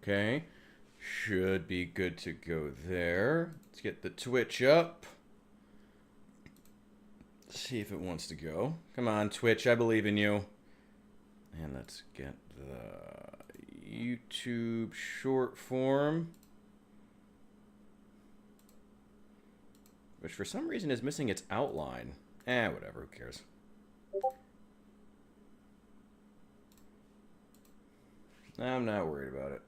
Okay. Should be good to go there. Let's get the Twitch up. See if it wants to go. Come on, Twitch, I believe in you. And let's get the YouTube short form. Which for some reason is missing its outline. Whatever, who cares? I'm not worried about it.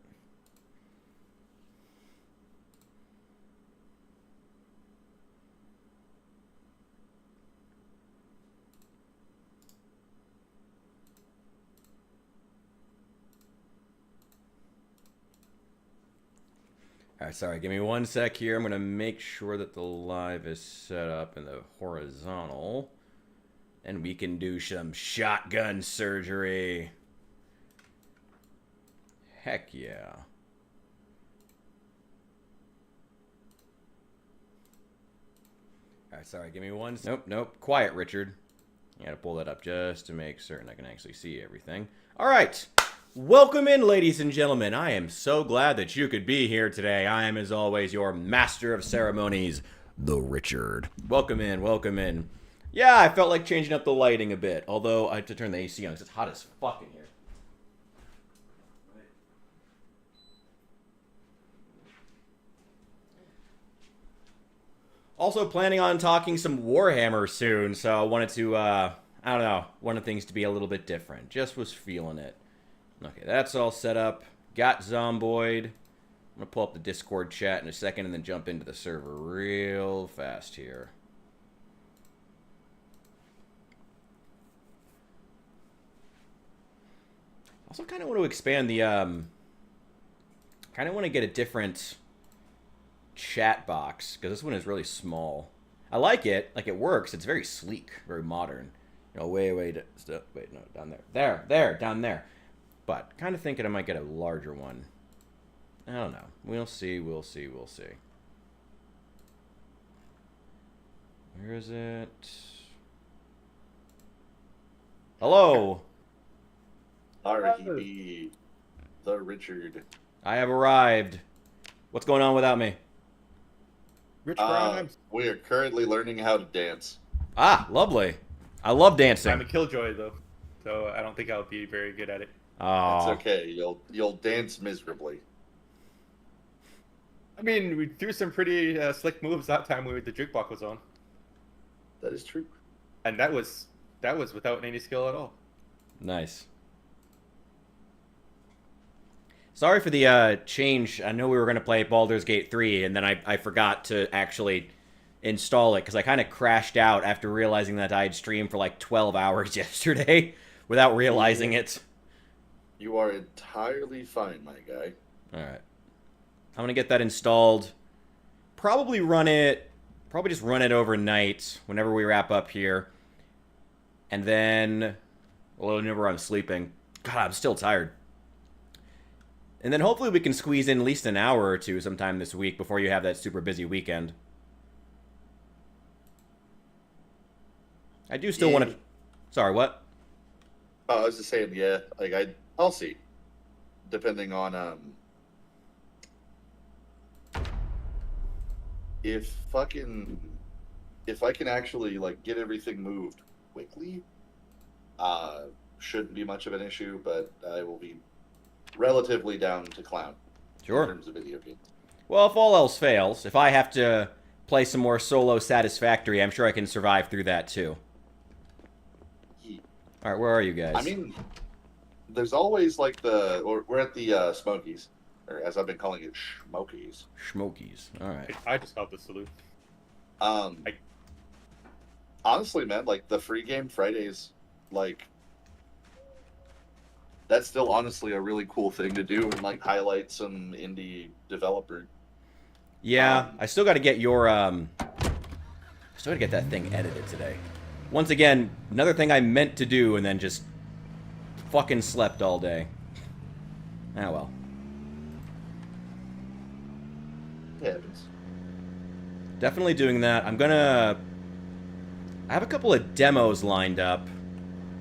Alright, sorry, give me one sec here. I'm going to make sure that the live is set up in the horizontal. And we can do some shotgun surgery. Heck yeah. Alright, sorry, give me one... Nope. Quiet, Richard. I gotta pull that up just to make certain I can actually see everything. Alright. Welcome in, ladies and gentlemen. I am so glad that you could be here today. I am, as always, your master of ceremonies, the Richard. Welcome in, welcome in. Yeah, I felt like changing up the lighting a bit, although I have to turn the AC on because it's hot as fuck in here. Also planning on talking some Warhammer soon, so I wanted to, I don't know, wanted things to be a little bit different. Just was feeling it. Okay, that's all set up. Got Zomboid. I'm going to pull up the Discord chat in a second and then jump into the server real fast here. Also kind of want to expand the, kind of want to get a different chat box, because this one is really small. I like it. Like, it works. It's very sleek, very modern. You know, wait, no, down there. Down there. But kind of thinking I might get a larger one. I don't know. We'll see. Where is it? Hello. R.E.B. The Richard. I have arrived. What's going on without me? Rich Brown. We are currently learning how to dance. Ah, lovely. I love dancing. I'm a killjoy though, so I don't think I'll be very good at it. Oh. It's okay. You'll dance miserably. I mean, we threw some pretty slick moves that time when the jukebox was on, That is true. and that was without any skill at all. Nice. Sorry for the change. I know we were going to play Baldur's Gate 3, and then I forgot to actually install it, because I kind of crashed out after realizing that I had streamed for like 12 hours yesterday without realizing it. You are entirely fine, my guy. Alright. I'm going to get that installed. Probably just run it overnight whenever we wrap up here. And then, well, whenever I'm sleeping. God, I'm still tired. And then hopefully we can squeeze in at least an hour or two sometime this week before you have that super busy weekend. I do still want to... Sorry, what? Oh, I was just saying, yeah. Like I'll see. Depending on if I can actually like get everything moved quickly, shouldn't be much of an issue. But I will be relatively down to clown. Sure. In terms of video games. Well, if all else fails, if I have to play some more solo Satisfactory, I'm sure I can survive through that too. Alright, where are you guys? I mean, there's always like we're at the Smokies, or as I've been calling it, Schmokies. Schmokies. Alright. I just got the salute. Honestly, man, like the free game Fridays, like that's still honestly a really cool thing to do and like highlight some indie developer. Yeah, I still got to get your still got to get that thing edited today. Once again, another thing I meant to do and then just fucking slept all day. Ah, well. It happens. Definitely doing that. I have a couple of demos lined up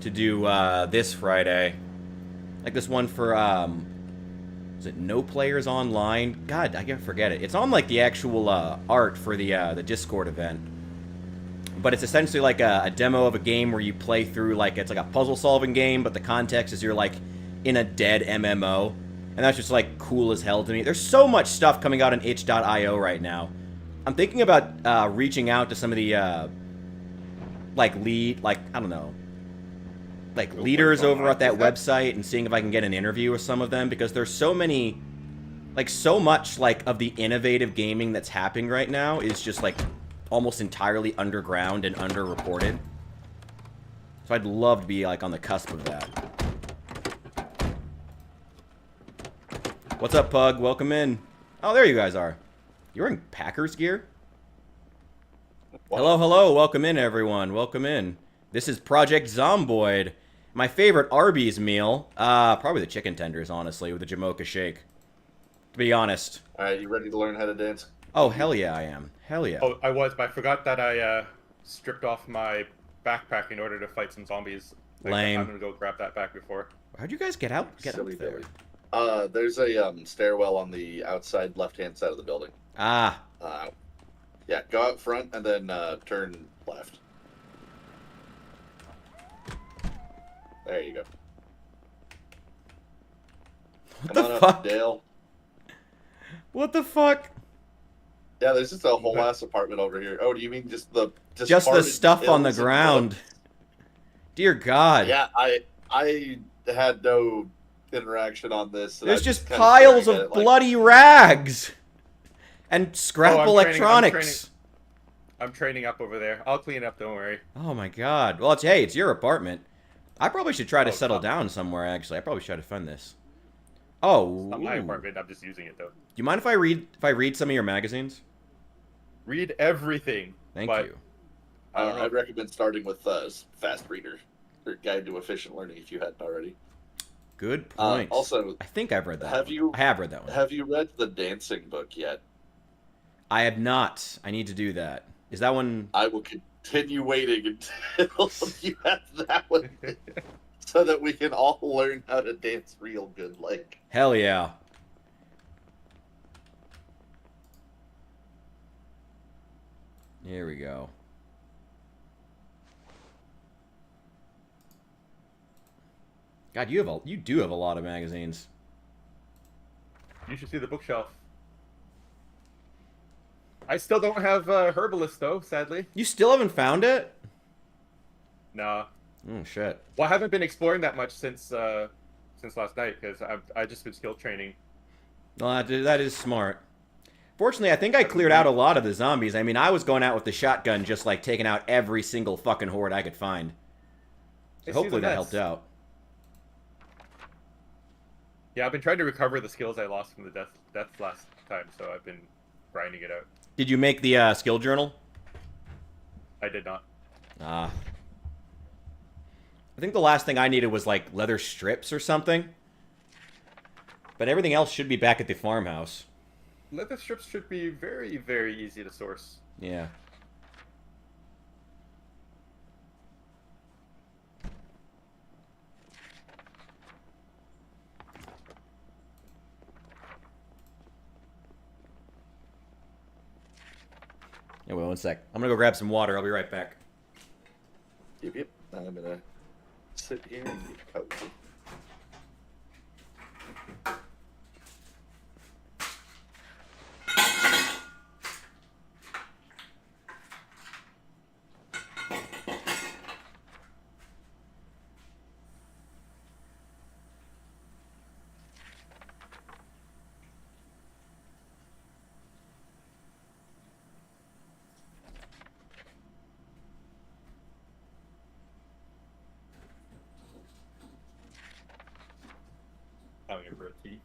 to do this Friday. Like this one for Is it no players online? God, I can't forget it. It's on like the actual art for the Discord event. But it's essentially like a demo of a game where you play through like it's like a puzzle solving game, but the context is you're like in a dead MMO. And that's just like cool as hell to me. There's so much stuff coming out on itch.io right now. I'm thinking about reaching out to some of the I don't know, like leaders over at that website and seeing if I can get an interview with some of them, because there's so many, like so much like of the innovative gaming that's happening right now is just like almost entirely underground and underreported. So I'd love to be like on the cusp of that. What's up, Pug? Welcome in. Oh, there you guys are. You're wearing Packers gear? What? Hello, hello. Welcome in, everyone. Welcome in. This is Project Zomboid. My favorite Arby's meal, probably the chicken tenders, honestly, with the Jamocha shake. To be honest. All right, you ready to learn how to dance? Oh, hell yeah, I am. Hell yeah. Oh, I was, but I forgot that I stripped off my backpack in order to fight some zombies. Lame. I'm gonna go grab that back before. How'd you guys get out? Get Silly up there. Billy. There's a stairwell on the outside left-hand side of the building. Ah. Yeah, go out front and then turn left. There you go. What Come the on fuck? up, Dale. What the fuck? Yeah, there's just a whole ass apartment over here. Oh, do you mean just the Just the discarded stuff on the pills and ground. bullets? Dear God. Yeah, I had no interaction on this. And There's I'm just kinda piles staring of at it like, bloody rags. And scrap I'm electronics. I'm training up over there. I'll clean up, don't worry. Oh my God. Well, it's your apartment. I probably should try to Oh, settle stop. down somewhere, actually. I probably should try to fund this. Oh. It's not my ooh. apartment, I'm just using it though. Do you mind if I read some of your magazines? Read everything. Thank but you. I don't know. I'd recommend starting with Fast Reader, or Guide to Efficient Learning, if you hadn't already. Good point. Also, I think I've read that. have one. you- I have read that one. have you read the dancing book yet? I have not. I need to do that. Is that one? I will continue waiting until you have that one, so that we can all learn how to dance real good. Like, Hell yeah. Here we go. God, you do have a lot of magazines. You should see the bookshelf. I still don't have Herbalist though, sadly. You still haven't found it? Nah. Oh shit. Well, I haven't been exploring that much since last night because I've just been skill training. Well, that is smart. Fortunately, I think I cleared out a lot of the zombies. I mean, I was going out with the shotgun, just like taking out every single fucking horde I could find. So hopefully that helped out. Yeah, I've been trying to recover the skills I lost from the death last time, so I've been grinding it out. Did you make the skill journal? I did not. Ah. I think the last thing I needed was like leather strips or something. But everything else should be back at the farmhouse. Leather strips should be very, very easy to source. Yeah. Yeah, well, one sec. I'm gonna go grab some water. I'll be right back. yep. I'm gonna sit here and get cozy. Having a brew of tea.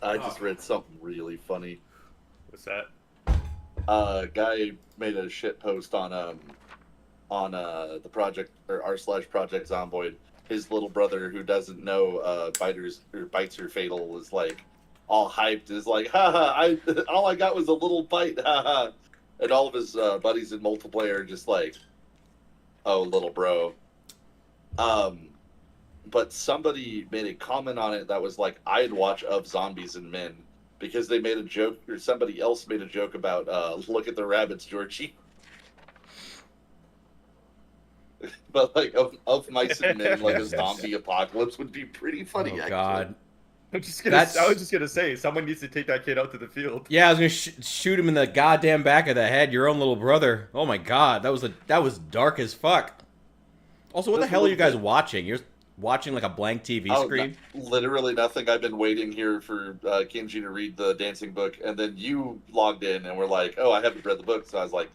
I just read something really funny. What's that? Guy made a shit post on the project or r/project Zomboid. His little brother, who doesn't know bites are fatal, is like all hyped. Is like, haha! All I got was a little bite, haha! And all of his buddies in multiplayer are just like, oh, little bro. But somebody made a comment on it that was like, I'd watch Of Zombies and Men, because they made a joke, or somebody else made a joke about look at the rabbits, Georgie. But like of Mice and Men, like a zombie apocalypse would be pretty funny. Oh actually. God. I was just gonna say, someone needs to take that kid out to the field. Yeah, I was gonna shoot him in the goddamn back of the head. Your own little brother. Oh my God, that was dark as fuck. Also, what the hell are you guys watching? You're watching like a blank TV screen? Literally nothing. I've been waiting here for Kenji to read the dancing book, and then you logged in and were like, "Oh, I haven't read the book," so I was like,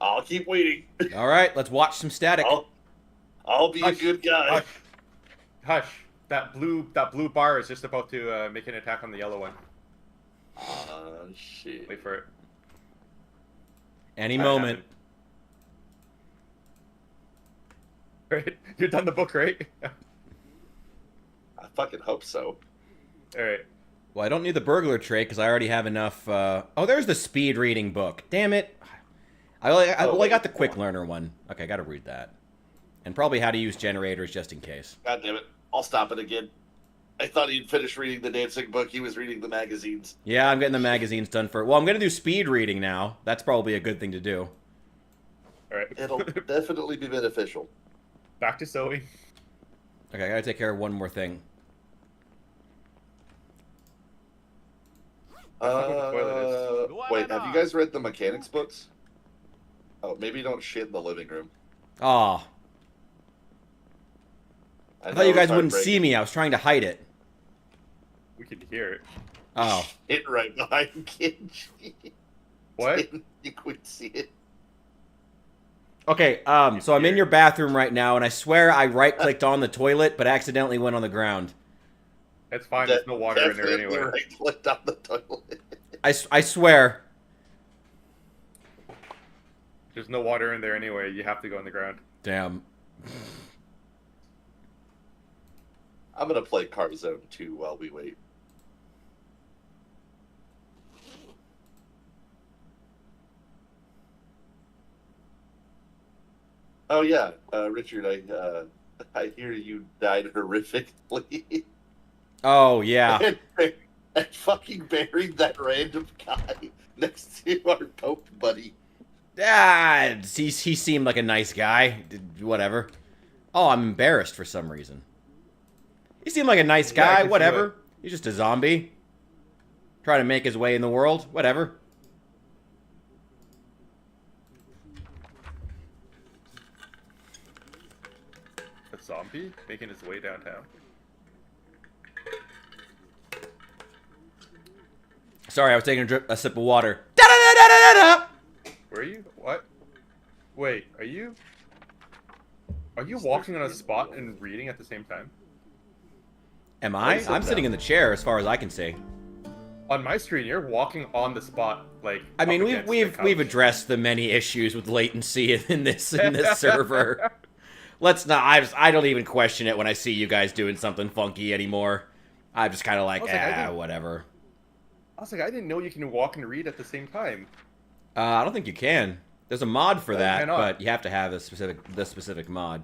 "I'll keep waiting." All right, let's watch some static. I'll be a good guy. Hush. That blue bar is just about to make an attack on the yellow one. Shit. Wait for it. Any moment. Right, you're done the book, right? I fucking hope so. All right. Well, I don't need the burglar trait because I already have enough. Oh, there's the speed reading book. Damn it. I got the quick learner one. Okay, I got to read that. And probably how to use generators just in case. God damn it. I'll stop it again. I thought he'd finished reading the dancing book. He was reading the magazines. Yeah, I'm getting the magazines done for. Well, I'm going to do speed reading now. That's probably a good thing to do. All right. It'll definitely be beneficial. Back to sewing. Okay, I got to take care of one more thing. Wait, have you guys read the mechanics books? Oh, maybe don't shit in the living room. Aw. I thought you guys wouldn't see me. I was trying to hide it. We could hear it. Oh. It right behind Kenji. What? Didn't think we'd see it. Okay, so I'm in your bathroom right now, and I swear I right-clicked on the toilet, but accidentally went on the ground. That's fine. There's no water in there anyway. Right-clicked on the toilet. I swear. There's no water in there anyway. You have to go on the ground. Damn. I'm gonna play Car Zone 2 while we wait. Oh yeah, Richard, I hear you died horrifically. Oh, yeah. and fucking buried that random guy next to our Pope buddy. Ah, he seemed like a nice guy. Whatever. Oh, I'm embarrassed for some reason. He seemed like a nice guy. Yeah, Whatever. He's just a zombie. Trying to make his way in the world. Whatever. A zombie making his way downtown. Sorry, I was taking a sip of water. Da-da-da-da-da-da! Where are you? What? Wait, are you walking on a spot and reading at the same time? Am I? I'm sitting in the chair as far as I can see. On my screen, you're walking on the spot, like. I mean, we've addressed the many issues with latency in this server. Let's not. I don't even question it when I see you guys doing something funky anymore. I'm just kind of like, whatever. I was like, I didn't know you can walk and read at the same time. I don't think you can. There's a mod for that, cannot. but you have to have the specific mod.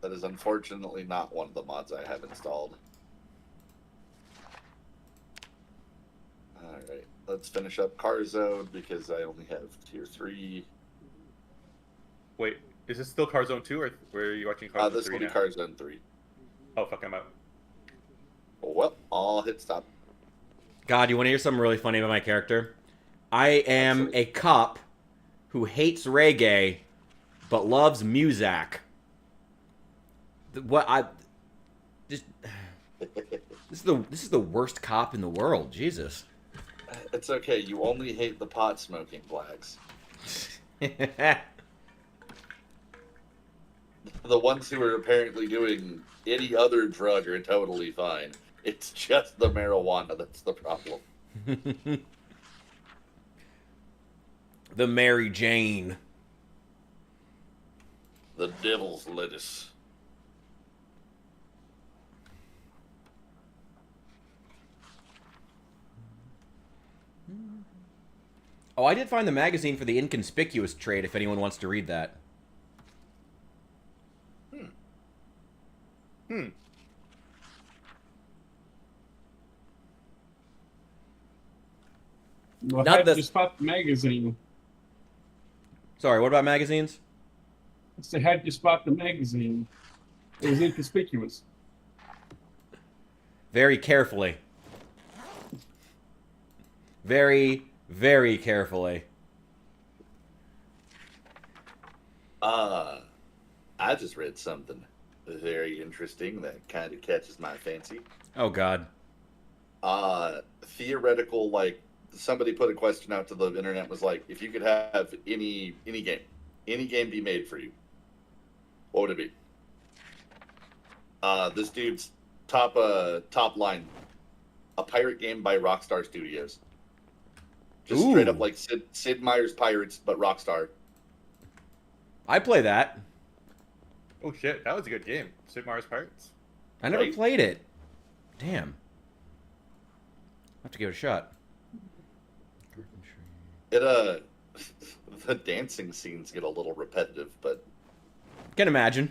That is unfortunately not one of the mods I have installed. Alright, let's finish up Car Zone because I only have tier 3. Wait, is this still Car Zone 2 or where are you watching Car Zone 3 This will be now? Car Zone 3. Oh, fuck, I'm out. Well, I'll hit stop. God, you want to hear something really funny about my character? I am a cop who hates reggae, but loves Muzak. This is the worst cop in the world. Jesus. It's okay. You only hate the pot smoking blacks. The ones who are apparently doing any other drug are totally fine. It's just the marijuana that's the problem. The Mary Jane. The devil's lettuce. Oh, I did find the magazine for the Inconspicuous trade if anyone wants to read that. Well, Not how did the- you spot the magazine? Sorry, what about magazines? I said, how did you spot the magazine? It was inconspicuous. Very carefully. Very, very carefully. I just read something very interesting that kind of catches my fancy. Oh, God. Theoretical, like, somebody put a question out to the internet, was like, if you could have any game be made for you, what would it be? This dude's top line, a pirate game by Rockstar Studios. Just straight up Ooh. like Sid Meier's Pirates, but Rockstar. I play that. Oh shit, that was a good game. Sid Meier's Pirates. I never Right. played it. Damn. I'll have to give it a shot. It the dancing scenes get a little repetitive, but Can imagine.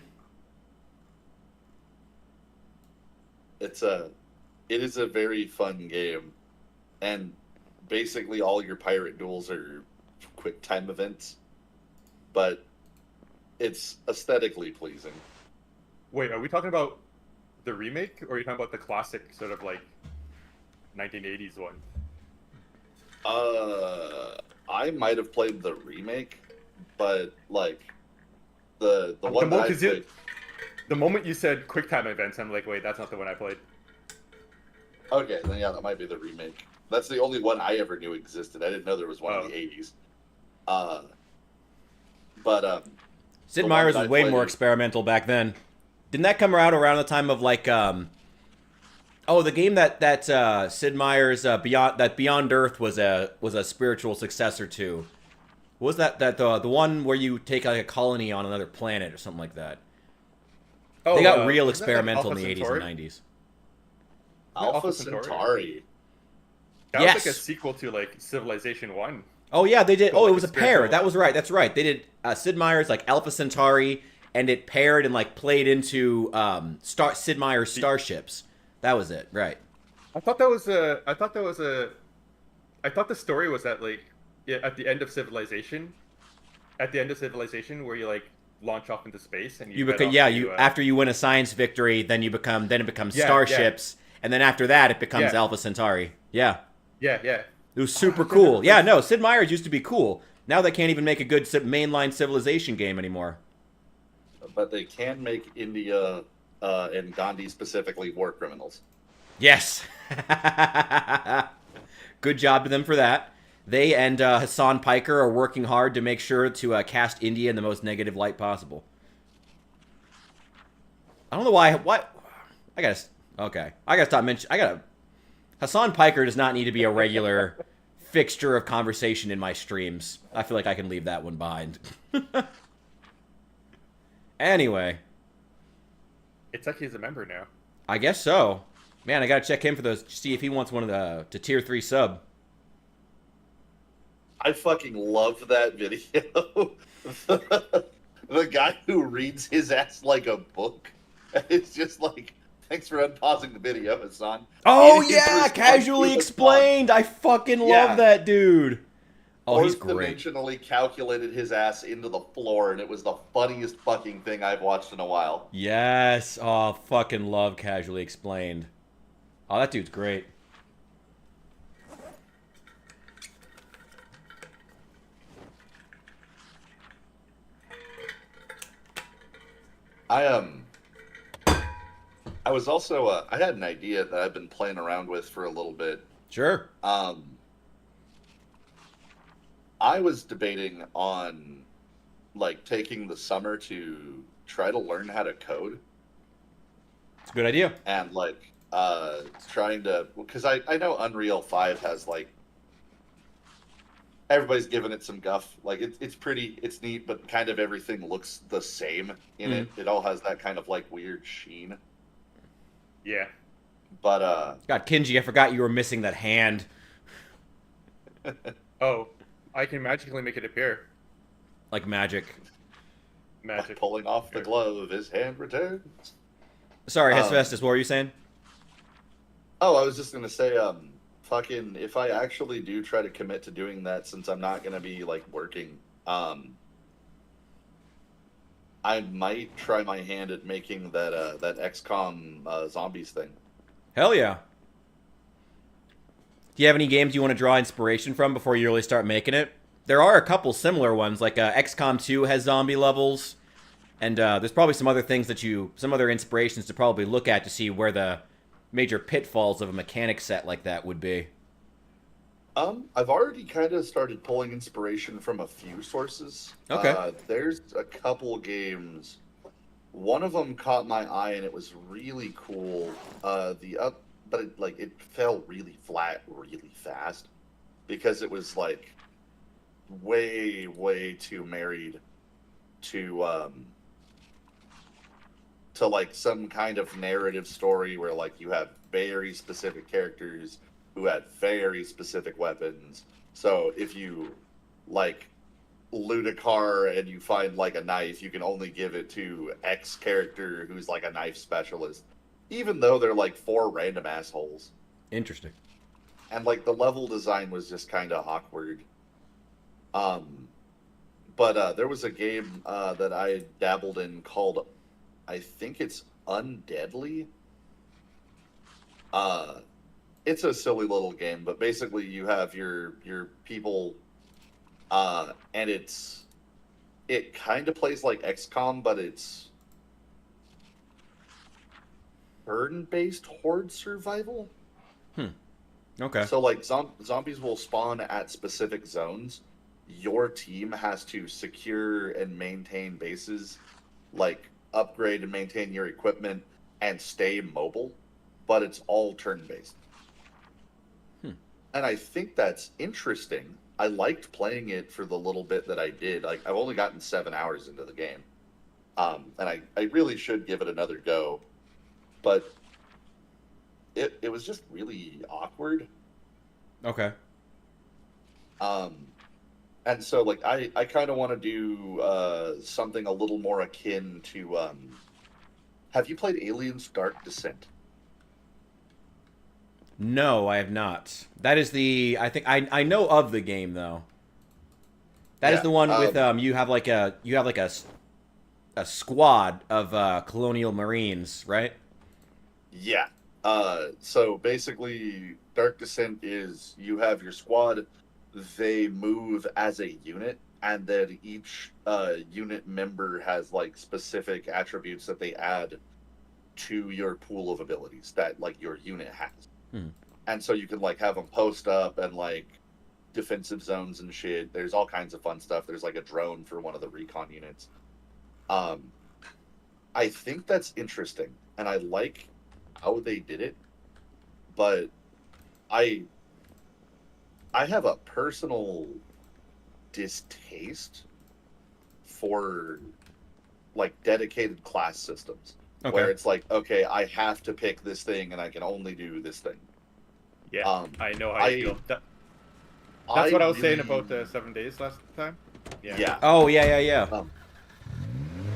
it is a very fun game, and basically all your pirate duels are quick time events, but it's aesthetically pleasing. Wait, are we talking about the remake, or are you talking about the classic sort of like 1980s one? I might have played the remake, but like the one that I played. The moment you said QuickTime events, I'm like, wait, that's not the one I played. Okay, then yeah, that might be the remake. That's the only one I ever knew existed. I didn't know there was one in the 80s. Sid The Meier's one was that way I more played- experimental back then. Didn't that come around the time of like the game that Sid Meier's Beyond Earth was a spiritual successor to? What was that the one where you take like a colony on another planet or something like that? They got real wasn't that, like, experimental in Alpha the 80s Centauri? and 90s. Alpha Centauri? Centauri. That was like Yes. a sequel to like Civilization 1. Oh yeah, they did. But, Oh, like, it was a pair. experimental. That was right. That's right. They did Sid Meier's like Alpha Centauri, and it paired and like played into Sid Meier's Starships. That was it. Right. I thought the story was that like at the end of Civilization, where you like launch off into space and You head become off yeah. to, You after you win a science victory, then it becomes Yeah, Starships, and then after that it becomes Yeah. Alpha Centauri. Yeah. yeah. It was super cool. Yeah, no, Sid Meier's used to be cool. Now they can't even make a good mainline Civilization game anymore. But they can make India and Gandhi specifically war criminals. Yes. Good job to them for that. They and Hassan Piker are working hard to make sure to cast India in the most negative light possible. I don't know why. What? I gotta stop mentioning. Hassan Piker does not need to be a regular fixture of conversation in my streams. I feel like I can leave that one behind. Anyway, It's like he's a member now. I guess so. Man, I gotta check him for those. See if he wants one of to tier 3 sub. I fucking love that video. The guy who reads his ass like a book. It's just like, thanks for unpausing the video, Hassan. Oh It is yeah, response casually to the explained. I fucking love Yeah. that dude. Oh, he's Fourth great. dimensionally calculated his ass into the floor, and it was the funniest fucking thing I've watched in a while. Yes. Oh, fucking love casually explained. Oh, that dude's great. I was also I had an idea that I've been playing around with for a little bit. Sure. I was debating on like taking the summer to try to learn how to code It's a good idea. and like trying to, because I know Unreal 5 has like everybody's giving it some guff. Like it's pretty, it's neat, but kind of everything looks the same in it. It all has that kind of like weird sheen. Yeah. But God, Kinji, I forgot you were missing that hand. Oh, I can magically make it appear. Like magic. Magic. pulling off the glove, his hand returns. Sorry, Hesfestus, what were you saying? Oh, I was just gonna say, fucking, if I actually do try to commit to doing that, since I'm not gonna be like working, I might try my hand at making that XCOM zombies thing. Hell yeah. Do you have any games you want to draw inspiration from before you really start making it? There are a couple similar ones, like XCOM 2 has zombie levels, and there's probably some other things that some other inspirations to probably look at to see where the major pitfalls of a mechanic set like that would be. I've already kind of started pulling inspiration from a few sources. Okay. There's a couple games. One of them caught my eye and it was really cool. But it fell really flat really fast because it was like way too married to like some kind of narrative story where like you have very specific characters who had very specific weapons. So if you like loot a car and you find like a knife, you can only give it to X character who's like a knife specialist, even though they're like 4 random assholes. Interesting. And like the level design was just kind of awkward. But there was a game that I dabbled in called, I think it's Undeadly. It's a silly little game, but basically you have your people, and it kind of plays like XCOM, but it's turn-based horde survival. Okay. So like zombies will spawn at specific zones. Your team has to secure and maintain bases, like upgrade and maintain your equipment and stay mobile, but it's all turn-based. And I think that's interesting. I liked playing it for the little bit that I did. Like I've only gotten 7 hours into the game. And I really should give it another go. But it was just really awkward. Okay. And so like I kind of want to do something a little more akin to have you played Aliens Dark Descent? No, I have not. That is I think I know of the game though. That is Yeah, the one with you have like a squad of colonial marines, right? Yeah. So basically, Dark Descent is you have your squad, they move as a unit, and then each unit member has like specific attributes that they add to your pool of abilities that like your unit has. And so you can like have them post up and like defensive zones and shit. There's all kinds of fun stuff. There's like a drone for one of the recon units. I think that's interesting, and I like how they did it, but I have a personal distaste for like dedicated class systems where it's like, okay, I have to pick this thing and I can only do this thing. Yeah, I know how you feel. That's what I was saying about the 7 days last time. Yeah. Oh yeah.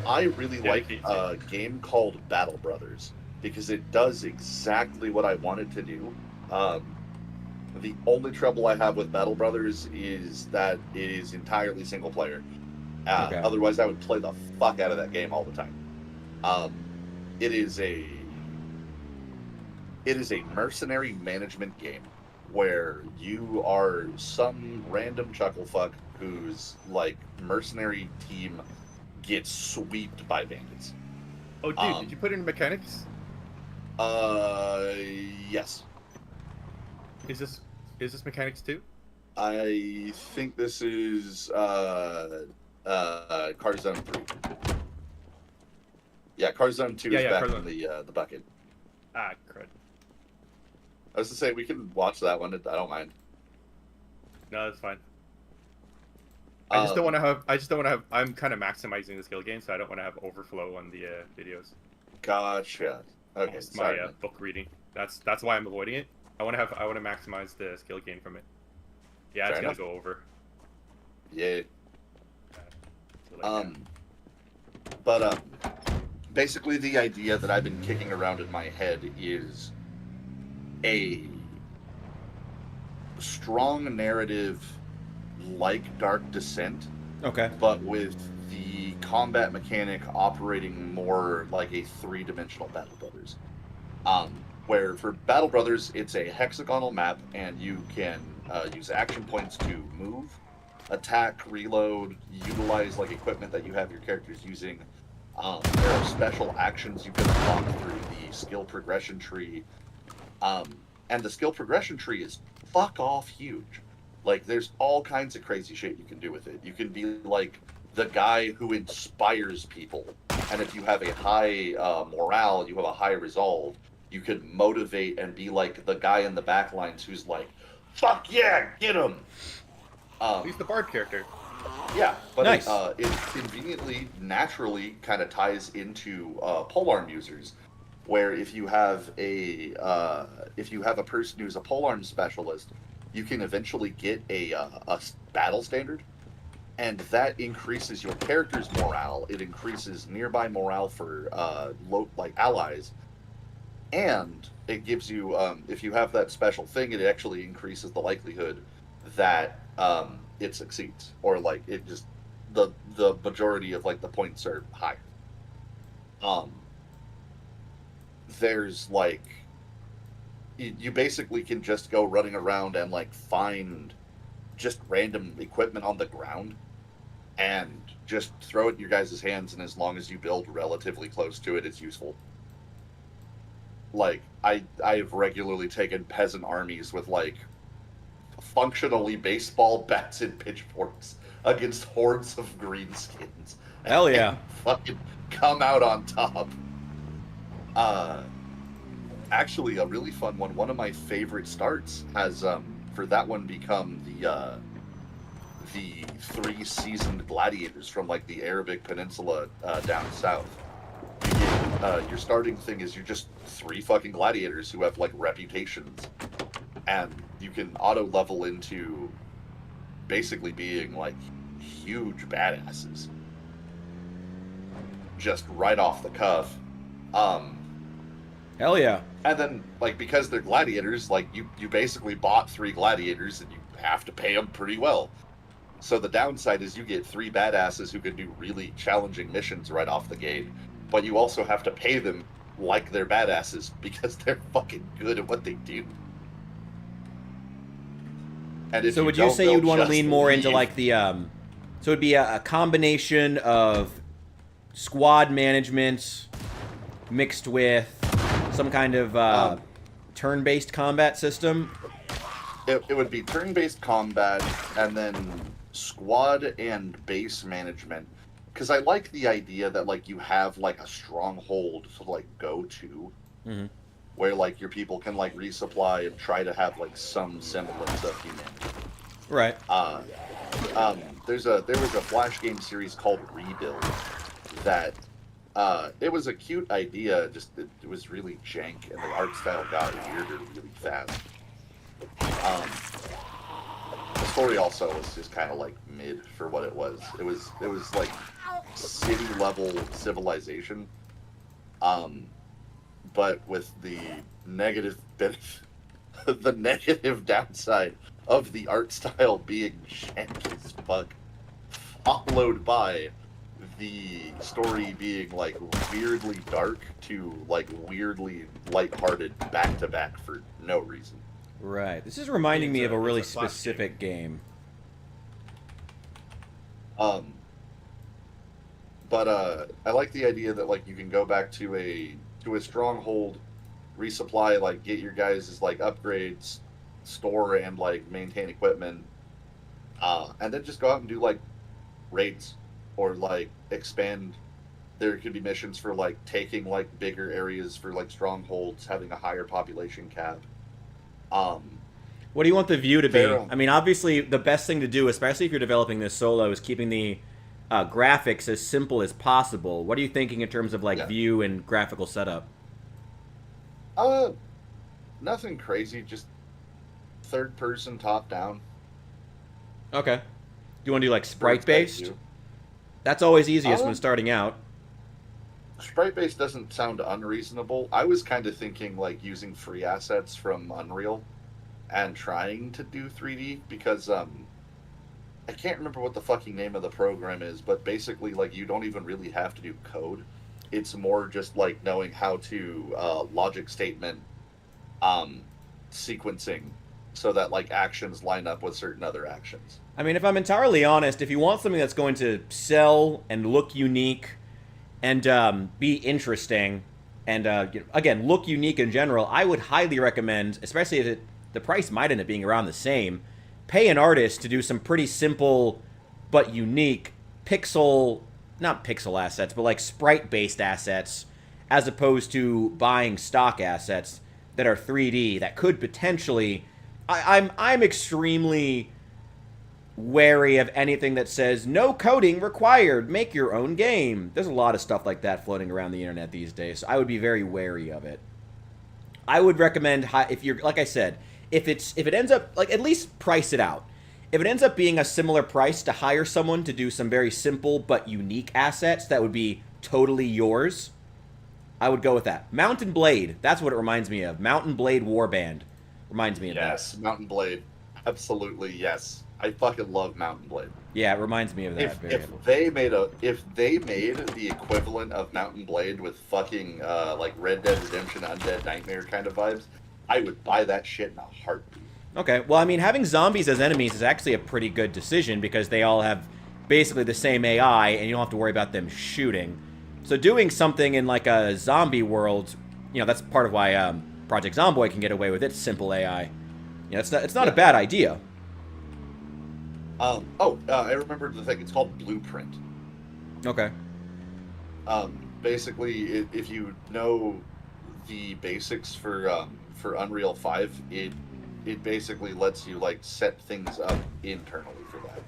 I really like a game called Battle Brothers because it does exactly what I wanted to do. The only trouble I have with Battle Brothers is that it is entirely single player. Otherwise, I would play the fuck out of that game all the time. It is a mercenary management game where you are some random chuckle fuck whose like mercenary team gets swept by bandits. Oh, dude, did you put in mechanics? Yes. Is this mechanics too? I think this is Car Zone 3. Yeah, Car Zone 2 is back in the bucket. Ah, crud. I was to say we can watch that one. I don't mind. No, that's fine. I just don't want to Um, have. I just don't want to have. I'm kind of maximizing the skill gain, so I don't want to have overflow on the videos. Gotcha. Okay, Almost sorry. my man. book reading. That's why I'm avoiding it. I want to have. I want to maximize the skill gain from it. Yeah, Fair it's gonna enough. go over. Yeah. So like, yeah. But basically the idea that I've been kicking around in my head is a strong narrative like Dark Descent, Okay. but with the combat mechanic operating more like a three-dimensional Battle Brothers. Where for Battle Brothers, it's a hexagonal map, and you can use action points to move, attack, reload, utilize like equipment that you have your characters using. There are special actions you can unlock through the skill progression tree, and the skill progression tree is fuck off huge. Like, there's all kinds of crazy shit you can do with it. You can be like the guy who inspires people, and if you have a high morale, you have a high resolve, you could motivate and be like the guy in the back lines who's like, "Fuck yeah, get him!" He's the bard character. Yeah, but Nice. it conveniently, naturally kind of ties into polearm users, where if you have a person who's a polearm specialist, you can eventually get a battle standard, and that increases your character's morale. It increases nearby morale for like allies, and it gives you if you have that special thing, it actually increases the likelihood that it succeeds, or like it just the majority of like the points are higher. Um, there's like you basically can just go running around and like find just random equipment on the ground and just throw it in your guys' hands, and as long as you build relatively close to it, it's useful. Like I've regularly taken peasant armies with like functionally baseball bats and pitchforks against hordes of greenskins. Hell and yeah. fucking come out on top. Uh, Actually, a really fun one. One of my favorite starts has for that one become the three seasoned gladiators from like the Arabic Peninsula down south. You get, your starting thing is you're just three fucking gladiators who have like reputations, and you can auto level into basically being like huge badasses just right off the cuff. Hell yeah. And then, like, because they're gladiators, like, you basically bought three gladiators and you have to pay them pretty well. So the downside is you get three badasses who can do really challenging missions right off the gate, but you also have to pay them like they're badasses because they're fucking good at what they do. And if So would you don't, say they'll you'd want to just lean more into leave. like the so it'd be a combination of squad management mixed with some kind of turn-based combat system? It would be turn-based combat and then squad and base management, because I like the idea that like you have like a stronghold to like go to, Mm-hmm. where like your people can like resupply and try to have like some semblance of humanity. Right. There was a Flash game series called Rebuild that it was a cute idea, just it was really jank and the art style got weirder really fast. The story also was just kind of like mid for what it was. It was like city level civilization, but with the negative the negative downside of the art style being jank as fuck, followed by the story being like weirdly dark to like weirdly lighthearted back to back for no reason. Right. This is reminding me of a really it's a Flash specific game. But I like the idea that like you can go back to a stronghold, resupply, like get your guys' like upgrades, store and like maintain equipment, and then just go out and do like raids or like expand. There could be missions for like taking like bigger areas for like strongholds, having a higher population cap. Um, What do you want the view to be? Fair. I mean, obviously, the best thing to do, especially if you're developing this solo, is keeping the graphics as simple as possible. What are you thinking in terms of like Yeah. view and graphical setup? Nothing crazy, just third person, top down. Okay. Do you want to do like Bird's eye sprite based? view. That's always easiest when Um, starting out. Sprite based doesn't sound unreasonable. I was kind of thinking like using free assets from Unreal and trying to do 3D because I can't remember what the fucking name of the program is, but basically like you don't even really have to do code. It's more just like knowing how to logic statement sequencing so that like actions line up with certain other actions. I mean, if I'm entirely honest, if you want something that's going to sell and look unique and be interesting and again look unique in general, I would highly recommend, especially if the price might end up being around the same, pay an artist to do some pretty simple but unique not pixel assets, but like sprite based assets, as opposed to buying stock assets that are 3D that could potentially. I'm extremely wary of anything that says no coding required, make your own game. There's a lot of stuff like that floating around the internet these days, so I would be very wary of it. I would recommend, if you're, like I said, if it ends up, like, at least price it out. If it ends up being a similar price to hire someone to do some very simple but unique assets that would be totally yours, I would go with that. Mountain Blade, that's what it reminds me of. Mountain Blade Warband reminds me of that. Yes, Mountain Blade. Absolutely, yes. I fucking love Mountain Blade. Yeah, it reminds me of that. If they made the equivalent of Mountain Blade with fucking like Red Dead Redemption Undead Nightmare kind of vibes, I would buy that shit in a heartbeat. Okay, well, I mean, having zombies as enemies is actually a pretty good decision because they all have basically the same AI and you don't have to worry about them shooting. So doing something in like a zombie world, that's part of why Project Zomboid can get away with its simple AI. It's not a bad idea. I remembered the thing. It's called Blueprint. Okay. Basically, if you know the basics for Unreal 5, it basically lets you like set things up internally for that.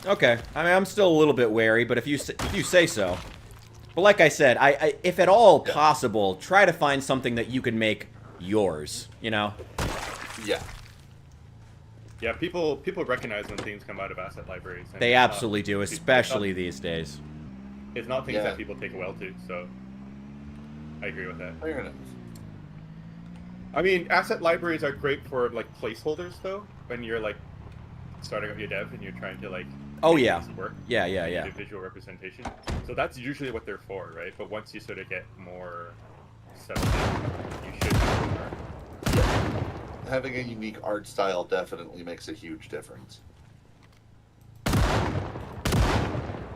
Okay. I mean, I'm still a little bit wary, but if you say so. But like I said, I if at all possible, try to find something that you can make yours. Yeah. Yeah, people recognize when things come out of asset libraries. And They it's not- absolutely do, especially these days. It's not things Yeah. that people take well to, so I agree with that. Fair enough. I mean, asset libraries are great for like placeholders, though. When you're like starting up your dev and you're trying to like Oh, make yeah. things work. Yeah. The visual representation. So that's usually what they're for, right? But once you sort of get more substance, you should do more. Having a unique art style definitely makes a huge difference.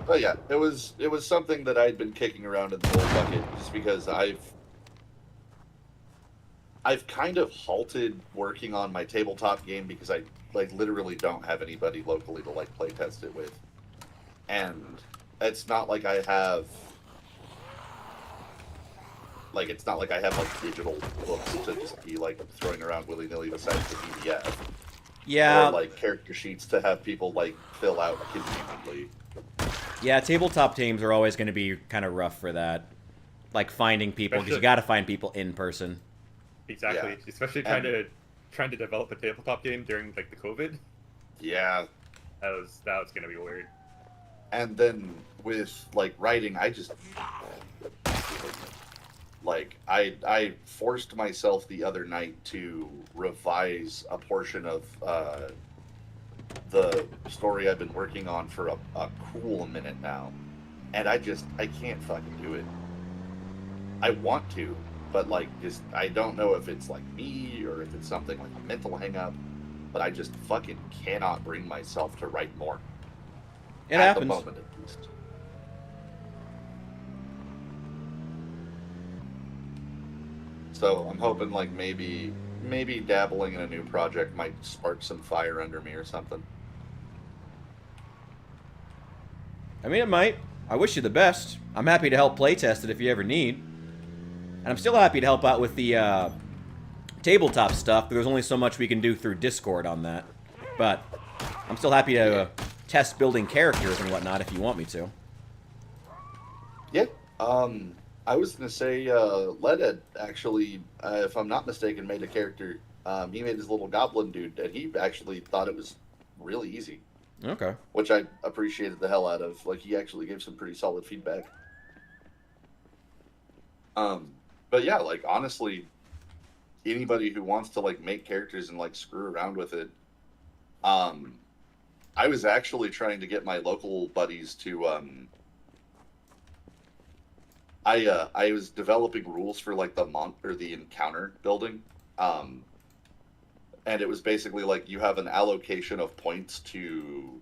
But yeah, it was something that I'd been kicking around in the old bucket just because I've kind of halted working on my tabletop game because I like literally don't have anybody locally to like play test it with. And it's not like I have digital books to just be like throwing around willy-nilly besides the PDF. Yeah. Or like character sheets to have people like fill out conveniently. Yeah, tabletop teams are always going to be kind of rough for that. Like finding people, because you got to find people in person. Exactly. Yeah. Especially trying to develop a tabletop game during like the COVID. Yeah. That was gonna be weird. And then with like writing, I just like I forced myself the other night to revise a portion of the story I've been working on for a cool minute now, and I can't fucking do it. I want to, but like just I don't know if it's like me or if it's something like a mental hang up, but I just fucking cannot bring myself to write more. It at happens. the moment, at least. So I'm hoping like maybe dabbling in a new project might spark some fire under me or something. I mean, it might. I wish you the best. I'm happy to help playtest it if you ever need. And I'm still happy to help out with the tabletop stuff, but there's only so much we can do through Discord on that. But I'm still happy to test building characters and whatnot if you want me to. Yeah. I was gonna say, Led had actually, if I'm not mistaken, made a character. He made his little goblin dude, and he actually thought it was really easy, Okay. which I appreciated the hell out of. Like, he actually gave some pretty solid feedback. But yeah, like, honestly, anybody who wants to like make characters and like screw around with it, I was actually trying to get my local buddies to I was developing rules for like the encounter building. And it was basically like you have an allocation of points to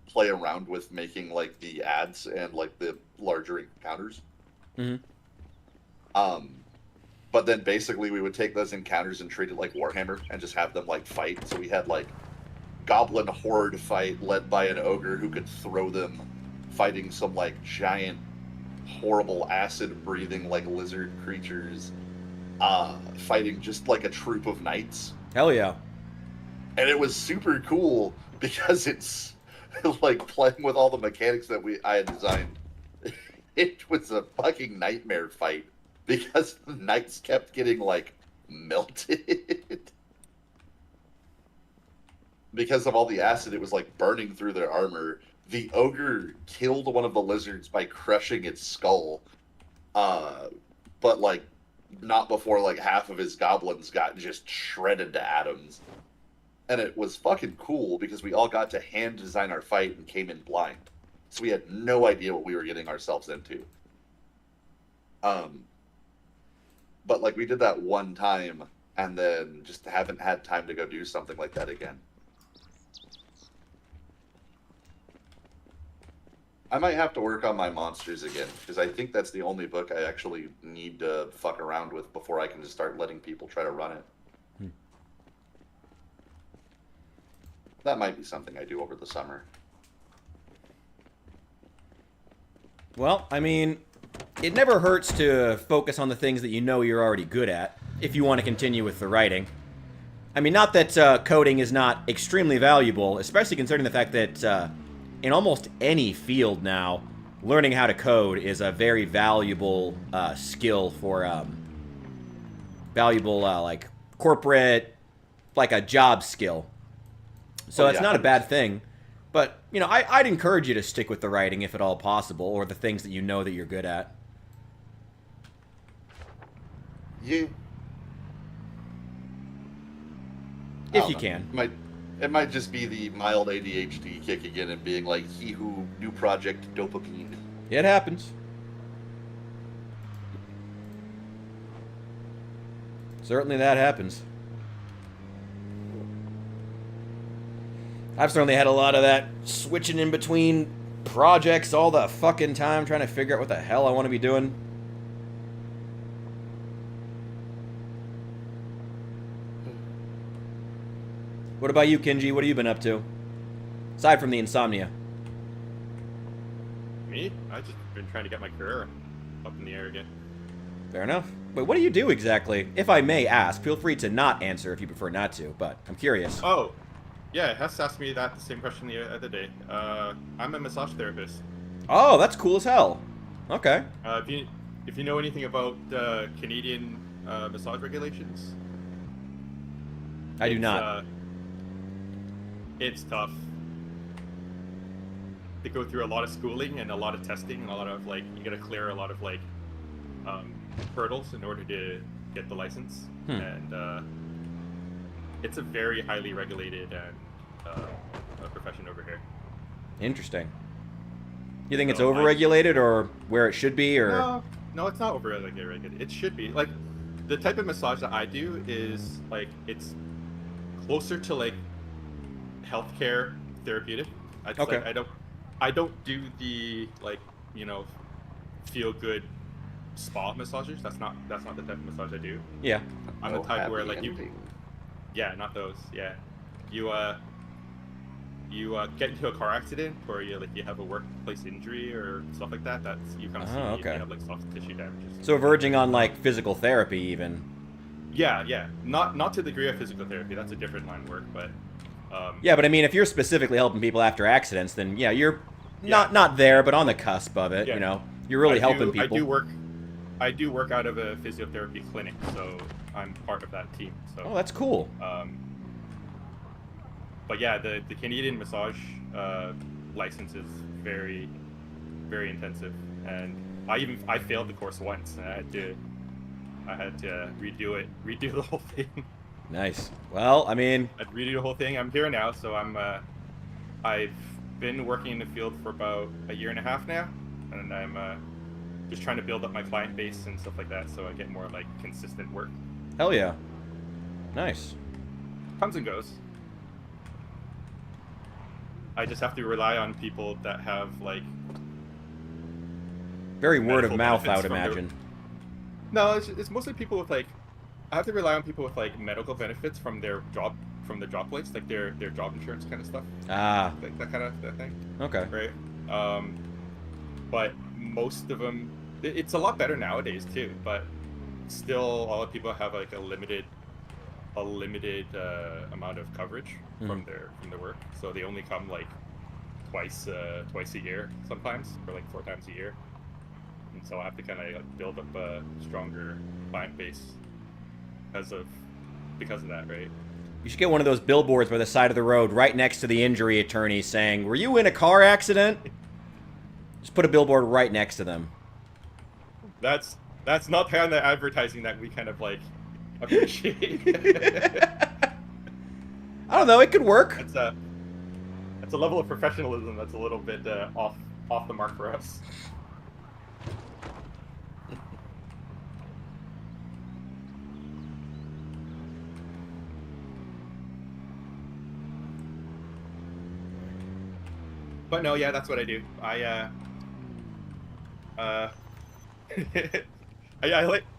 play around with making like the ads and like the larger encounters. Mm-hmm. But then basically we would take those encounters and treat it like Warhammer and just have them like fight. So we had like goblin horde fight led by an ogre who could throw them, fighting some like giant horrible acid breathing like lizard creatures, fighting just like a troop of knights. Hell yeah. And it was super cool because it's like playing with all the mechanics that I had designed. It was a fucking nightmare fight because the knights kept getting like melted because of all the acid. It was like burning through their armor. The ogre killed one of the lizards by crushing its skull, but like not before like half of his goblins got just shredded to atoms. And it was fucking cool because we all got to hand design our fight and came in blind, so we had no idea what we were getting ourselves into. But like we did that one time and then just haven't had time to go do something like that again. I might have to work on my monsters again, because I think that's the only book I actually need to fuck around with before I can just start letting people try to run it. That might be something I do over the summer. Well, I mean, it never hurts to focus on the things that you know you're already good at, if you want to continue with the writing. I mean, not that coding is not extremely valuable, especially considering the fact that in almost any field now, learning how to code is a very valuable skill for valuable like corporate, like a job skill. So it's not a bad thing. But, you know, I'd encourage you to stick with the writing if at all possible, or the things that you know that you're good at. If you can. It might just be the mild ADHD kicking in and being like, he who new project dopamine. It happens. Certainly that happens. I've certainly had a lot of that switching in between projects all the fucking time, trying to figure out what the hell I want to be doing. What about you, Kinji? What have you been up to? Aside from the insomnia. Me? I've just been trying to get my career up in the air again. Fair enough. Wait, what do you do exactly? If I may ask, feel free to not answer if you prefer not to, but I'm curious. Oh, yeah, Hess asked me that the same question the other day. I'm a massage therapist. Oh, that's cool as hell. Okay. If you know anything about Canadian massage regulations, I do not. It's tough. They go through a lot of schooling and a lot of testing and a lot of like you got to clear a lot of like hurdles in order to get the license. And it's a very highly regulated and profession over here. Interesting. You think it's overregulated or where it should be, or? No, it's not overregulated. It should be. Like the type of massage that I do is like it's closer to like healthcare therapeutic. Okay. Like, I don't do the like feel good spa massages. That's not the type of massage I do. Yeah. I'm the type where like not those. Yeah. You get into a car accident or you have a workplace injury or stuff like that. That's you kind of see if you have like soft tissue damages. So verging on like physical therapy even. Yeah. Not to the degree of physical therapy. That's a different line of work, but Yeah, but I mean, if you're specifically helping people after accidents, then yeah, you're yeah, not there, but on the cusp of it. yeah. You know, you're really helping people. I do work out of a physiotherapy clinic, so I'm part of that team. So Oh, that's cool. but yeah, the Canadian massage license is very, very intensive, and I failed the course once, and I had to redo the whole thing. Nice. Well, I mean, I'd redo the whole thing. I'm here now, so I've been working in the field for about a year and a half now, and I'm just trying to build up my client base and stuff like that, so I get more like consistent work. hell yeah. Nice. Comes and goes. I just have to rely on people that have like Very word of medical mouth, I would benefits from their- imagine. No, it's mostly people with like. I have to rely on people with like medical benefits from the job place, like their job insurance kind of stuff, Ah, like that kind of thing, okay. right? But most of them, it's a lot better nowadays too. But still, a lot of people have like a limited amount of coverage from their work, so they only come like twice a year sometimes, or like 4 times a year, and so I have to kind of build up a stronger client base because of that, right? You should get one of those billboards by the side of the road right next to the injury attorney saying, "Were you in a car accident?" Just put a billboard right next to them. That's not the kind of advertising that we kind of like appreciate. I don't know, it could work. That's a level of professionalism that's a little bit off the mark for us. But no, yeah, that's what I do. I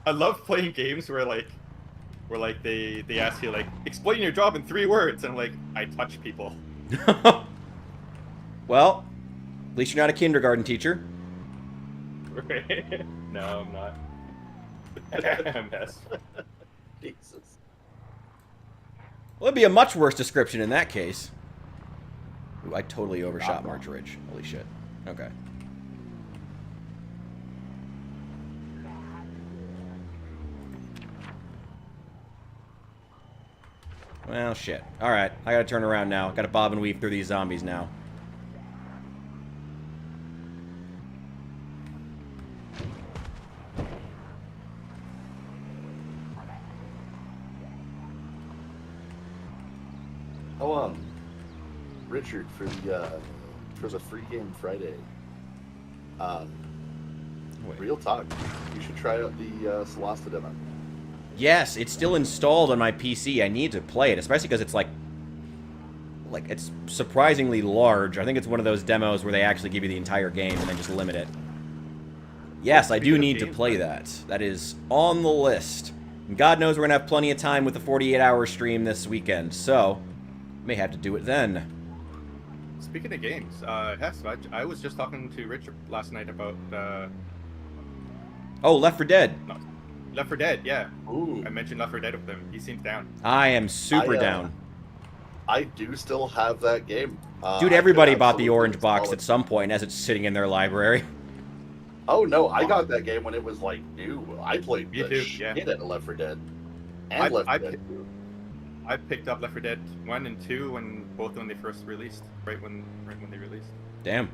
love playing games where they ask you like explain your job in 3 words, and I'm like, I touch people. Well, at least you're not a kindergarten teacher. No, I'm not. MS. Jesus. Well, it'd be a much worse description in that case. Ooh, I totally overshot March Ridge. Holy shit. Okay. Well, shit. Alright, I gotta turn around now. Gotta bob and weave through these zombies now. Oh, Richard, for the free game Friday. Wait. Real talk. You should try out the Solasta demo. Yes, it's still installed on my PC. I need to play it, especially because it's like it's surprisingly large. I think it's one of those demos where they actually give you the entire game and then just limit it. Yes, I do need to play that. That is on the list. And God knows we're going to have plenty of time with the 48-hour stream this weekend, so may have to do it then. Speaking of games, Hess, I was just talking to Richard last night about Oh, Left 4 Dead. Left 4 Dead, yeah. Ooh. I mentioned Left 4 Dead with him. He seems down. I am super down. I do still have that game. Dude, everybody bought the absolutely orange box install at some point as it's sitting in their library. Oh no, I got that game when it was like new. I played Me the too, shit yeah. out of Left 4 Dead. And Left 4 Dead 2. I picked up Left 4 Dead 1 and 2 when they first released, right when they released. Damn.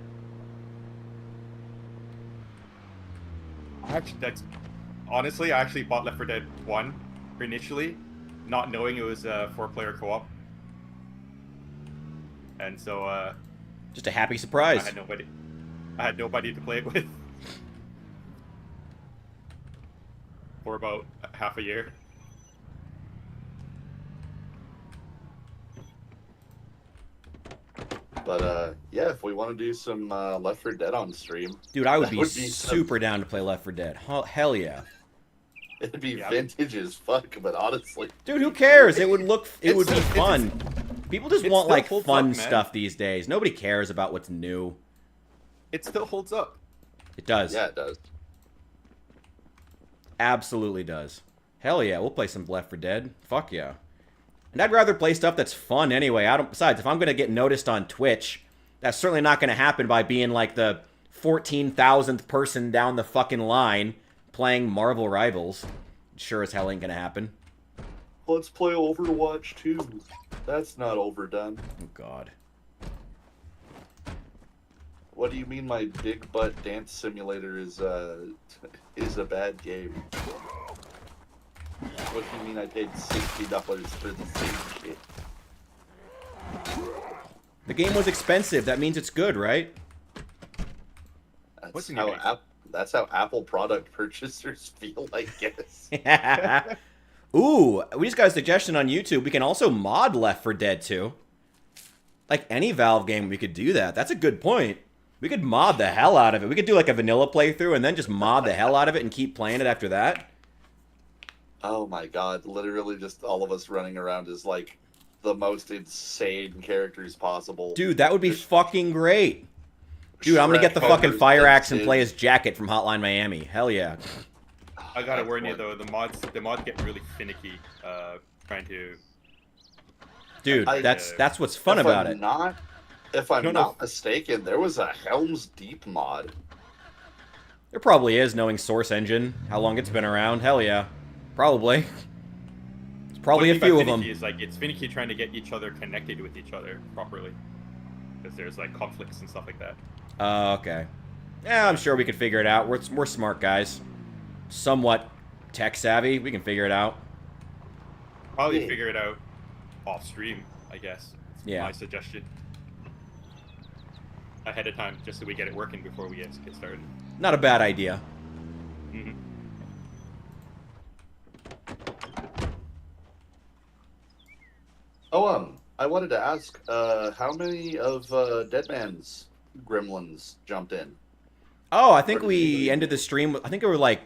Honestly, I actually bought Left 4 Dead 1 initially, not knowing it was a 4-player co-op. And so Just a happy surprise. I had nobody to play it with for about half a year. But yeah, if we want to do some Left 4 Dead on stream, Dude, I would that be super down to play Left 4 Dead. Hell yeah. it'd be Yeah. vintage as fuck. But honestly, Dude, who cares? It would be It's fun. People just it want still like holds fun up, man. stuff these days. Nobody cares about what's new. It still holds up. It does. yeah, it does. Absolutely does. Hell yeah, we'll play some Left 4 Dead. Fuck yeah. And I'd rather play stuff that's fun anyway. Besides, if I'm going to get noticed on Twitch, that's certainly not going to happen by being like the 14,000th person down the fucking line playing Marvel Rivals. Sure as hell ain't going to happen. Let's play Overwatch 2. That's not overdone. Oh, God. What do you mean my big butt dance simulator is a bad game? What do you mean I paid $60 for the same shit? The game was expensive. That means it's good, right? What's in your name? That's how Apple product purchasers feel, I guess. Ooh, we just got a suggestion on YouTube. We can also mod Left 4 Dead 2. Like any Valve game, we could do that. That's a good point. We could mod the hell out of it. We could do like a vanilla playthrough and then just mod the hell out of it and keep playing it after that. Oh my god, literally just all of us running around as like the most insane characters possible. Dude, that would be Just fucking great. Dude, I'm gonna get the Shrek fucking covers fire axe and Dead play Kid. as Jacket from Hotline Miami. Hell yeah. I gotta That's warn you one. though, the mods get really finicky. Trying to. Dude, I- that's what's fun about it. If I'm don't know not mistaken, there was a Helm's Deep mod. There probably is, knowing Source Engine, how long it's been around. Hell yeah. Probably. There's probably a What I mean few by of them. finicky is like it's finicky trying to get each other connected with each other properly, because there's like conflicts and stuff like that. Okay. Yeah, I'm sure we could figure it out. We're smart guys. Somewhat tech savvy. We can figure it out. Probably Yeah. figure it out off stream, I guess. It's Yeah. my suggestion. Ahead of time, just so we get it working before we get started. Not a bad idea. hmm Oh, I wanted to ask, how many of Deadman's gremlins jumped in? Oh, I think Or did you we do- ended the stream. I think it were like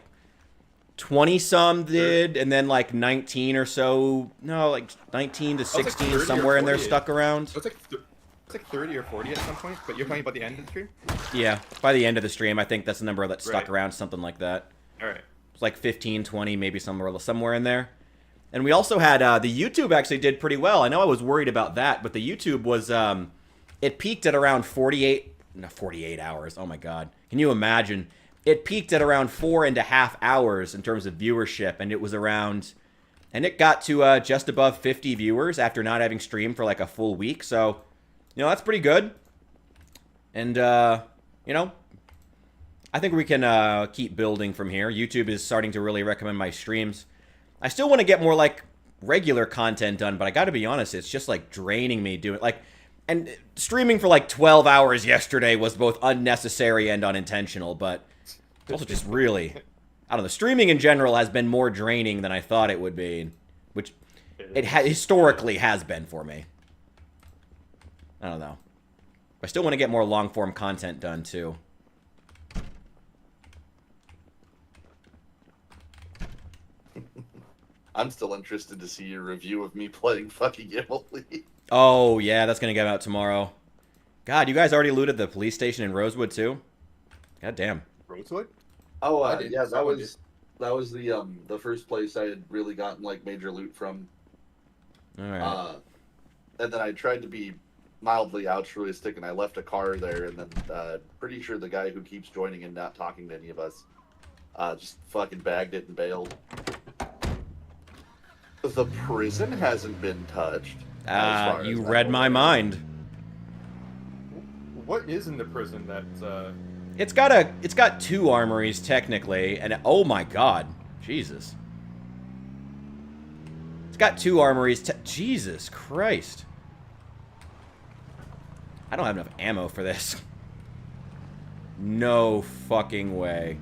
20 some did, and then like 19 or so. No, like 19 to was like 16 30 or somewhere in there 40. stuck around. It's like 30 or 40 at some point, but you're talking about the end of the stream? Yeah, by the end of the stream, I think that's the number that stuck Right. around, something like that. Alright. It's like 15, 20, maybe somewhere in there. And we also had the YouTube actually did pretty well. I know I was worried about that, but the YouTube was it peaked at around 48 hours. Oh my god. Can you imagine? It peaked at around 4.5 hours in terms of viewership, and it got to just above 50 viewers after not having streamed for like a full week. So, you know, that's pretty good. And you know, I think we can keep building from here. YouTube is starting to really recommend my streams. I still want to get more like regular content done, but I got to be honest, it's just like draining me doing like, and streaming for like 12 hours yesterday was both unnecessary and unintentional, but it's also just really, I don't know, streaming in general has been more draining than I thought it would be, which it historically has been for me. I don't know. I still want to get more long form content done too. I'm still interested to see your review of me playing fucking Emily. Oh, yeah, that's going to come out tomorrow. God, you guys already looted the police station in Rosewood, too? God damn. Rosewood? Oh, I did. yeah, that Someone was the first place I had really gotten like major loot from. All right. And then I tried to be mildly altruistic, and I left a car there, and then pretty sure the guy who keeps joining and not talking to any of us just fucking bagged it and bailed. The prison hasn't been touched. as far You as read I'm my aware. mind. What is in the prison that It's got two armories, technically, and oh my god. Jesus. It's got two armories. Jesus Christ. I don't have enough ammo for this. No fucking way.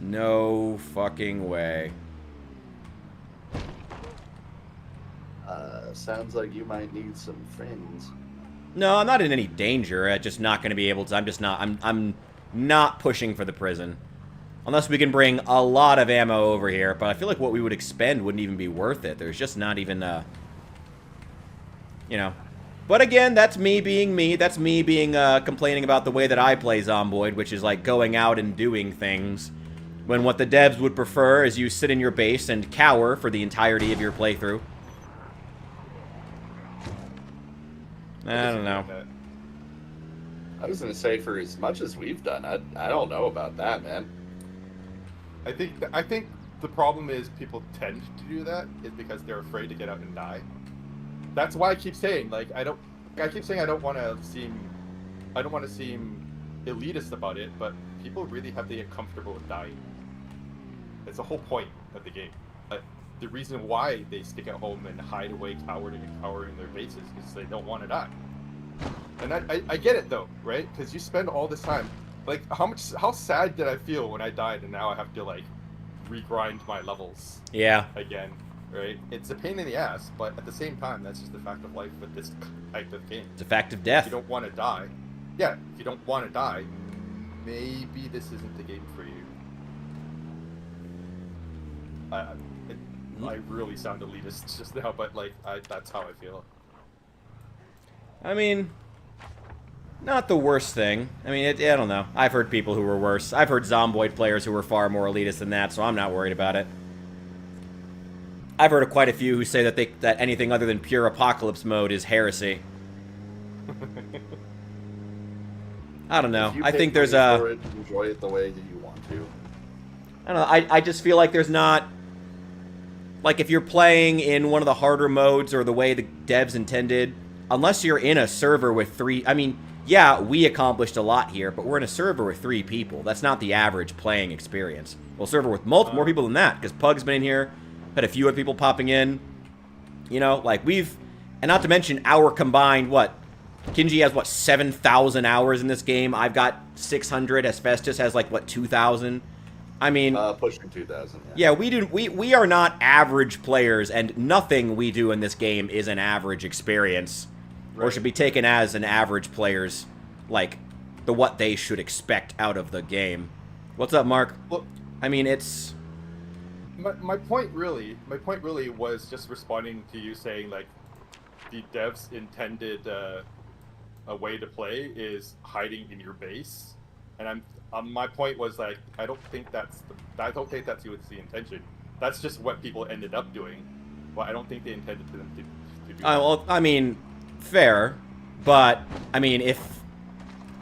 No fucking way. Sounds like you might need some friends. No, I'm not in any danger. I'm just not going to be able to. I'm not pushing for the prison. Unless we can bring a lot of ammo over here. But I feel like what we would expend wouldn't even be worth it. There's just not even, you know. But again, that's me being me. That's me being, complaining about the way that I play Zomboid, which is like going out and doing things When what the devs would prefer is you sit in your base and cower for the entirety of your playthrough. I don't know. I was gonna say, for as much as we've done, I don't know about that, man. I think the problem is people tend to do that is because they're afraid to get out and die. That's why I keep saying, like, I don't want to seem elitist about it, but people really have to get comfortable with dying. That's the whole point of the game. The reason why they stick at home and hide away, cower in their bases is they don't want to die. And I get it though, right? Because you spend all this time. Like, how sad did I feel when I died and now I have to, like, regrind my levels Yeah. again, right? It's a pain in the ass, but at the same time, that's just the fact of life with this type of game. It's a fact of If death. you don't want to die, yeah, if you don't want to die, maybe this isn't the game for you. I really sound elitist just now, but, like, that's how I feel. I mean, not the worst thing. I mean, I don't know. I've heard people who were worse. I've heard Zomboid players who were far more elitist than that, so I'm not worried about it. I've heard of quite a few who say that anything other than pure apocalypse mode is heresy. I don't know. If you I pay think there's money a... for it, enjoy it the way that you want to. I don't know. I just feel like there's not... Like, if you're playing in one of the harder modes or the way the devs intended, unless you're in a server with 3... I mean, yeah, we accomplished a lot here, but we're in a server with 3 people. That's not the average playing experience. Well, server with more people than that, because Pug's been in here, had a few other people popping in. You know, like, we've... And not to mention our combined, what? Kinji has, what, 7,000 hours in this game? I've got 600. Asbestos has, like, what, 2,000? I mean... pushing 2,000, yeah, we are not average players, and nothing we do in this game is an average experience. Right. Or should be taken as an average player's, like, what they should expect out of the game. What's up, Mark? Well, I mean, it's... My point really was just responding to you saying, like, the devs intended a way to play is hiding in your base, and my point was, like, I don't think that's the intention. That's just what people ended up doing. Well, I don't think they intended for them to do that. Well, I mean, fair, but I mean, if,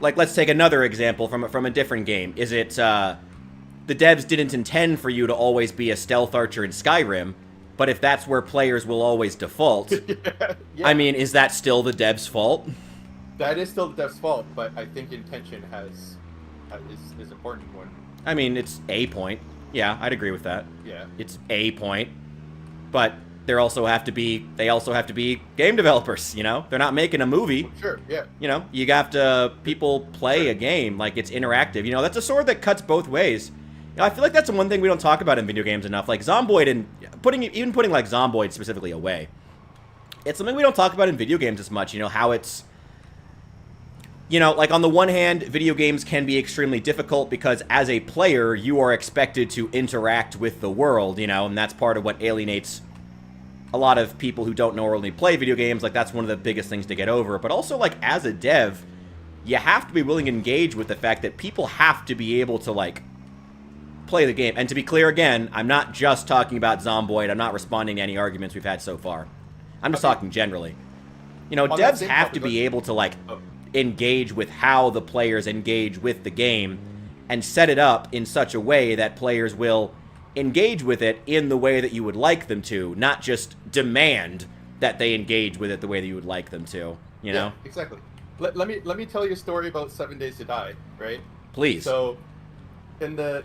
like, let's take another example from a different game. Is it the devs didn't intend for you to always be a stealth archer in Skyrim, but if that's where players will always default, yeah. I mean, is that still the devs' fault? That is still the devs' fault, but I think intention is important one. I mean, it's a point. Yeah, I'd agree with that. Yeah. It's a point. But they also have to be game developers, you know? They're not making a movie. Sure, yeah. You know, you got to people play a game like it's interactive. You know, that's a sword that cuts both ways. You know, I feel like that's the one thing we don't talk about in video games enough. Like Zomboid and putting like Zomboid specifically away. It's something we don't talk about in video games as much, you know, how it's, you know, like on the one hand, video games can be extremely difficult because as a player, you are expected to interact with the world, you know, and that's part of what alienates a lot of people who don't normally play video games. Like, that's one of the biggest things to get over. But also, like, as a dev, you have to be willing to engage with the fact that people have to be able to, like, play the game. And to be clear again, I'm not just talking about Zomboid. I'm not responding to any arguments we've had so far. I'm just talking generally. You know, devs have to be able to, like, engage with how the players engage with the game and set it up in such a way that players will engage with it in the way that you would like them to, not just demand that they engage with it the way that you would like them to, you know? Exactly. Let me tell you a story about 7 Days to Die, right? Please. So, in the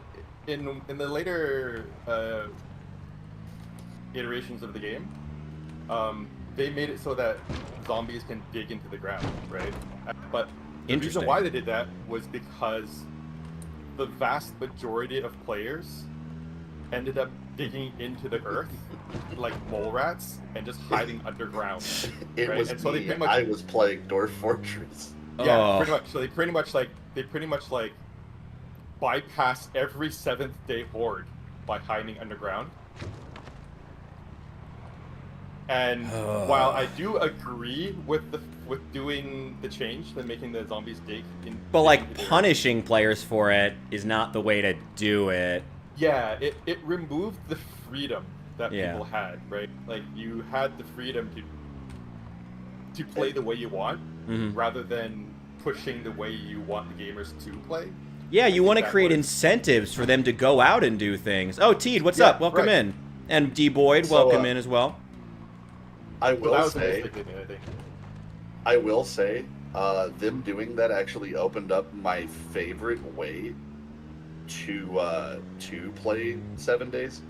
later iterations of the game, they made it so that zombies can dig into the ground, right? But the reason why they did that was because the vast majority of players ended up digging into the earth like mole rats and just hiding underground. It right? was and so me. I was playing Dwarf Fortress. Yeah, pretty much. So they pretty much bypass every Seventh Day horde by hiding underground. And while I do agree with doing the change, then making the zombies dig in, but like punishing players for it is not the way to do it. Yeah, it removed the freedom that Yeah. people had, right? Like you had the freedom to play the way you want, Mhm. rather than pushing the way you want the gamers to play. Yeah, you I want to think that create was- incentives for them to go out and do things. Oh, Teed, what's Yeah, up? Welcome right. in. And D Boyd, So, welcome in as well. I So will that was say, basically it, I think. I will say, them doing that actually opened up my favorite way to play 7 days.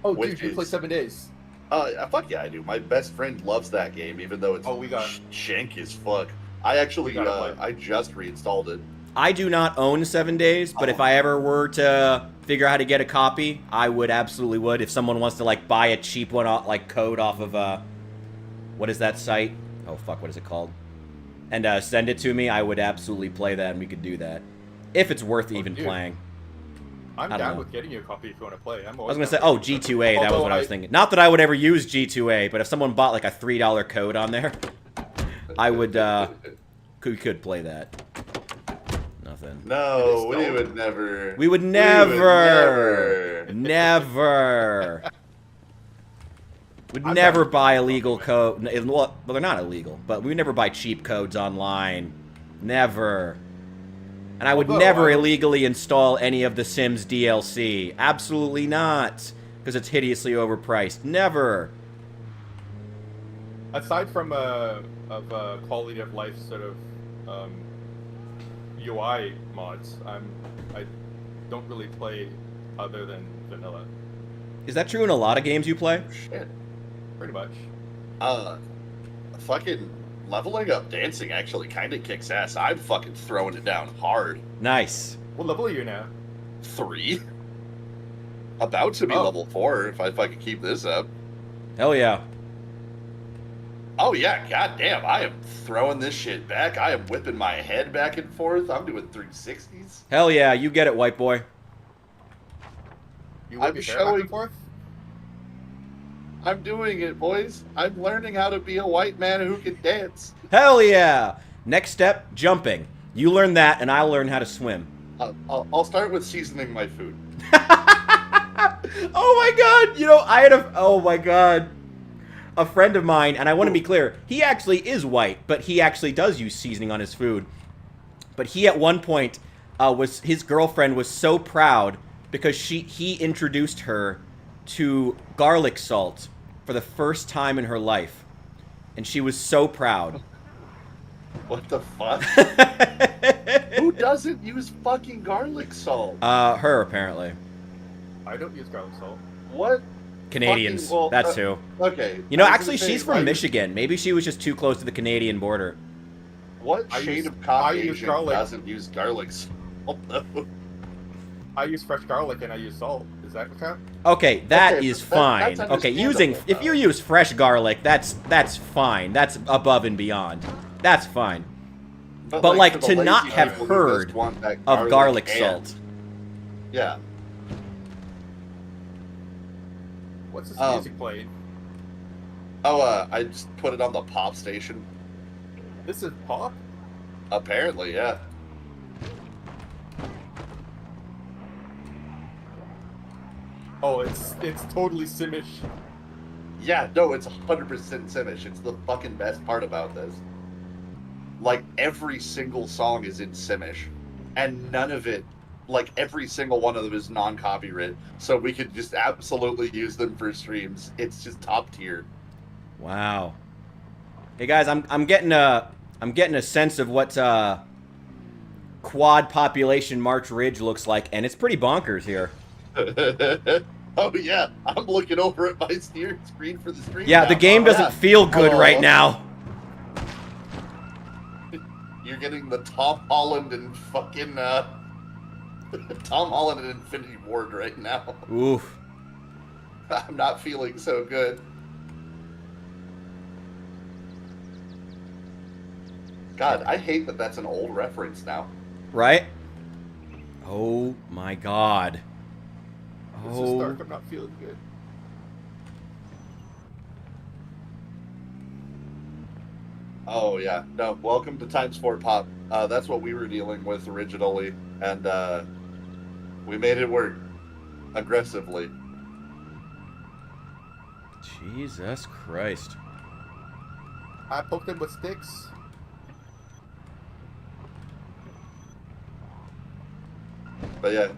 Oh, Which dude, you play is- 7 days. Fuck yeah, I do. My best friend loves that game, even though it's Oh, we got- shank as fuck. I actually, We gotta play. I just reinstalled it. I do not own 7 Days, but if I ever were to figure out how to get a copy, I would absolutely would. If someone wants to like buy a cheap one, like code off of what is that site? Oh fuck, what is it called? And send it to me, I would absolutely play that, and we could do that if it's worth even dude. playing. I'm I don't down know. with getting you a copy if you want to play. I was gonna say, oh, G2A, that was Although what I was thinking. Not that I would ever use G2A, but if someone bought like a $3 code on there, I would. We could play that. Nothing. No, Please we don't. would never. We would We would never, never. never. Would I'm never down with buy that. illegal code. Well, they're not illegal, but we would never buy cheap codes online. Never. And I would Although, never I- illegally install any of the Sims DLC. Absolutely not. Because it's hideously overpriced. Never. Aside from quality of life sort of UI mods, I don't really play other than vanilla, Is that true in a lot of games you play? Shit. pretty much. Fucking leveling up dancing actually kind of kicks ass. I'm fucking throwing it down hard. Nice. What level are you now? 3. About to be Oh. level 4 if I can keep this up. Hell yeah. Oh yeah, goddamn! I am throwing this shit back. I am whipping my head back and forth. I'm doing 360s. Hell yeah, you get it, white boy. You I'm whip your hair back showing- and forth? I'm doing it, boys. I'm learning how to be a white man who can dance. Hell yeah. Next step, jumping. You learn that, and I'll learn how to swim. I'll start with seasoning my food. Oh my god! You know, I had oh my god. A friend of mine, and I want to be clear, he actually is white, but he actually does use seasoning on his food. But he at one point his girlfriend was so proud because he introduced her to garlic salt for the first time in her life. And she was so proud. What the fuck? Who doesn't use fucking garlic salt? Her apparently. I don't use garlic salt. What? Canadians, Fucking- well, that's who. Okay. You know, I was actually, gonna say, she's from like, Michigan. Maybe she was just too close to the Canadian border. What I shade use- of I use Caucasian garlic. doesn't use garlic salt? though? I use fresh garlic and I use salt. Is that count? Okay, that Okay, is that's fine. Okay, using understandable, if you though. use fresh garlic, that's fine. That's above and beyond. That's fine. But, like, for the to lazy not have people who heard just want that Of garlic and- salt. Yeah. What's this Um, music playing? Oh, I just put it on the pop station. This is pop? Apparently, yeah. Oh, it's totally Simish. Yeah, no, it's 100% Simish. It's the fucking best part about this. Like, every single song is in Simish. And none of it, like, every single one of them is non-copyright. So we could just absolutely use them for streams. It's just top tier. Wow. Hey guys, I'm getting a sense of what quad population March Ridge looks like, and it's pretty bonkers here. Oh, yeah. I'm looking over at my steering screen for the stream. Yeah, now. the game Oh, doesn't yeah. feel good Oh. right now. You're getting the Tom Holland and fucking Tom Holland and Infinity Ward right now. Oof. I'm not feeling so good. God, I hate that that's an old reference now. Right? Oh my god. This is Oh. dark. I'm not feeling good. Oh yeah, no. Welcome to Times 4 Pop. That's what we were dealing with originally, and we made it work. aggressively. Jesus Christ. I poked him with sticks. But yeah,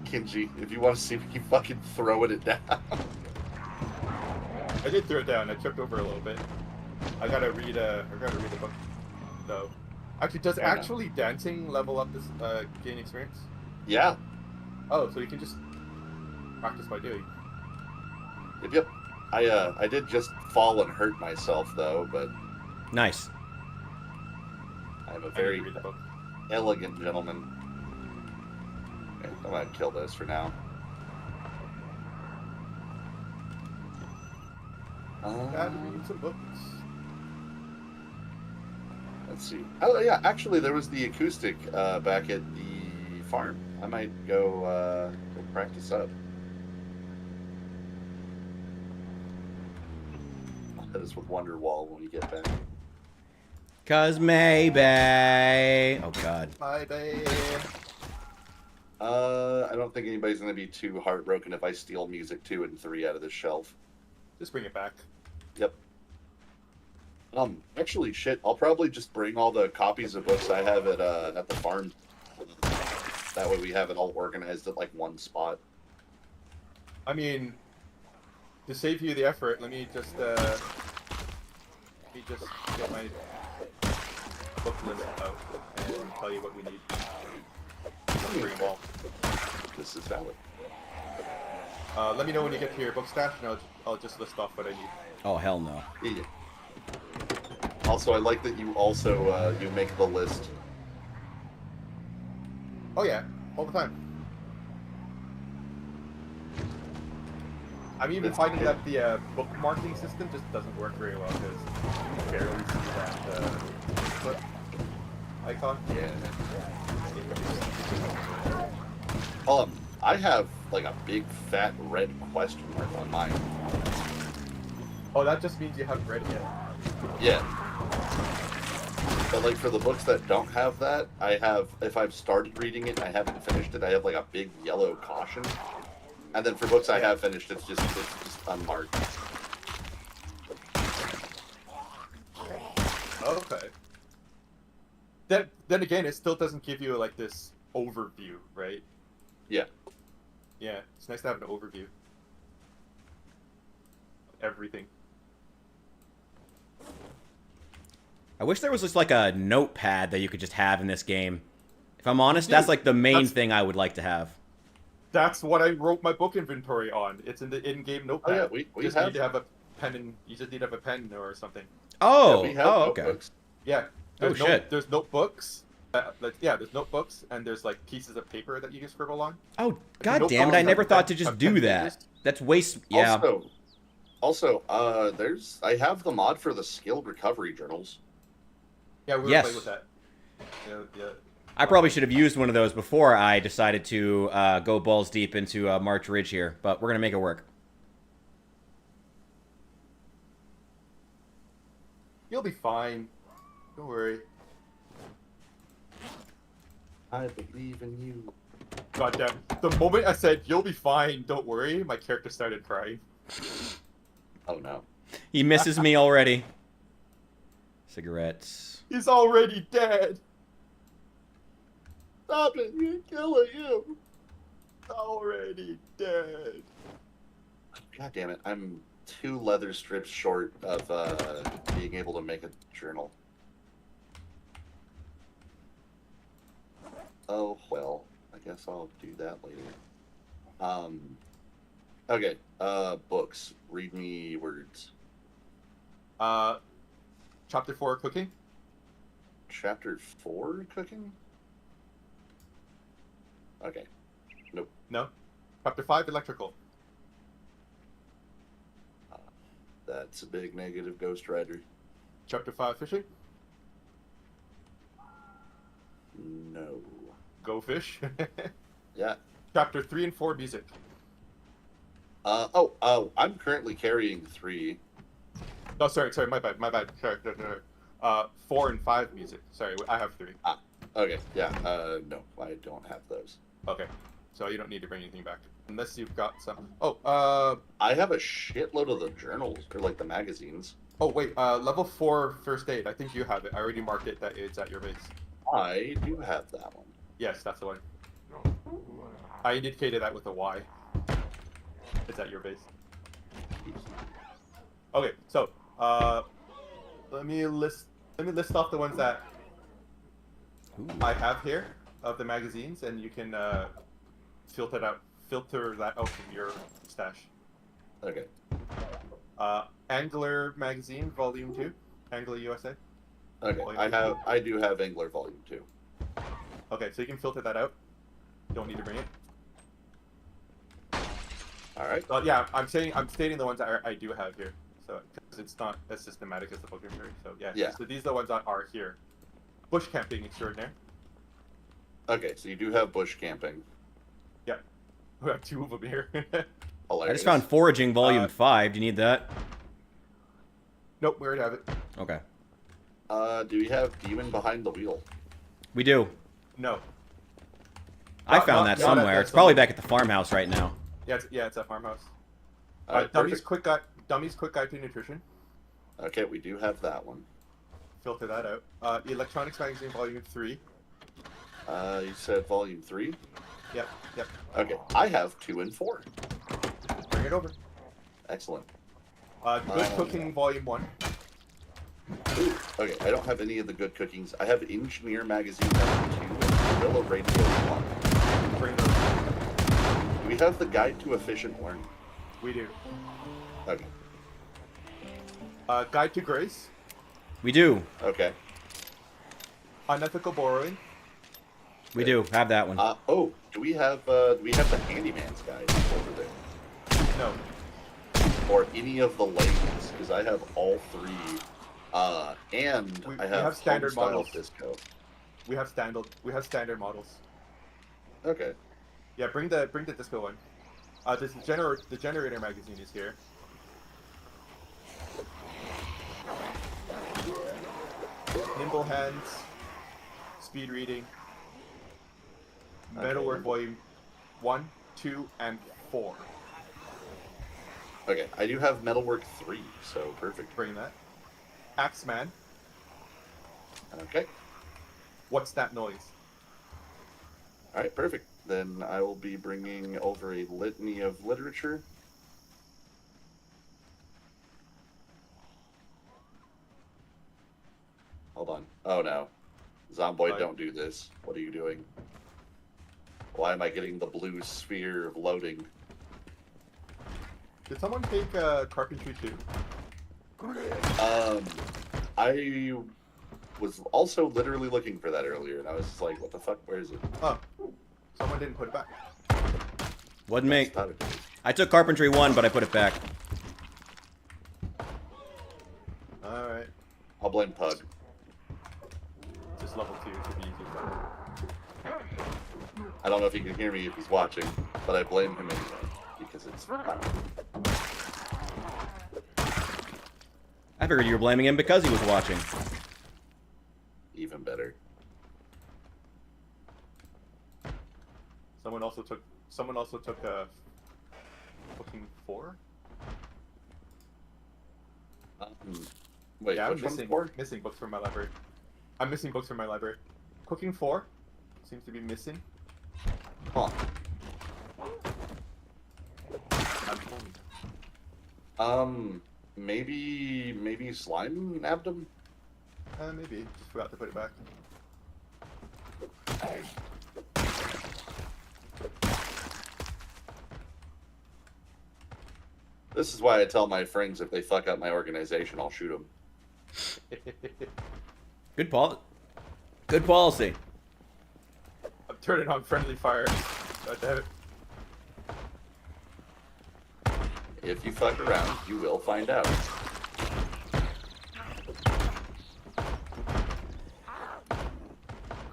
Kinji, if you want to see me fucking throwing it down. I did throw it down. I tripped over a little bit. I gotta read the book, though. Actually, does Fair enough. actually dancing level up this gain experience? Yeah. Oh, so you can just practice by doing. Yep. I did just fall and hurt myself though, but Nice. I'm a I need very to read the book. elegant gentleman. Okay, I'm gonna kill this for now. Gotta read some books. Let's see. Oh yeah, actually there was the acoustic back at the farm. I might go practice up. I'll hit us with Wonderwall when we get back. Cause maybe. Oh God. Bye, babe. I don't think anybody's gonna be too heartbroken if I steal music 2 and 3 out of this shelf. Just bring it back. Yep. Actually, shit. I'll probably just bring all the copies of books I have at the farm. That way we have it all organized at like one spot. I mean, to save you the effort, let me just get my book list out and tell you what we need. Bring them all. This is valid. Let me know when you get to your book stash, and I'll just list off what I need. Oh hell no. Yeah. Also, I like that you also you make the list. Oh yeah, all the time. I'm even That's finding good. that the bookmarking system just doesn't work very well because you can barely see that foot icon. Yeah. I have like a big fat red question mark on mine. Oh, that just means you haven't read it yet. Yeah. But like for the books that don't have that, I have, if I've started reading it and I haven't finished it, I have like a big yellow caution. And then for books I have finished, it's just unmarked. Okay. Then again, it still doesn't give you like this overview, right? Yeah. Yeah, it's nice to have an overview of everything. I wish there was just like a notepad that you could just have in this game. If I'm honest, that's like the main thing I would like to have. That's what I wrote my book inventory on. It's in the in-game notepad. Oh yeah, we just have. need to have a pen, and you just need to have a pen or something. Oh, Yeah, we have okay. notebooks. Yeah. Oh, shit. There's notebooks. There's notebooks, and there's like pieces of paper that you can scribble on. Oh, The god damn it! notebooks I never have thought to 10 just have do 10 that. pages. That's waste. Yeah. Also, I have the mod for the skill recovery journals. Yeah, we were Yes. playing with that. Yeah. I probably should have used one of those before I decided to go balls deep into March Ridge here, but we're gonna make it work. You'll be fine. Don't worry. I believe in you. Goddamn. The moment I said, you'll be fine, don't worry, my character started crying. Oh no. He misses me already. Cigarettes. He's already dead. Stop it! You're killing him. Already dead. God damn it! I'm 2 leather strips short of being able to make a journal. Oh well, I guess I'll do that later. Okay. Books. Read me words. Chapter 4, cooking. Chapter 4, cooking. Okay. Nope. No. Chapter 5, electrical. That's a big negative, Ghost Rider. Chapter 5, fishing. No. Go fish. Yeah. Chapter 3 and 4, music. I'm currently carrying 3. No, sorry, my bad. Sorry, no. 4 and 5, music. Sorry, I have 3. Okay, yeah, no, I don't have those. Okay. so you don't need to bring anything back unless you've got some. Oh, I have a shitload of the journals or like the magazines. oh wait, level 4 first aid. I think you have it. I already marked it that it's at your base. I do have that one. Yes, that's the one. I indicated that with a Y. It's at your base. Okay, so let me list off the ones that Ooh. I have here of the magazines, and you can filter that out from your stash. Okay. Angler magazine, volume 2, Angler USA. Okay. I do have Angler Volume 2. Okay, so you can filter that out. Don't need to bring it. All right. Yeah, I'm stating the ones that I do have here, so because it's not as systematic as the book inventory. So yeah. Yeah. So these are the ones that are here. Bush camping extraordinaire. Okay, so you do have bush camping. Yeah, we have 2 of them here. I just found Foraging Volume 5. Do you need that? Nope, we already have it. Okay. Do we have Demon Behind the Wheel? We do. No. I found that somewhere. It's probably back at the farmhouse right now. Yeah, it's at farmhouse. All right, Dummy's quick guide to nutrition. Okay, we do have that one. Filter that out. Electronics magazine volume 3. You said Volume 3? Yep. Okay, I have 2 and 4. Bring it over. Excellent. Good cooking volume 1. Ooh, okay, I don't have any of the good cookings. I have Engineer Magazine number 2 and Gorilla Radio 1. Bring those. Do we have the Guide to Efficient Learning? We do. Okay. Guide to Grace. We do. Okay. Unethical borrowing. We do have that one. Oh, do we have the Handyman's Guide over there? No. Or any of the lanes? Because I have all 3. And We I have have standard Homestyle models. Disco. We have standard models. Okay. Yeah, bring the disco one. The generator magazine is here. Nimble hands, speed reading, metalwork volume 1, 2, and 4. Okay, I do have Metalwork 3, so perfect. Bring that. Axeman, Okay. what's that noise? All right, perfect. Then I will be bringing over a litany of literature. Hold on. Oh no. Zomboid, Fine. don't do this. What are you doing? Why am I getting the blue sphere of loading? Did someone take carpentry too? I was also literally looking for that earlier, and I was just like, what the fuck? Where is it? Oh, someone didn't put it back. Wasn't me. Thought it was. I took Carpentry 1, but I put it back. All right, I'll blame Pug. just level 2 should be easy. I don't know if he can hear me if he's watching, but I blame him anyway, because it's fun. I figured you were blaming him because he was watching. Even better. Someone also took booking 4. Wait, Yeah, I'm which one's missing 4? missing books from my library. I'm missing books from my library. Cooking 4 seems to be missing. Huh. Maybe Slime nabbed him? Maybe just forgot to put it back. This is why I tell my friends if they fuck up my organization, I'll shoot them. Good policy. I'm turning on friendly fire. God damn it. If you fuck around, you will find out.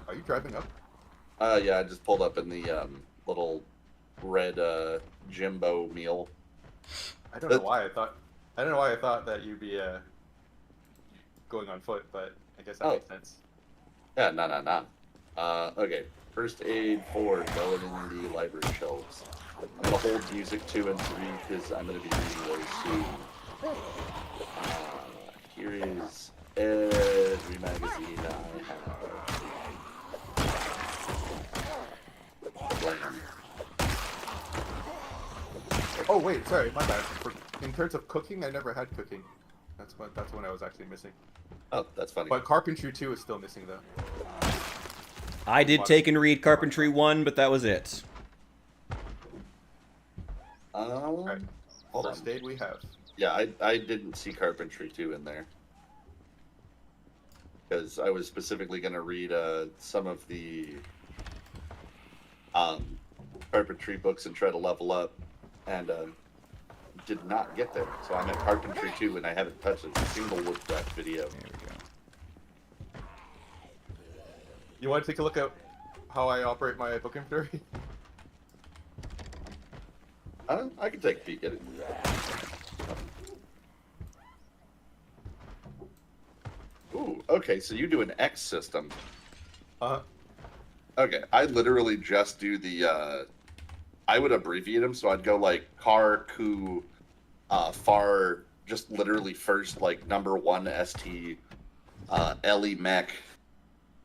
Are you driving up? Yeah, I just pulled up in the little red Jimbo meal. I don't know why I thought that you'd be going on foot, but I guess that Oh. makes sense. Yeah, nah. Okay. First aid 4 going in the library shelves. I'm gonna hold music 2 and 3 because I'm gonna be reading those soon. Here is every magazine I have. Blam. Oh wait, sorry, my bad. In terms of cooking, I never had cooking. That's one I was actually missing. Oh, that's funny. But carpentry 2 is still missing though. I did take and read Carpentry 1, but that was it. Right. Hold First on. aid we have. Yeah, I didn't see Carpentry 2 in there. Because I was specifically going to read some of the Carpentry books and try to level up. And did not get there. So I'm at Carpentry 2 and I haven't touched a single woodcraft video. There we go. You want to take a look at how I operate my book inventory? I can take a peek at it. Ooh, okay, so you do an X system. Okay, I literally just do the, I would abbreviate them, so I'd go like car, coup, far, just literally first, like number 1 ST, LE mech,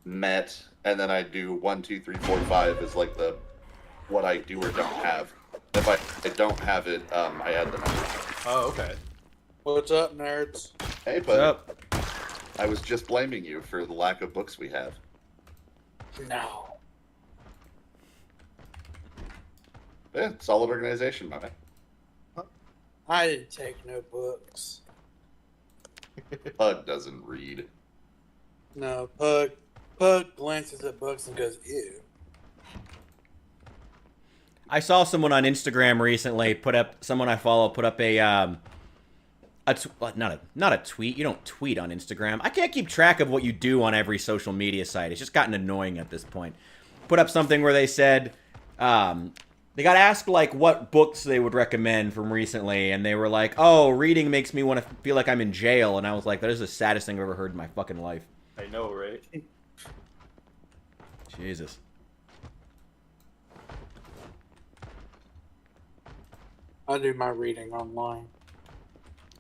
met, and then I do 1, 2, 3, 4, 5 is like the, what I do or don't have. If I don't have it, I add the number. Oh, okay. What's up, nerds? Hey, What's bud. up? I was just blaming you for the lack of books we have. No. Yeah, solid organization, my man. I didn't take no books. Pug doesn't read. No, Pug glances at books and goes, ew. I saw someone on Instagram recently someone I follow put up not a tweet. You don't tweet on Instagram. I can't keep track of what you do on every social media site. It's just gotten annoying at this point. Put up something where they said they got asked like what books they would recommend from recently, and they were like, "Oh, reading makes me want to feel like I'm in jail," and I was like, "That is the saddest thing I've ever heard in my fucking life." I know, right? Jesus. I do my reading online.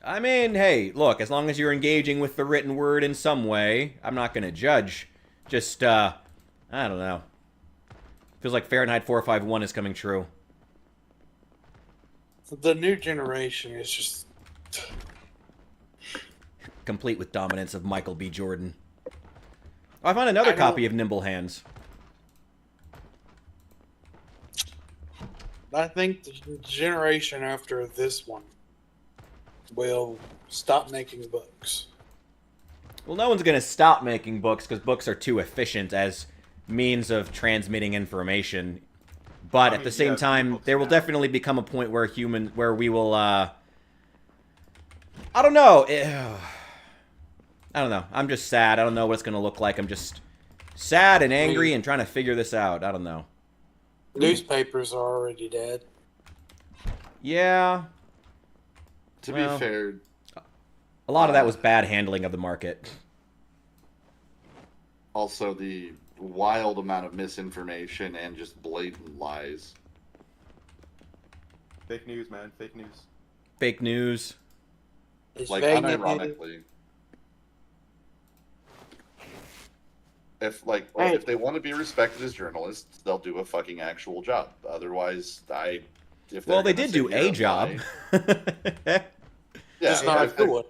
I mean, hey, look, as long as you're engaging with the written word in some way, I'm not going to judge. Just, I don't know. Feels like Fahrenheit 451 is coming true. The new generation is just... Complete with dominance of Michael B. Jordan. Oh, I found another copy of Nimble Hands. I think the generation after this one will stop making books. Well, no one's going to stop making books because books are too efficient as means of transmitting information. But at the same time, there will definitely become a point where we will, I don't know. I don't know. I'm just sad. I don't know what it's going to look like. I'm just sad and angry and trying to figure this out. I don't know. Newspapers are already dead. Yeah. To be fair, a lot of that was bad handling of the market. also the wild amount of misinformation and just blatant lies. Fake news, man. Fake news. Fake news. It's Like, vague unironically, if they want to be respected as journalists, they'll do a fucking actual job. Otherwise, Well, they did do a job. Yeah, Just not a good one.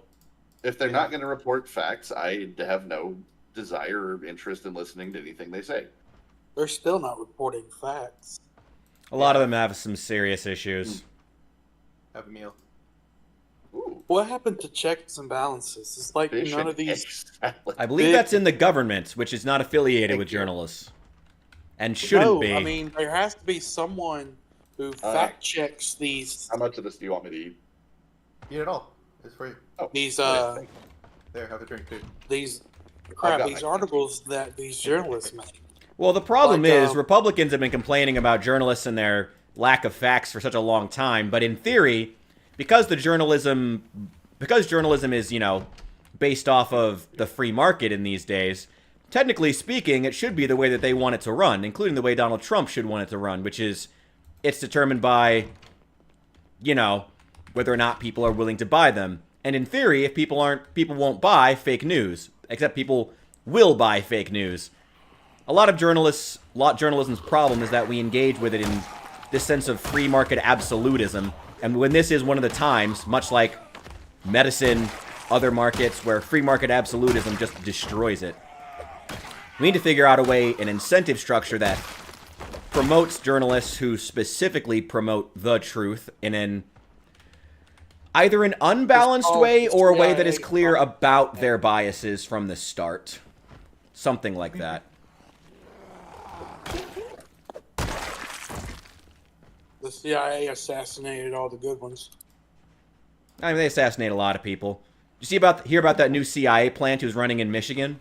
if they're not going to report facts, I have no desire or interest in listening to anything they say. They're still not reporting facts. A lot of them have some serious issues. Have a meal. Ooh, What happened to checks and balances? It's like fish none and of these... egg salad. I believe Big- that's in the government, which is not affiliated Thank with you. journalists. And shouldn't No, be. I mean, there has to be someone who fact checks these How much of this do you want me to eat? Eat it all. It's free. Oh, these okay. There, have a drink too. these got these my- articles that these journalists make. Well, the problem Like, is Republicans have been complaining about journalists and their lack of facts for such a long time. But in theory, because journalism is, based off of the free market in these days, technically speaking, it should be the way that they want it to run, including the way Donald Trump should want it to run, which is it's determined by, you know, whether or not people are willing to buy them. And in theory, if people won't buy fake news, except people will buy fake news. A lot of journalism's problem is that we engage with it in this sense of free market absolutism. And when this is one of the times, much like medicine, other markets, where free market absolutism just destroys it. We need to figure out a way, an incentive structure that promotes journalists who specifically promote the truth in either an unbalanced way or a way that is clear about their biases from the start. Something like that. The CIA assassinated all the good ones. I mean, they assassinate a lot of people. Did you hear about that new CIA plant who's running in Michigan?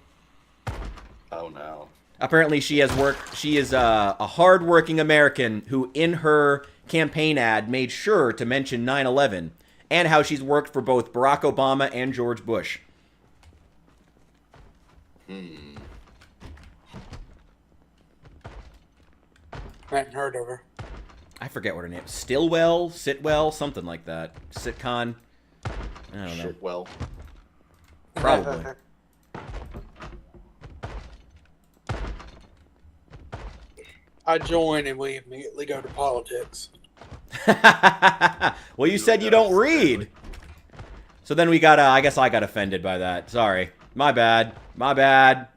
Oh no. Apparently she is a hard-working American who in her campaign ad made sure to mention 9/11 and how she's worked for both Barack Obama and George Bush. Hadn't heard of her. I forget what her name is. Sitwell, something like that. Sitcon. I don't know. Shit, well. Probably. I join and we immediately go to politics. Well, you said you don't read. So then I guess I got offended by that. Sorry. My bad. My bad.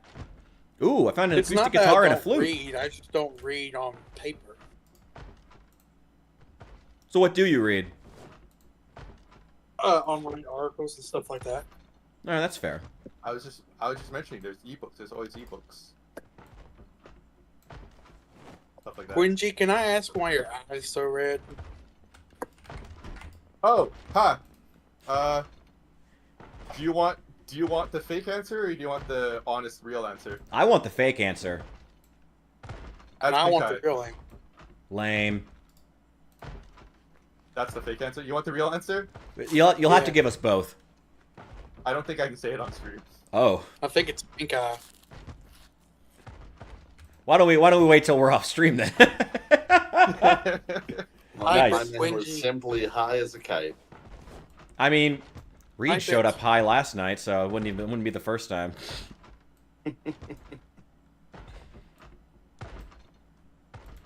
Ooh, I found an acoustic guitar and a flute. Read. I just don't read on paper. So what do you read? Online articles and stuff like that. Oh, that's fair. I was just mentioning there's ebooks. There's always ebooks. Stuff like that. Quincy, can I ask why your eyes so red? Oh, hi. Do you want the fake answer or do you want the honest, real answer? I want the fake answer. And I want the real answer. Lame. That's the fake answer. You want the real answer? You'll have to give us both. I don't think I can say it on stream. Oh. I think it's pink eye. Why don't we wait till we're off stream then? My Nice. man was simply high as a kite. I mean, Reed I showed think- up high last night, so it wouldn't be the first time.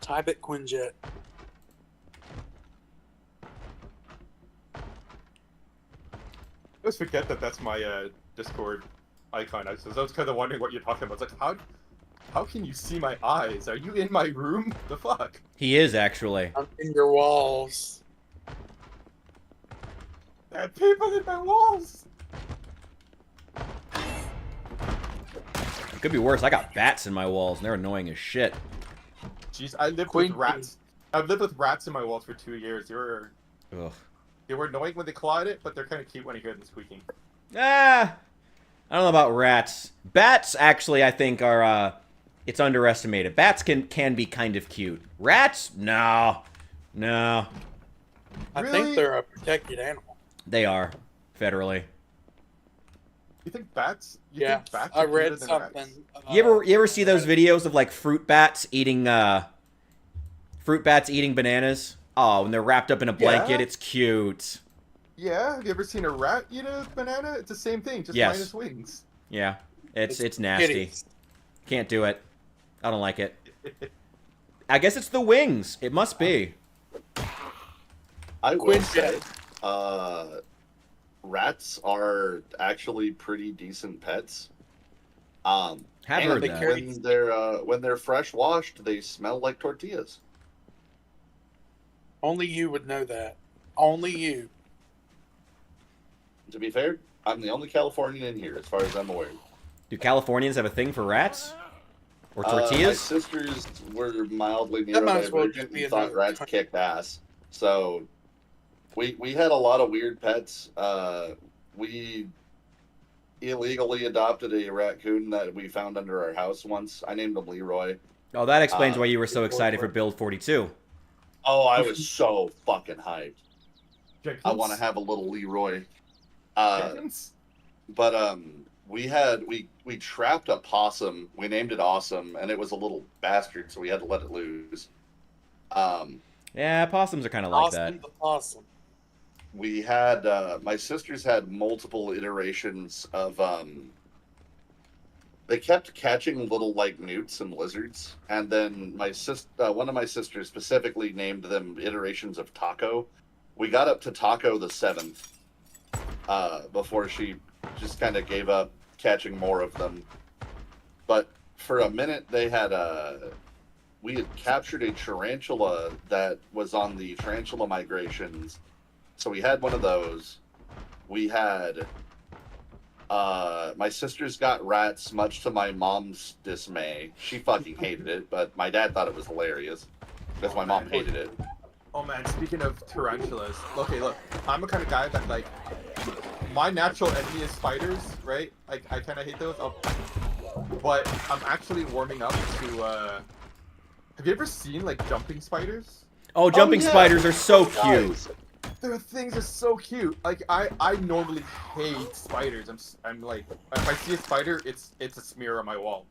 Type it Quinjet. I always forget that that's my Discord icon. I was kind of wondering what you're talking about. It's like, how can you see my eyes? Are you in my room? The fuck? He is, actually. I'm in your walls. There are people in my walls! It could be worse. I got bats in my walls, and they're annoying as shit. Jeez, I lived Queen- with rats. I've lived with rats in my walls for 2 years. Ugh. They were annoying when they clawed it, but they're kind of cute when you hear them squeaking. Ah! I don't know about rats. Bats, actually, I think are, it's underestimated. Bats can be kind of cute. Rats? No. No. I Really? think they're a protected animal. They are. Federally. You think bats? You Yeah, think bats I are cuter read than something. rats? You ever see those videos of, like, fruit bats eating bananas? Oh, when they're wrapped up in a blanket, Yeah. it's cute. Yeah, have you ever seen a rat eat a banana? It's the same thing, just Yes. minus wings. Yeah. It's nasty. hideous. Can't do it. I don't like it. I guess it's the wings. It must be. I will Quinjet. say, rats are actually pretty decent pets. Have And heard they that. carry- When they're fresh washed, they smell like tortillas. Only you would know that. Only you. To be fair, I'm the only Californian in here, as far as I'm aware. Do Californians have a thing for rats? Or My tortillas? sisters were mildly That might as well neurodivergent just be and thought another rats country. kicked ass. So we had a lot of weird pets. We illegally adopted a raccoon that we found under our house once. I named him Leroy. Oh, that explains why you were so excited for Build 42. Oh, I was so fucking hyped. Jenkins? I want to have a little Leroy. Jenkins? But we trapped a possum. We named it Awesome, and it was a little bastard, so we had to let it loose. Yeah, possums are kind of like that. Awesome the possum. We had my sisters had multiple iterations of they kept catching little like newts and lizards, and then one of my sisters specifically named them iterations of Taco. We got up to Taco the 7th before she just kind of gave up catching more of them. But for a minute, we had captured a tarantula that was on the tarantula migrations. So we had one of those. We had my sisters got rats, much to my mom's dismay. She fucking hated it, but my dad thought it was hilarious because my mom hated it. Oh man, speaking of tarantulas, okay, look, I'm the kind of guy that like, my natural enemy is spiders, right? I kind of hate those. But I'm actually warming up to. Have you ever seen like jumping spiders? Oh, jumping yeah. spiders are so cute. Guys, Their things are so cute. Like I normally hate spiders. I'm like, if I see a spider, it's a smear on my wall.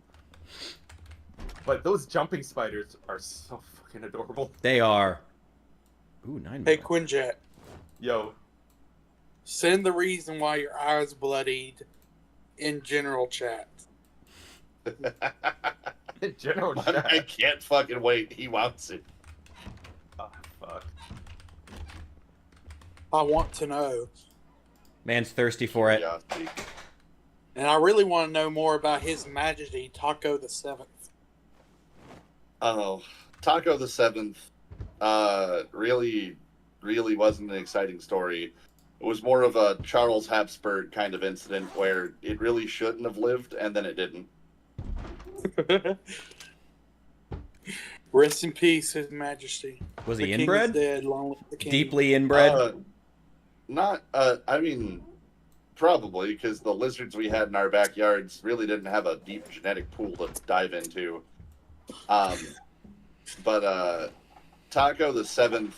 But those jumping spiders are so fucking adorable. They are. Ooh, 9 Hey, more. Quinjet, Yo, send the reason why your eye's bloodied in general chat. in general I chat. can't fucking wait. He wants it. Oh, fuck. I want to know. Man's thirsty for it. Curiosity. And I really want to know more about His Majesty Taco the 7th. Oh, Taco the 7th really wasn't an exciting story. It was more of a Charles Habsburg kind of incident where it really shouldn't have lived, and then it didn't. Rest in peace, His Majesty. Was he The king inbred? is dead, long live the king. Deeply inbred? I mean, probably, because the lizards we had in our backyards really didn't have a deep genetic pool to dive into. But Taco the 7th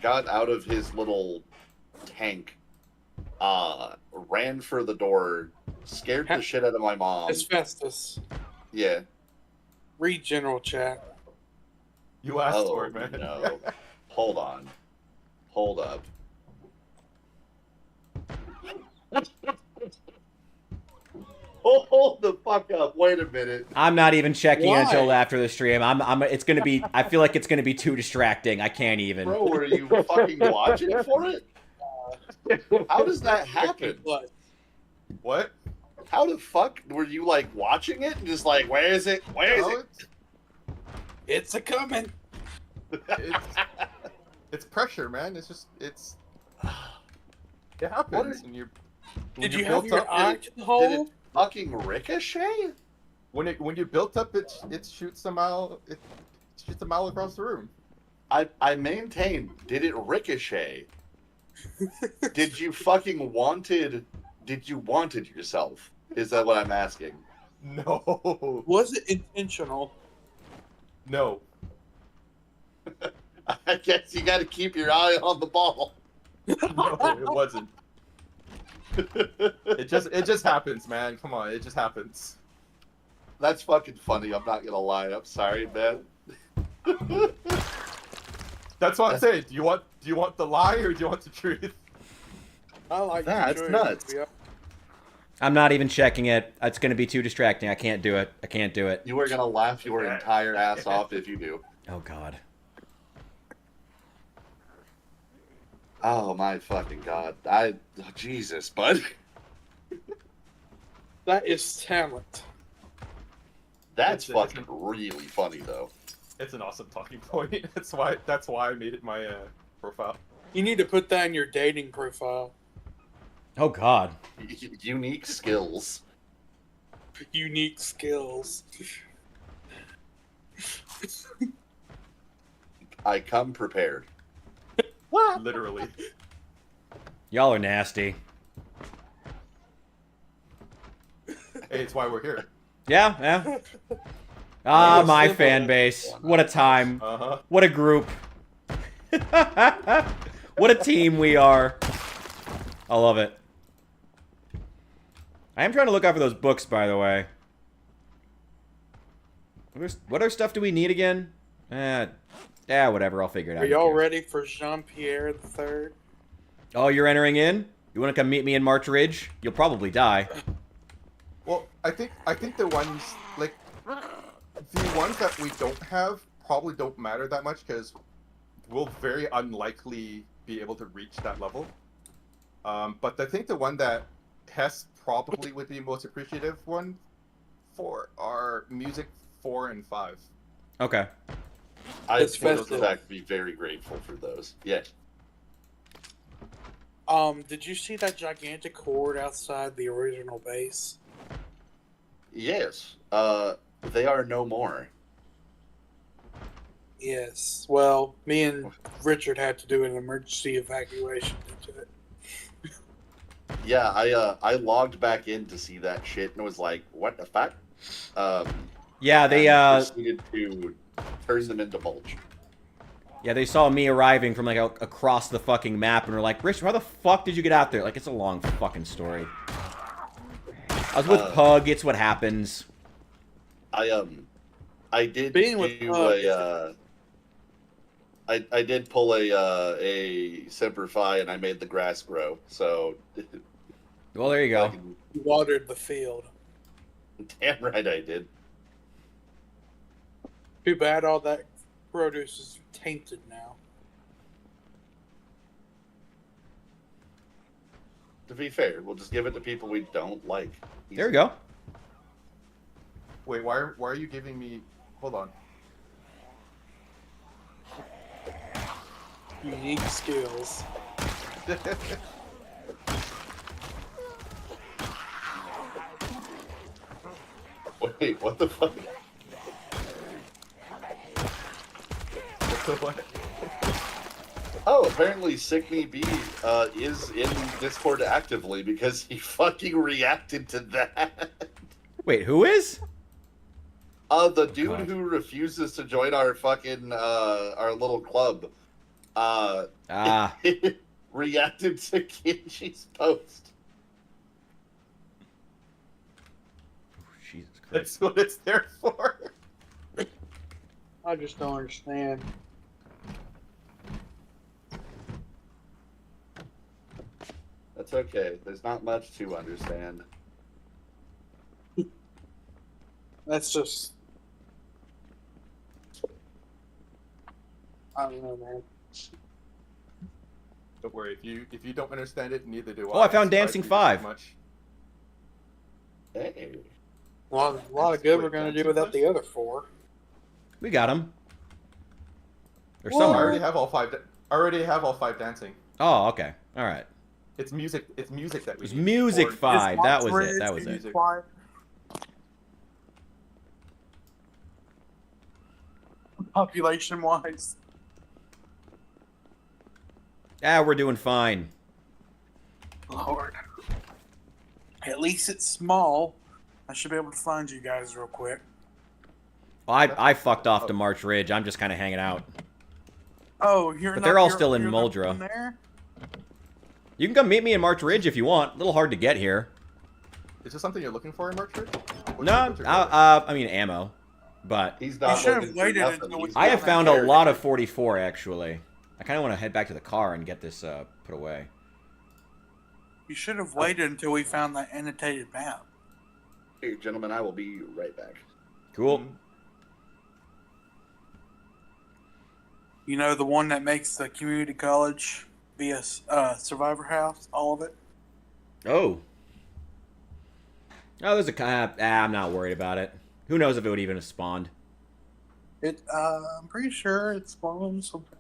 got out of his little tank, ran for the door, scared the shit out of my mom. Asbestos. Yeah. Read general chat. You asked Oh, for it, man. no. Hold on. Hold up. Oh, hold the fuck up. Wait a minute. I'm not even checking Why? until after the stream. It's gonna be, I feel like it's gonna be too distracting. I can't even. Bro, were you fucking watching for it? How does that happen? Blood. What? How the fuck were you like watching it and just like, where is it? Where is No, it? It's a coming. it's pressure, man. It happens. And Did you have your eye to the hole? Did it fucking ricochet? when you built up, it shoots a mile. It shoots a mile across the room. I maintain. Did it ricochet? Did you fucking wanted? Did you wanted yourself? Is that what I'm asking? No. Was it intentional? No. I guess you got to keep your eye on the ball. No, it wasn't. It just happens, man. Come on, it just happens. That's fucking funny. I'm not gonna lie. I'm sorry, man. That's what I'm saying. Do you want the lie or do you want the truth? I like Nah, the it's truth. nuts. Yeah. I'm not even checking it. It's gonna be too distracting. I can't do it. I can't do it. You are gonna laugh your entire ass off if you do. Oh God. Oh my fucking god. Jesus, bud. That is talent. That's It's- fucking really funny though. It's an awesome talking point. That's why I made it my profile. You need to put that in your dating profile. Oh God. Unique skills. Unique skills. I come prepared. Literally. Y'all are nasty. Hey, it's why we're here. Yeah, yeah. Ah, my fan base. What a time. Uh-huh. What a group. What a team we are. I love it. I am trying to look out for those books, by the way. What other stuff do we need again? Whatever. I'll figure it out. Are y'all ready for Jean-Pierre III? Oh, you're entering in? You want to come meet me in March Ridge? You'll probably die. Well, I think the ones like the ones that we don't have probably don't matter that much because we'll very unlikely be able to reach that level. But I think the one that Hess probably would be most appreciative one for are music 4 and 5. Okay. I It's would in festive. fact be very grateful for those. Yeah. Did you see that gigantic horde outside the original base? Yes. They are no more. Yes. Well, me and Richard had to do an emergency evacuation into it. Yeah, I logged back in to see that shit and was like, what the fuck? Yeah, they and proceeded to turn them into mulch. Yeah, they saw me arriving from like across the fucking map and were like, "Rich, how the fuck did you get out there?" Like, it's a long fucking story. I was with Pug. It's what happens. I did Being with do Pug I did pull a Semper Fi and I made the grass grow. So Well, there you go. You watered the field. Damn right I did. Too bad all that produce is tainted now. To be fair, we'll just give it to people we don't like. There we go. Wait, why are you giving me? Hold on. Unique skills. Wait, what the fuck? What? Oh, apparently Sickney B is in Discord actively because he fucking reacted to that. Wait, who is? The dude God. who refuses to join our fucking our little club reacted to Kenji's post. Jesus Christ. That's what it's there for. I just don't understand. That's okay. There's not much to understand. That's just. I don't know, man. Don't worry, if you don't understand it, neither do I. Oh, I found Surprised Dancing me this 5. much. Hey. A lot of good Wait, we're going to Dancing do without Quest? the other 4. We got him. They're What? I somewhere. already have all 5. I already have all 5 dancing. Oh, okay. All right. It's music. It's music that we. It's need. music Or- 5. That was it. That was it. Music. Population wise. We're doing fine. Lord. At least it's small. I should be able to find you guys real quick. Well, I fucked off to March Ridge. I'm just kind of hanging out. Oh, you're But not, they're all you're- still in you're the Muldra. one there? You can come meet me in March Ridge if you want. A little hard to get here. Is this something you're looking for in March Ridge? No, I mean ammo. But He's You not should have looking for waited nothing. until we He's I have that found a carrot. lot of 44, actually. I kind of want to head back to the car and get this put away. You should have waited until we found that annotated map. Here, gentlemen, I will be right back. Cool. You know, the one that makes the community college be a survivor house, all of it. Oh. Oh, there's a kind of... I'm not worried about it. Who knows if it would even have spawned. I'm pretty sure it spawns sometimes.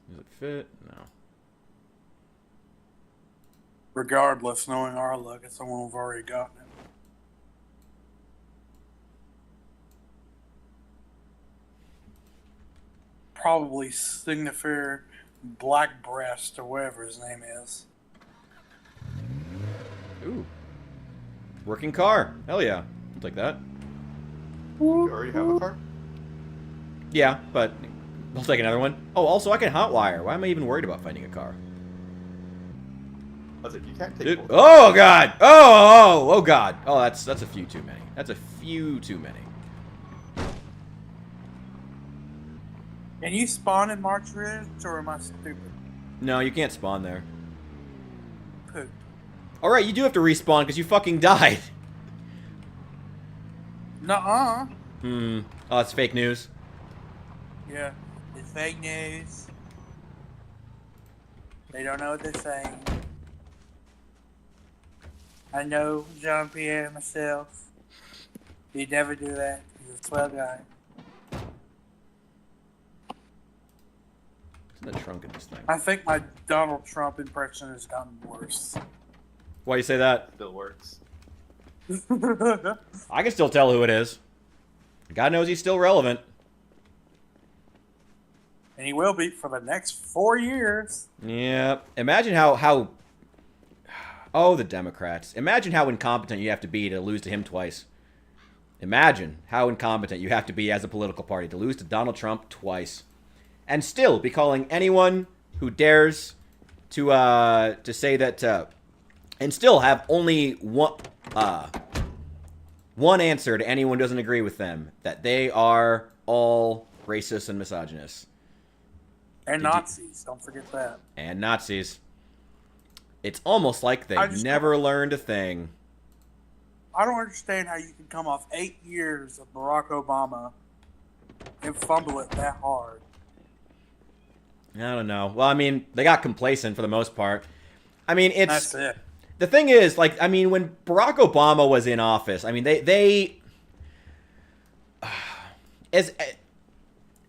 Does it fit? No. Regardless, knowing our luck, it's the one we've already gotten it. Probably Signifier Black Breast or whatever his name is. Ooh. Working car. Hell yeah. I'll take that. You already have a car? Yeah, but I'll take another one. Oh, also I can hotwire. Why am I even worried about finding a car? was like, you can't take Dude, both. oh god! Oh god! Oh, that's a few too many. That's a few too many. Can you spawn in March Ridge, or am I stupid? No, you can't spawn there. Poop. Alright, you do have to respawn because you fucking died. Nuh-uh. Oh, that's fake news. Yeah, it's fake news. They don't know what they're saying. I know Jean-Pierre myself. He'd never do that. He's a swell guy. What's in the trunk of this thing? I think my Donald Trump impression has gotten worse. Why you say that? Still works. I can still tell who it is. God knows he's still relevant. And he will be for the next 4 years. Yeah. Imagine how... Oh, the Democrats. Imagine how incompetent you have to be to lose to him twice. Imagine how incompetent you have to be as a political party to lose to Donald Trump twice. And still be calling anyone who dares to say that... and still have only one answer to anyone who doesn't agree with them. That they are all racist and misogynists. And Nazis, don't forget that. And Nazis. It's almost like they I just never learned a thing. I don't understand how you can come off 8 years of Barack Obama and fumble it that hard. I don't know. Well, I mean, they got complacent for the most part. I mean, it's... That's it. The thing is, like, I mean, when Barack Obama was in office, I mean, they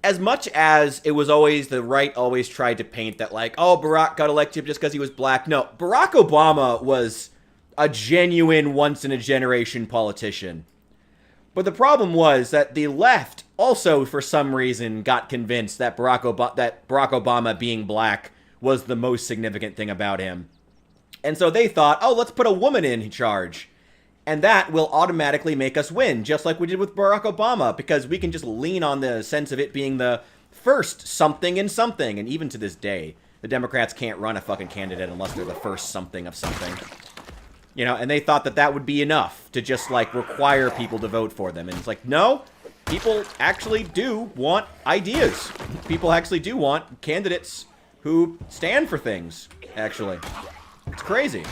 as much as it was always the right always tried to paint that, like, oh, Barack got elected just because he was black. No, Barack Obama was a genuine once-in-a-generation politician. But the problem was that the left also, for some reason, got convinced that Barack Obama being black was the most significant thing about him. And so they thought, oh, let's put a woman in charge. And that will automatically make us win, just like we did with Barack Obama, because we can just lean on the sense of it being the first something in something. And even to this day, the Democrats can't run a fucking candidate unless they're the first something of something. You know, and they thought that that would be enough to just, like, require people to vote for them. And it's like, no, people actually do want ideas. People actually do want candidates who stand for things, actually. It's crazy.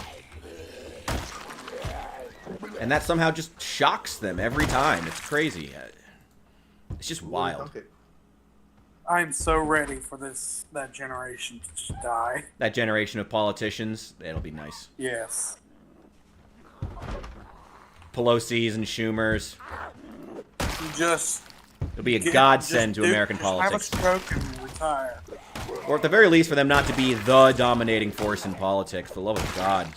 And that somehow just shocks them every time. It's crazy. It's just wild. I'm so ready for that generation to just die. That generation of politicians, it'll be nice. Yes. Pelosi's and Schumer's. Just It'll be a godsend to American have politics. a stroke and retire. Or at the very least, for them not to be the dominating force in politics. For the love of God.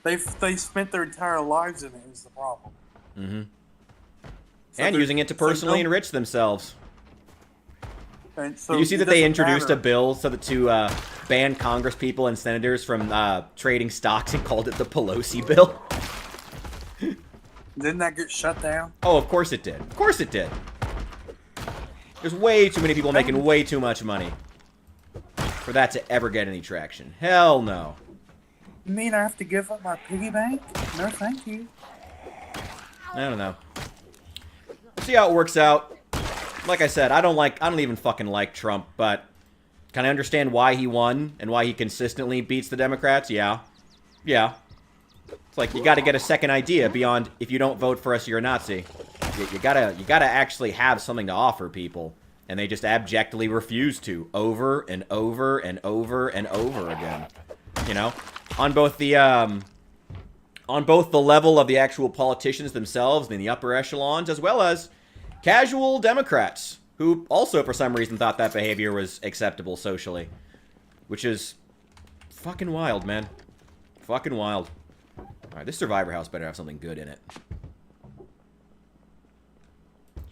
They spent their entire lives in it is the problem. Mm-hmm. So And using it to personally enrich themselves. And so Did you see it that they doesn't introduced matter. a bill so that to ban Congress people and senators from trading stocks and called it the Pelosi bill? Didn't that get shut down? Oh, of course it did. Of course it did. There's way too many people making way too much money for that to ever get any traction. Hell no. You mean I have to give up my piggy bank? No, thank you. I don't know. We'll see how it works out. Like I said, I don't even fucking like Trump, but can I understand why he won and why he consistently beats the Democrats? Yeah. Yeah. It's like you gotta get a second idea beyond if you don't vote for us, you're a Nazi. You gotta actually have something to offer people. And they just abjectly refuse to over and over and over and over again. You know? On both the level of the actual politicians themselves and the upper echelons, as well as casual Democrats who also for some reason thought that behavior was acceptable socially. Which is fucking wild, man. Fucking wild. Alright, this survivor house better have something good in it.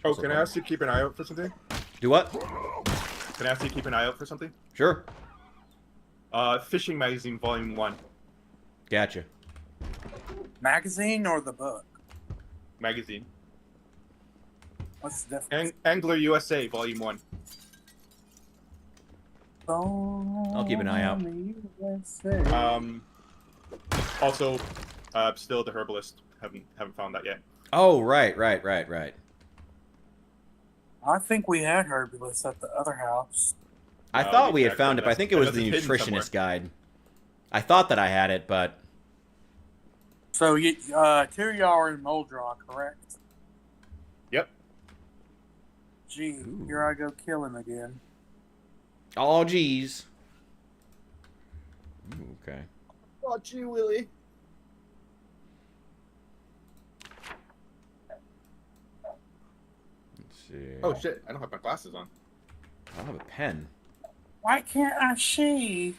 Oh, can I ask you to keep an eye out for something? Do what? Can I ask you to keep an eye out for something? Sure. Fishing Magazine, Volume 1. Gotcha. Magazine or the book? Magazine. What's the difference? Angler USA, Volume 1. I'll keep an eye out. Also, still the herbalist. Haven't found that yet. Oh, right. I think we had Herbulus at the other house. I No, thought we had checked, found it, but I think it was unless the it's hidden somewhere. nutritionist guide. I thought that I had it, but So, two of y'all are in Moldra, correct? Yep. Gee, Ooh. here I go kill him again. oh geez. Ooh, okay. Oh, gee, Willie. Let's see. Oh shit! I don't have my glasses on. I don't have a pen. Why can't I see?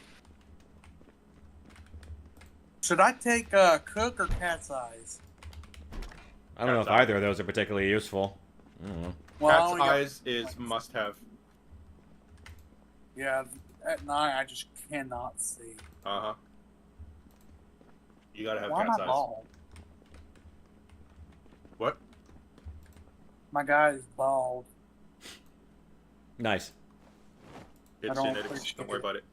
Should I take Cook or Cat's Eyes? I don't know if Cat's eye. either of those are particularly useful. I don't know. Well, I Cat's only got- eyes is must-have. Yeah, at night I just cannot see. Uh huh. You gotta have Why am cat's I eyes. bald? What? My guy is bald. Nice. It's don't genetics. appreciate Don't worry it. about it.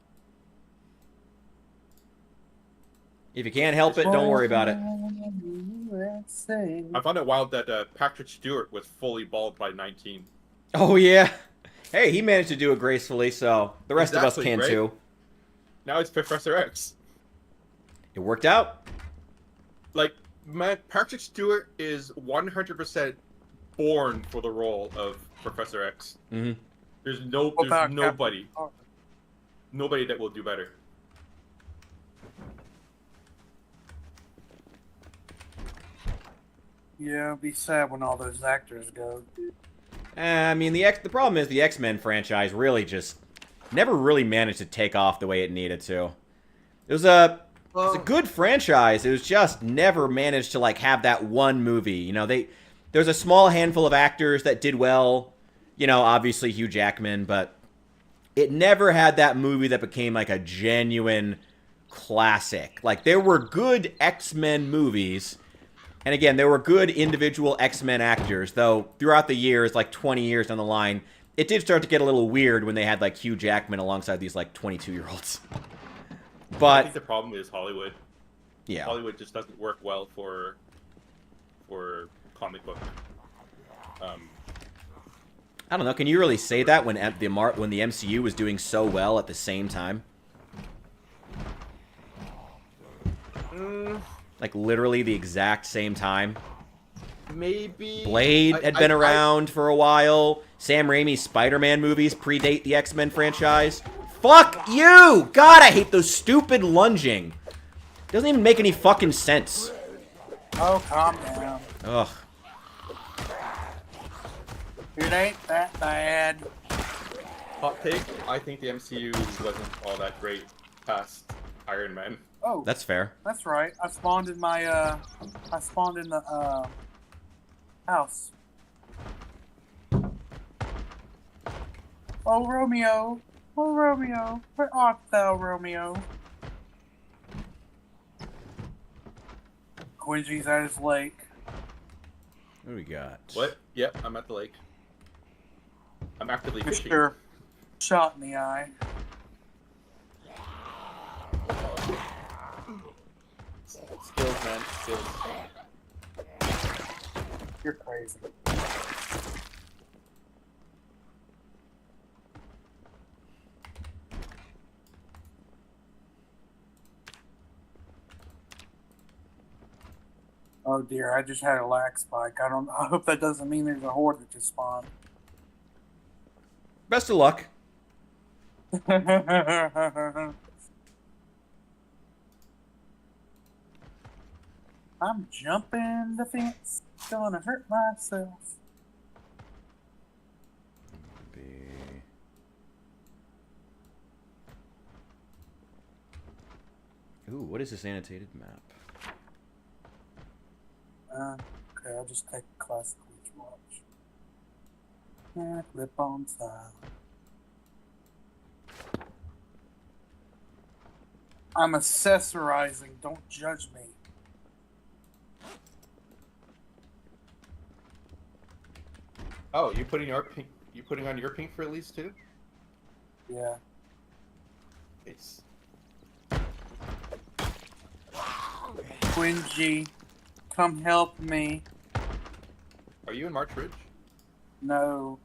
If you can't help it, don't worry about it. I found it wild that Patrick Stewart was fully bald by 19. Oh yeah. Hey, he managed to do it gracefully, so the rest of us Exactly, can right? too. Now it's Professor X. It worked out. Like, man, Patrick Stewart is 100% born for the role of Professor X. hmm There's What there's about nobody, Captain Carter? nobody that will do better. Yeah, it'll be sad when all those actors go. I mean, the problem is the X-Men franchise really just never really managed to take off the way it needed to. It was a good franchise. It was just never managed to like have that one movie. You know, there's a small handful of actors that did well. You know, obviously Hugh Jackman, but it never had that movie that became like a genuine classic. Like there were good X-Men movies. And again, there were good individual X-Men actors, though throughout the years, like 20 years down the line, it did start to get a little weird when they had like Hugh Jackman alongside these like 22-year-olds. I think But the problem is Hollywood. yeah, Hollywood just doesn't work well for comic book. I don't know. Can you really say that when the MCU was doing so well at the same time? Like literally the exact same time. Maybe Blade had been around for a while. Sam Raimi's Spider-Man movies predate the X-Men franchise. Fuck you! God, I hate those stupid lunging. Doesn't even make any fucking sense. Oh, calm down. Ugh. It ain't that bad. Hot take. I think the MCU wasn't all that great past Iron Man. Oh, That's fair. that's right. I spawned in my house. Oh, Romeo. Oh, Romeo. Where art thou, Romeo? Quincy's at his lake. What do we got? What? Yep, I'm at the lake. I'm actively fishing. Mr. Shot in the eye. Skills, man. Skills. You're crazy. Oh dear, I just had a lag spike. I hope that doesn't mean there's a horde that just spawned. Best of luck. I'm jumping the fence, gonna hurt myself. Ooh, what is this annotated map? Okay, I'll just take a classic glitch watch. Yeah, clip on style. I'm accessorizing, don't judge me. Oh, you putting your pink? You putting on your pink for at least too? Yeah. It's Quincy, come help me. Are you in March Ridge? No.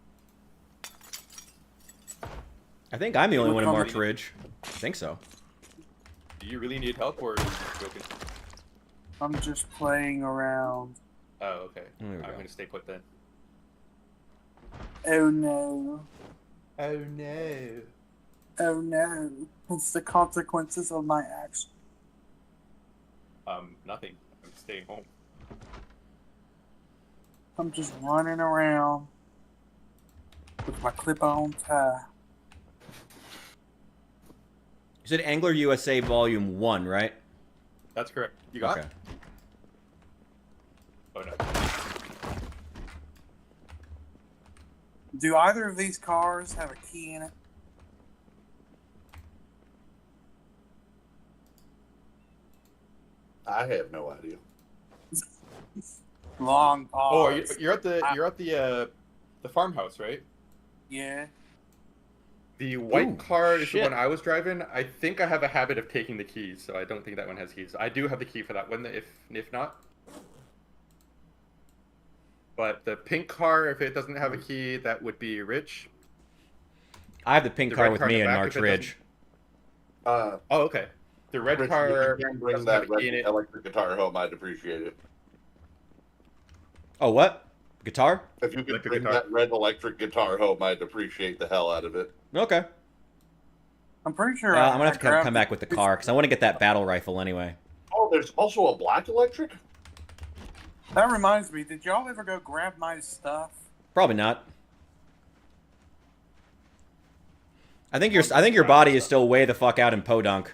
I think I'm the only We're one in coming. March Ridge. I think so. Do you really need help, or are you just joking? I'm just playing around. Oh, okay. There we I'm go. gonna stay put then. Oh no. Oh no. Oh no. It's the consequences of my action. Nothing. I'm staying home. I'm just running around with my clip-on tie. You said Angler USA Volume 1, right? That's correct. You got? Okay. Oh no. Do either of these cars have a key in it? I have no idea. Long pause. Oh, you're at the farmhouse, right? Yeah. The white Ooh, car is shit. the one I was driving. I think I have a habit of taking the keys, so I don't think that one has keys. I do have the key for that one, if not. But the pink car, if it doesn't have a key, that would be Rich. I have the pink The car red with car in me the in back, March if it Ridge. Uh, Oh, okay. The red Rich, car if you can bring doesn't that have a red key in it. electric guitar home, I'd appreciate it. Oh, what? Guitar? If you could Electric bring guitar. that red electric guitar home, I'd appreciate the hell out of it. Okay. I'm pretty sure I'm gonna have to grabbed come back with the car, because I want to get that battle rifle anyway. Oh, there's also a black electric? That reminds me, did y'all ever go grab my stuff? Probably not. I think your body is still way the fuck out in Podunk.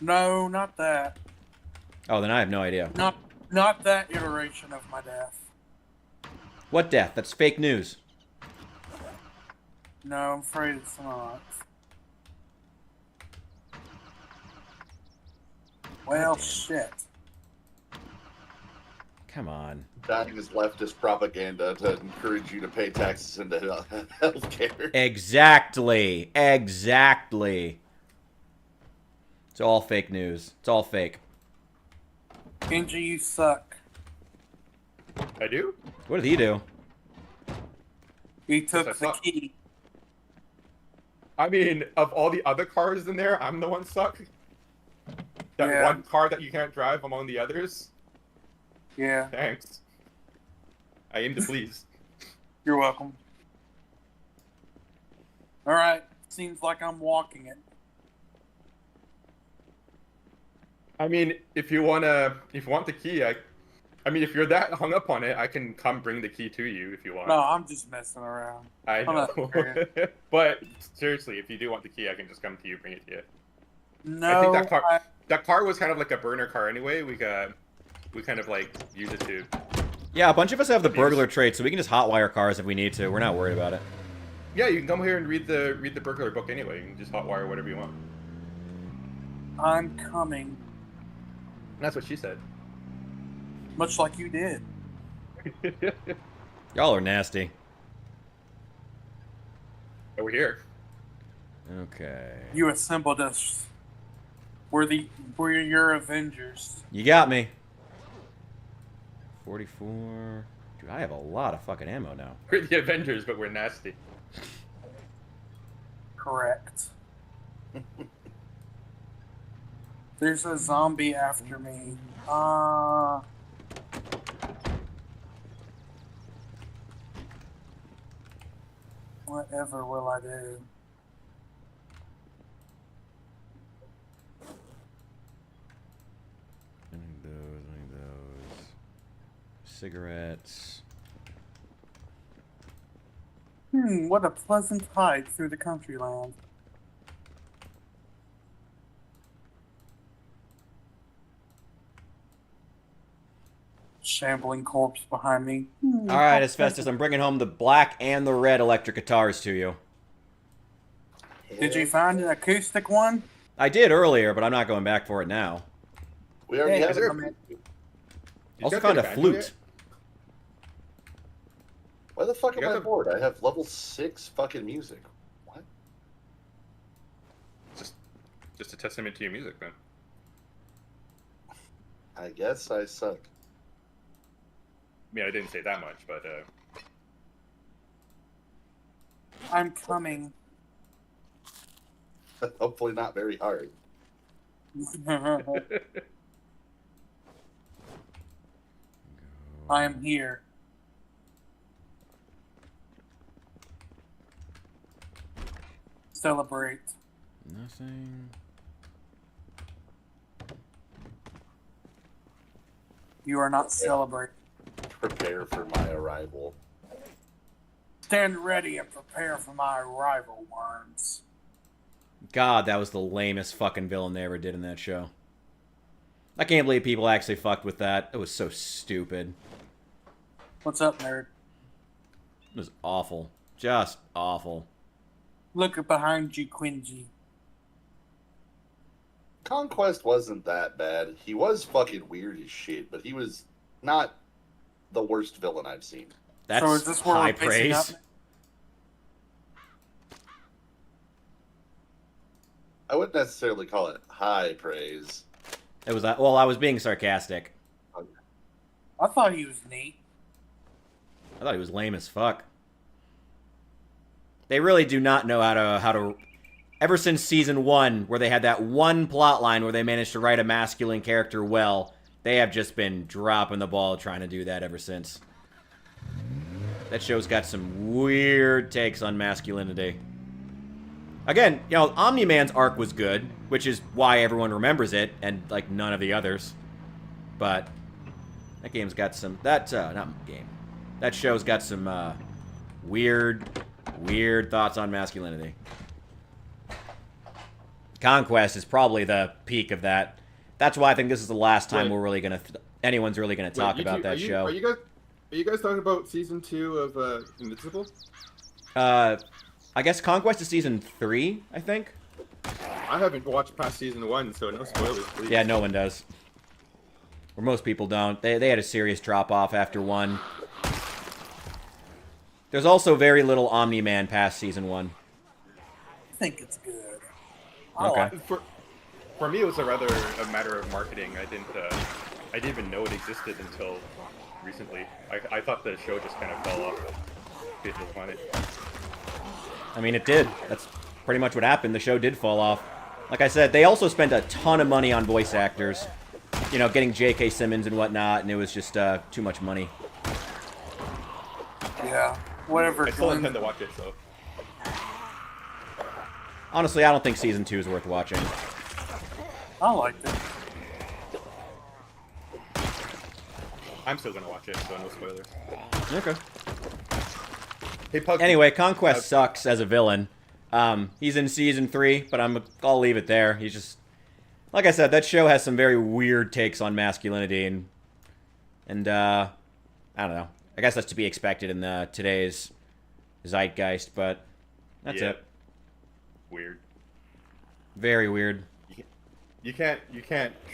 No, not that. Oh, then I have no idea. Not that iteration of my death. What death? That's fake news. No, I'm afraid it's not. Well, shit. Come on. That is leftist propaganda to encourage you to pay taxes into healthcare. Exactly. Exactly. It's all fake news. It's all fake. Genji, you suck. I do? What did he do? He took I the suck. key. I mean, of all the other cars in there, I'm the one suck. That Yeah. one car that you can't drive among the others. Yeah, Thanks. I aim to please. you're welcome. Alright, seems like I'm walking it. I mean, if you want the key, I mean, if you're that hung up on it, I can come bring the key to you if you want. No, I'm just messing around. I I'm know. not serious. But seriously, if you do want the key, I can just come to you, bring it to you. No, I think that car was kind of like a burner car anyway. We kind of like use it to. Yeah, a bunch of us have the burglar trait, so we can just hotwire cars if we need to. We're not worried about it. Yeah, you can come here and read the burglar book anyway. You can just hotwire whatever you want. I'm coming. That's what she said. Much like you did. Y'all are nasty. Over here. Okay. You assembled us. We're your Avengers. You got me. 44. Dude, I have a lot of fucking ammo now. We're the Avengers, but we're nasty. Correct. There's a zombie after me. Whatever will I do? I need those. Cigarettes. What a pleasant hike through the country land. Shambling corpse behind me. All right, Asbestos, I'm bringing home the black and the red electric guitars to you. Did you find an acoustic one? I did earlier, but I'm not going back for it now. We already Hey, have is it. there- You Also guys found get a banjo flute. yet? Why the fuck You am I got the- bored? I have level 6 fucking music. What? Just a testament to your music, man. I guess I suck. I mean, I didn't say that much, but I'm coming. Hopefully not very hard. I am here. Celebrate. Nothing. You are not celebrating. Prepare for my arrival. Stand ready and prepare for my arrival, worms. God, that was the lamest fucking villain they ever did in that show. I can't believe people actually fucked with that. It was so stupid. What's up, nerd? It was awful. Just awful. Look behind you, Quingy. Conquest wasn't that bad. He was fucking weird as shit, but he was not the worst villain I've seen. That's So is this where high we're pacing praise. up? I wouldn't necessarily call it high praise. It was well, I was being sarcastic. I thought he was neat. I thought he was lame as fuck. They really do not know how to. Ever since season 1, where they had that one plot line where they managed to write a masculine character well, they have just been dropping the ball trying to do that ever since. That show's got some weird takes on masculinity. Again, you know, Omni-Man's arc was good, which is why everyone remembers it, and, like, none of the others. But that game's got some... That show's got some, weird thoughts on masculinity. Conquest is probably the peak of that. That's why I think this is the last time we're really gonna... anyone's really gonna talk about that show. Are you guys talking about season 2 of Invincible? I guess Conquest is season 3, I think. I haven't watched past season 1, so no spoilers, please. Yeah, no one does. Or most people don't. They had a serious drop-off after 1. There's also very little Omni-Man past season 1. I think it's good. I Okay. like it. for me, it was a matter of marketing. I didn't even know it existed until recently. I thought the show just kind of fell off the face of the planet. I mean, it did. That's pretty much what happened. The show did fall off. Like I said, they also spent a ton of money on voice actors. You know, getting J.K. Simmons and whatnot, and it was just too much money. Yeah. Whatever. I still intend to watch it, so. Honestly, I don't think season 2 is worth watching. I liked it. I'm still gonna watch it, so no spoilers. Okay. Hey, Pug. Anyway, Conquest sucks as a villain. He's in season 3, but I'll leave it there. He's just... Like I said, that show has some very weird takes on masculinity, and I don't know. I guess that's to be expected in today's zeitgeist, but that's it. Weird. Very weird. You can't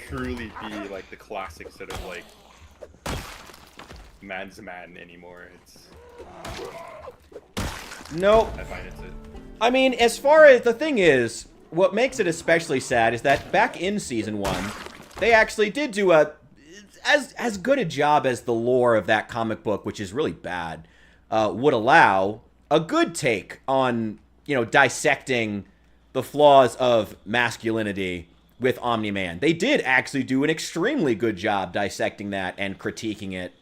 truly be like the classic sort of like man's man anymore. It's Nope. I find it's it. I mean, as far as the thing is, what makes it especially sad is that back in season 1, they actually did do as good a job as the lore of that comic book, which is really bad, would allow, a good take on, you know, dissecting the flaws of masculinity with Omni-Man. They did actually do an extremely good job dissecting that and critiquing it.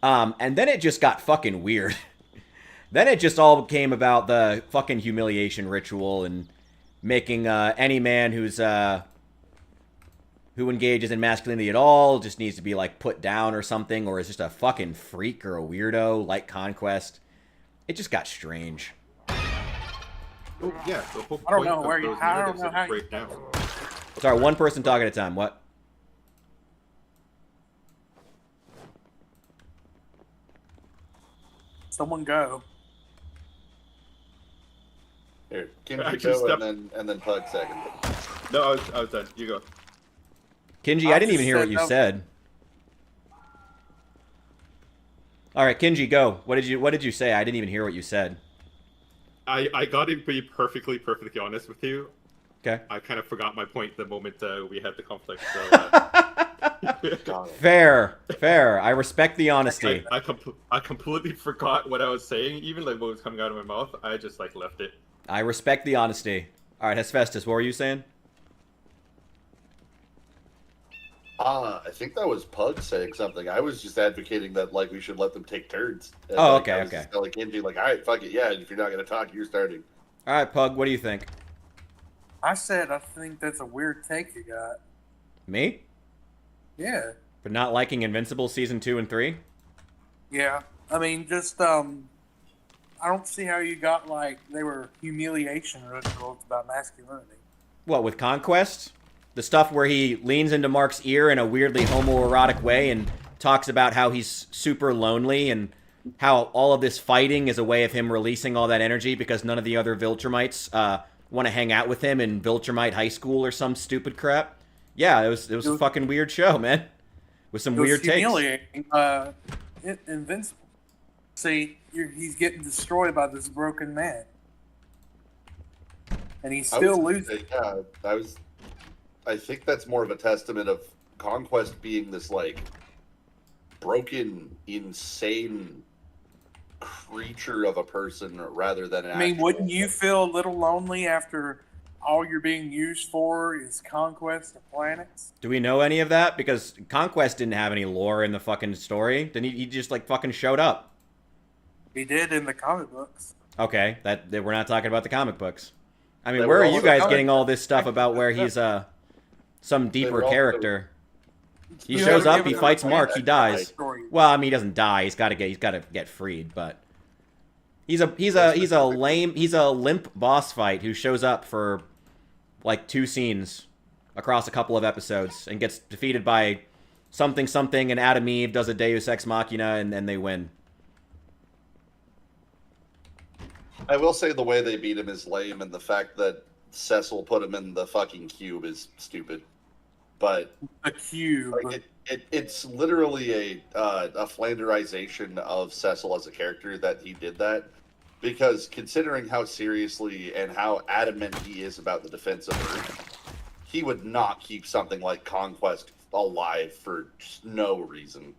And then it just got fucking weird. Then it just all came about the fucking humiliation ritual and making any man who engages in masculinity at all just needs to be like put down or something, or is just a fucking freak or a weirdo like Conquest. It just got strange. Oh, yeah, the whole I don't point know of where you- those I don't narratives know is how to you- break down. Sorry, one person talking at a time. What? Someone go. Here, I Kimchi just go stepped- and then Pug second. No, I was done. You go. Kinji, I I didn't just even hear what said you no. said. All right, Kinji, go. What did you say? I didn't even hear what you said. I got to be perfectly honest with you. Okay. I kind of forgot my point the moment we had the conflict. So, God. Fair. I respect the honesty. I completely forgot what I was saying. Even like what was coming out of my mouth, I just like left it. I respect the honesty. All right, Hesphestus, what were you saying? I think that was Pug saying something. I was just advocating that like we should let them take turns. And, Oh, like, okay, I was okay. Just, like into like, all right, fuck it, yeah. If you're not gonna talk, you're starting. All right, Pug, what do you think? I said I think that's a weird take you got. Me? Yeah. For not liking Invincible season 2 and 3? Yeah. I mean, just I don't see how you got like they were humiliation rituals about masculinity. What, with Conquest? The stuff where he leans into Mark's ear in a weirdly homoerotic way and talks about how he's super lonely and how all of this fighting is a way of him releasing all that energy because none of the other Viltrumites want to hang out with him in Viltrumite High School or some stupid crap. Yeah, it was a fucking weird show, man. With some weird takes. Humiliating. Invincible. See, he's getting destroyed by this broken man, and he's still losing. Yeah, I think that's more of a testament of Conquest being this like broken, insane creature of a person rather than an I mean, actual- wouldn't you feel a little lonely after all you're being used for is conquest of planets? Do we know any of that? Because Conquest didn't have any lore in the fucking story. Didn't he just like fucking showed up? He did in the comic books. Okay, that we're not talking about the comic books. I mean, They where were are all you the guys comic getting all this stuff about where he's some deeper were all the- character? He You shows haven't up, he given fights us Mark, he dies. story. Well, I mean, he doesn't die. He's got to get freed, but he's a limp boss fight who shows up for like 2 scenes across a couple of episodes and gets defeated by something and Adam Eve does a Deus Ex Machina and they win. I will say the way they beat him is lame, and the fact that Cecil put him in the fucking cube is stupid. But A cube. like, it's literally a flanderization of Cecil as a character that he did that, because considering how seriously and how adamant he is about the defense of Earth, he would not keep something like Conquest alive for just no reason.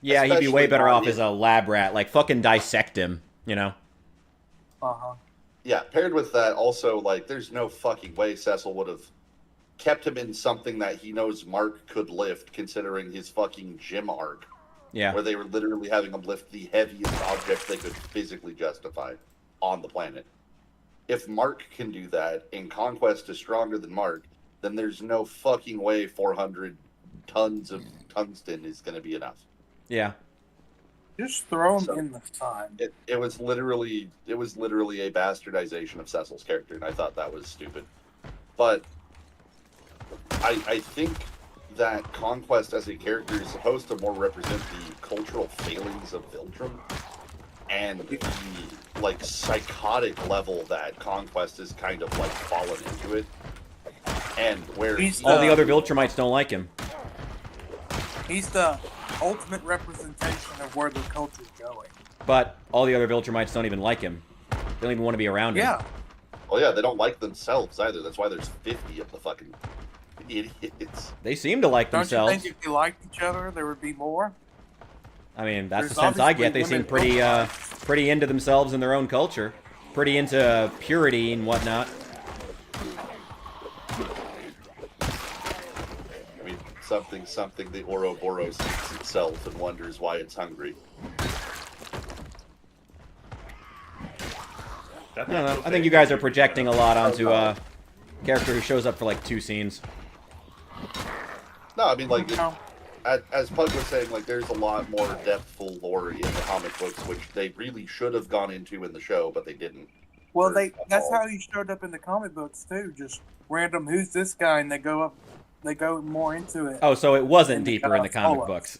Yeah, he'd be way Especially better not off in- as a lab rat. Like, fucking dissect him, you know? Uh-huh. Yeah, paired with that, also, like, there's no fucking way Cecil would have kept him in something that he knows Mark could lift, considering his fucking gym arc, Yeah. where they were literally having him lift the heaviest object they could physically justify on the planet. If Mark can do that, and Conquest is stronger than Mark, then there's no fucking way 400 tons of tungsten is going to be enough. Yeah. Just throw him So- in the sun. It was literally a bastardization of Cecil's character, and I thought that was stupid. But I think that Conquest as a character is supposed to more represent the cultural failings of Viltrum and the like psychotic level that Conquest is kind of like fallen into it, and where He's All the other Viltrumites don't like him. He's the ultimate representation of where the culture's going. But all the other Viltrumites don't even like him. They don't even want to be around him. Yeah. well, yeah, they don't like themselves either. That's why there's 50 of the fucking idiots. They seem to like Don't themselves. you think if they liked each other, there would be more? I mean, that's There's the sense I get. They obviously seem women pretty into themselves and their own culture. Pretty into purity and whatnot. I mean, something the Ouroboros eats itself and wonders why it's hungry. I don't know. I think you guys are projecting a lot onto a character who shows up for like 2 scenes. No, I mean, like, No. as Pug was saying, like, there's a lot more depthful lore in the comic books, which they really should have gone into in the show, but they didn't. Well, that's how he showed up in the comic books too. Just random, who's this guy, and they go more into it. Oh, so it wasn't And they deeper in the comic follow. books.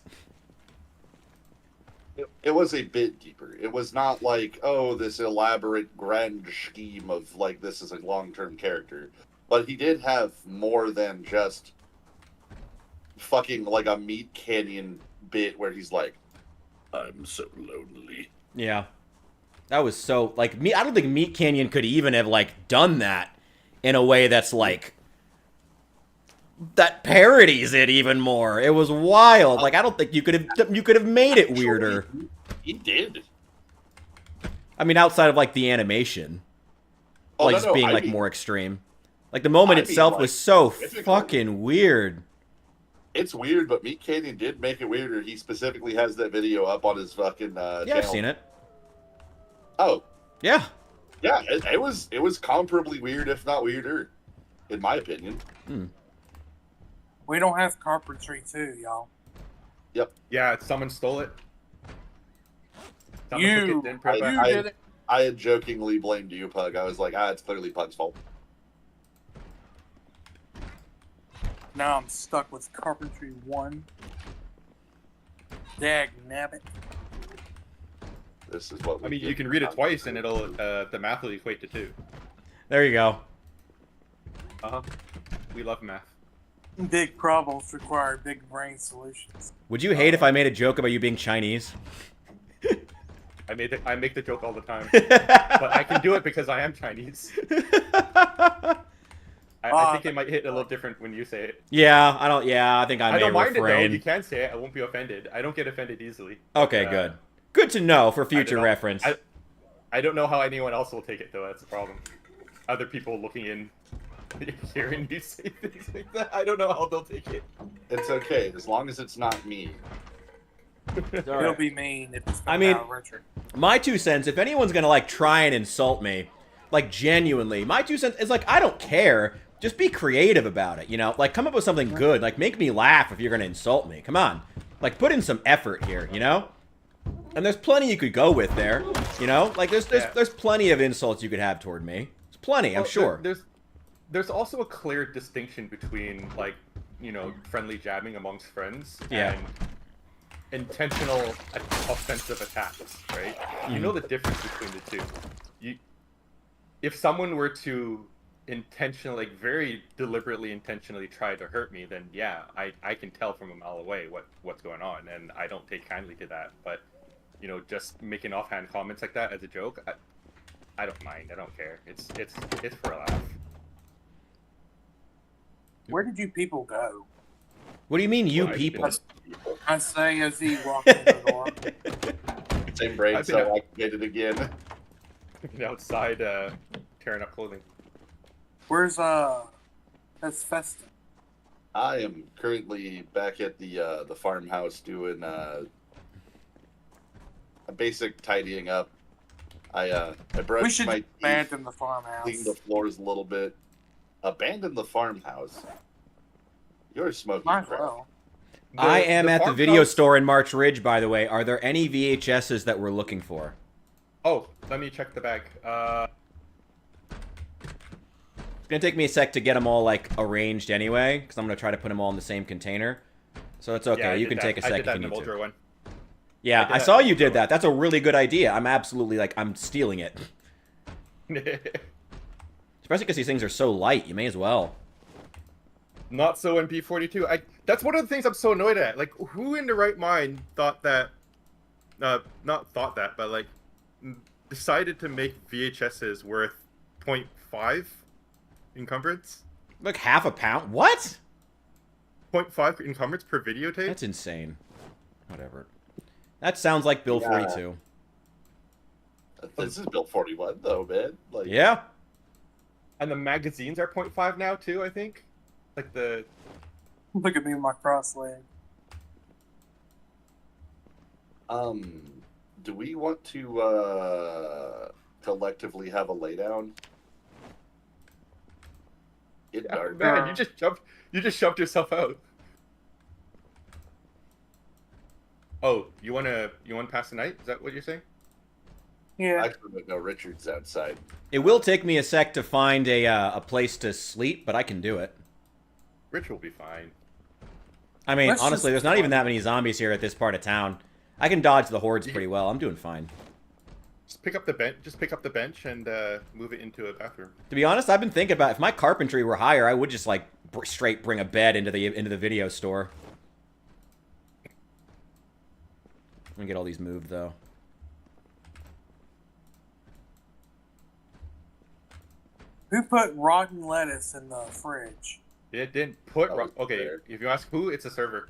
It was a bit deeper. It was not like, oh, this elaborate grand scheme of, like, this is a long-term character. But he did have more than just fucking, like, a Meat Canyon bit where he's like, I'm so lonely. Yeah. That was so, like, I don't think Meat Canyon could even have, like, done that in a way that's, like, that parodies it even more. It was wild. Like I don't think you could have made it weirder. He did. I mean, outside of like the animation, Oh, like no, just no, being I like mean- more extreme. Like the moment I mean, itself like, was so physically. fucking weird. It's weird, but Meat Canyon did make it weirder. He specifically has that video up on his fucking Yeah, channel. I've seen it. Oh, Yeah. yeah, it was comparably weird, if not weirder, in my opinion. We don't have carpentry too, y'all. Yeah, someone stole it. You- took it, didn't put it You back. did it. I had jokingly blamed you, Pug. I was like, it's clearly Pug's fault. Now I'm stuck with carpentry 1. Dag nabbit. This is what we I mean, get. you can read it twice, and it'll the math will equate to 2. There you go. We love math. Big problems require big brain solutions. Would you hate if I made a joke about you being Chinese? I make the joke all the time, but I can do it because I am Chinese. I think it might hit a little different when you say it. Yeah, I don't. Yeah, I think I I may don't mind it though. refrain. You can say it. I won't be offended. I don't get offended easily. Okay, Uh, good. Good to know for I future don't know. reference. I don't know how anyone else will take it though. That's the problem. Other people looking in, hearing you say things like that, I don't know how they'll take it. It's okay, as long as it's not me. It'll be mean if it's I mean- not Richard. My 2 cents, if anyone's gonna like try and insult me, like genuinely, my 2 cents is like I don't care. Just be creative about it, you know? Like come up with something good. Like make me laugh if you're gonna insult me. Come on. Like put in some effort here, you know? And there's plenty you could go with there, you know? Like there's plenty of insults you could have toward me. There's plenty, I'm Well, sure. There's also a clear distinction between like friendly jabbing amongst friends Yeah. and intentional offensive attacks, right? You know the difference between the two. If someone were to intentionally, like very deliberately intentionally try to hurt me, then yeah, I can tell from a mile away what's going on, and I don't take kindly to that. But just making offhand comments like that as a joke, I don't mind. I don't care. It's for a laugh. Where did you people go? What do you mean, you Well, I've people? I say as he walked in the door. Same brain I've been cell activated again. Outside, tearing up clothing. Where's that's Festin? I am currently back at the farmhouse doing a basic tidying up. I brushed We should my teeth, abandon the farmhouse. cleaned the floors a little bit. Abandon the farmhouse. You're smoking Might as crack. well. I am at the video farmhouse- store in March Ridge, by the way. Are there any VHSs that we're looking for? Oh, let me check the bag. It's gonna take me a sec to get them all like arranged anyway, because I'm gonna try to put them all in the same container. So it's okay. yeah, I You did can that. take a I sec did if that you in the need to. Moldra one. Yeah, I did I that saw in the you did Moldra that. That's a really good idea. I'm absolutely like I'm stealing it. Especially because these things are so light. You may as well. Not so in B42. That's one of the things I'm so annoyed at. Like, who in the right mind thought that? Not thought that, but like decided to make VHSs worth 0.5 encumbrance. Like half a pound? What? 0.5 encumbrance per videotape. That's insane. Whatever. That sounds like Bill Yeah. 42. This is Bill 41 though, man. Like, Yeah. And the magazines are 0.5 now too. I think. Like the Look at me with my cross leg. do we want to collectively have a laydown? It dark. man, you just shoved yourself out. Oh, you wanna pass the night? Is that what you're saying? Yeah. Actually, no, Richard's outside. It will take me a sec to find a place to sleep, but I can do it. Rich will be fine. I mean, Let's honestly, just- there's not even that many zombies here at this part of town. I can dodge the hordes pretty well. I'm doing fine. Just pick up the bench. Just pick up the bench and move it into a bathroom. To be honest, I've been thinking about if my carpentry were higher, I would just like straight bring a bed into the video store. Let me get all these moved though. Who put rotten lettuce in the fridge? It didn't put. That was Okay, fair. if you ask who, it's a server.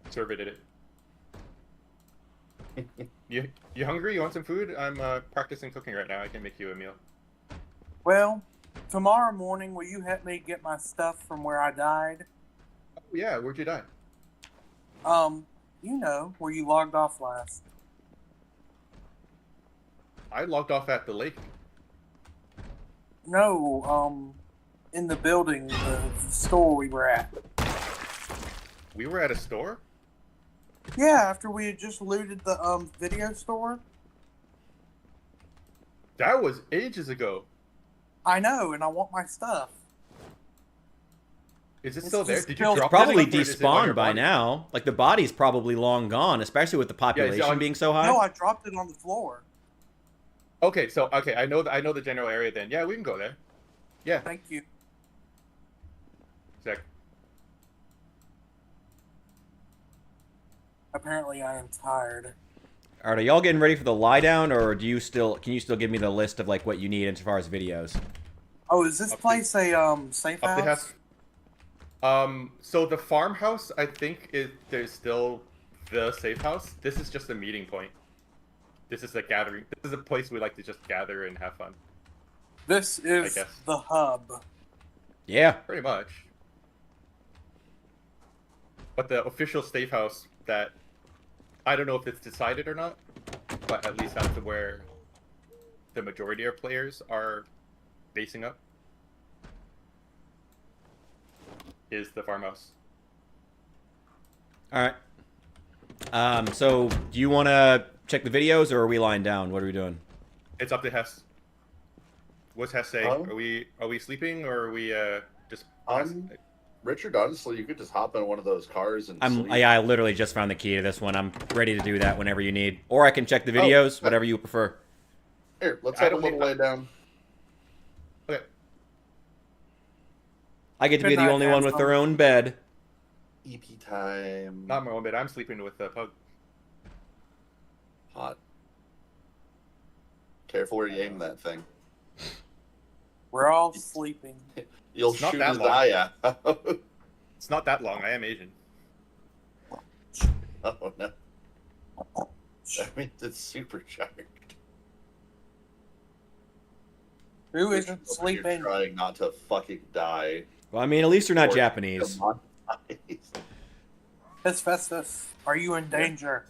Server did it. You hungry? You want some food? I'm practicing cooking right now. I can make you a meal. Well, tomorrow morning, will you help me get my stuff from where I died? Oh, yeah, where'd you die? You know, where you logged off last. I logged off at the lake. No, in the building, the store we were at. We were at a store? Yeah, after we had just looted the video store. That was ages ago. I know, and I want my stuff. Is it It's still there? just Did you still- drop Probably it? Or is it on your despawned by body? now. Like the body's probably long gone, especially with the population on- being so high. No, I dropped it on the floor. Okay, so I know the general area then. Yeah, we can go there. Yeah, Thank you. Zach. Apparently, I am tired. All right, are y'all getting ready for the lie down, or can you still give me the list of like what you need as far as videos? Oh, is this Up place a safe Up the house? house. So the farmhouse, I think, there's still the safe house. This is just a meeting point. This is a gathering. This is a place we like to just gather and have fun. This is guess. the hub. Yeah. Pretty much. But the official safe house that I don't know if it's decided or not, but at least that's where the majority of players are basing up. Is the farmhouse. All right. So do you want to check the videos, or are we lying down? What are we doing? It's up to Hess. What's Hess say? Oh. Are we sleeping or are we just? Richard, honestly, you could just hop in one of those cars and sleep. I literally just found the key to this one. I'm ready to do that whenever you need, or I can check the videos, whatever you prefer. Here, let's I head a don't little need- way down. Okay. I get to Good be the night, only one with Hansel. their own bed. EP time. Not my own bed. I'm sleeping with the pug. Hot. Careful where you aim that thing. We're all sleeping. You'll It's not shoot that his long. eye out. It's not that long. I am Asian. Oh no. That means it's supercharged. Who Richard's isn't over here sleeping? Trying not to fucking die. Well, I mean, at least they're not Or- Japanese. Come on, guys. Miss Festus, are you in danger?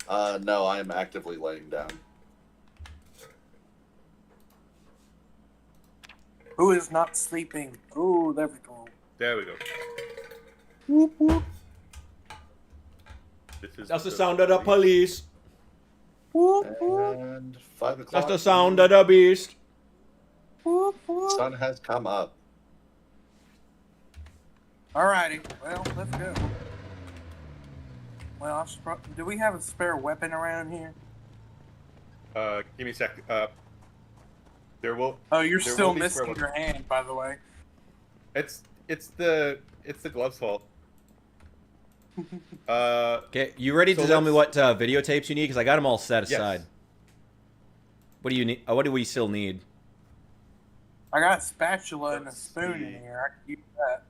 No, I am actively laying down. Who is not sleeping? Oh, there we go. There we go. Whoop, whoop, This is That's the sound of the police. whoop, whoop, And 5 o'clock. That's the sound of the beast. whoop, whoop. Sun has come up. Alrighty, well, let's go. Well, do we have a spare weapon around here? Give me a sec. There will. Oh, you're There still will be spare missing your hand, by the way. It's the gloves' fault. Okay, you ready to So tell me let's- what videotapes you need? Because I got them all set Yes. aside. What do you need? What do we still need? I got a spatula and a Let's spoon see. in here. I can use that.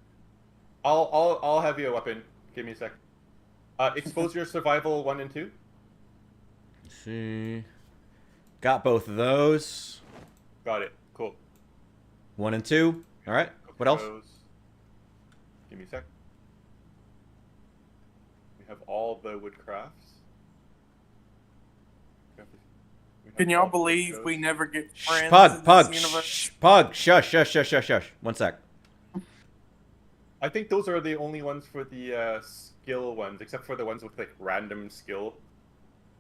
I'll have you a weapon. Give me a sec. Exposure survival 1 and 2. Let's see. Got both of those. Got it. Cool. 1 and 2. All right. Go What for else? those. Give me a sec. We have all the wood crafts. We have Can all y'all the believe wood we codes. never get Shh, friends Pug, in Pug, this universe? shh, Pug, shush, shush, shush, shush, shush. 1 sec. I think those are the only ones for the skill ones, except for the ones with like random skill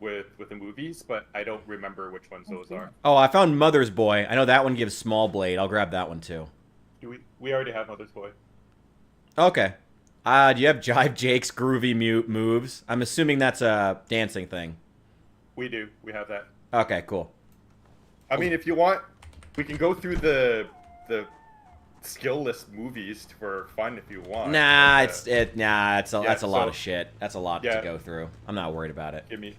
with the movies. But I don't remember which ones those are. Oh, I found Mother's Boy. I know that one gives small blade. I'll grab that one too. Do we already have Mother's Boy. Okay. Do you have Jive Jake's groovy moves? I'm assuming that's a dancing thing. We do. We have that. Okay, cool. I mean, if you want, we can go through the skill list movies for fun if you want. Nah, But, that's a lot so- of shit. That's a lot Yeah. to go through. I'm not worried about it. give me.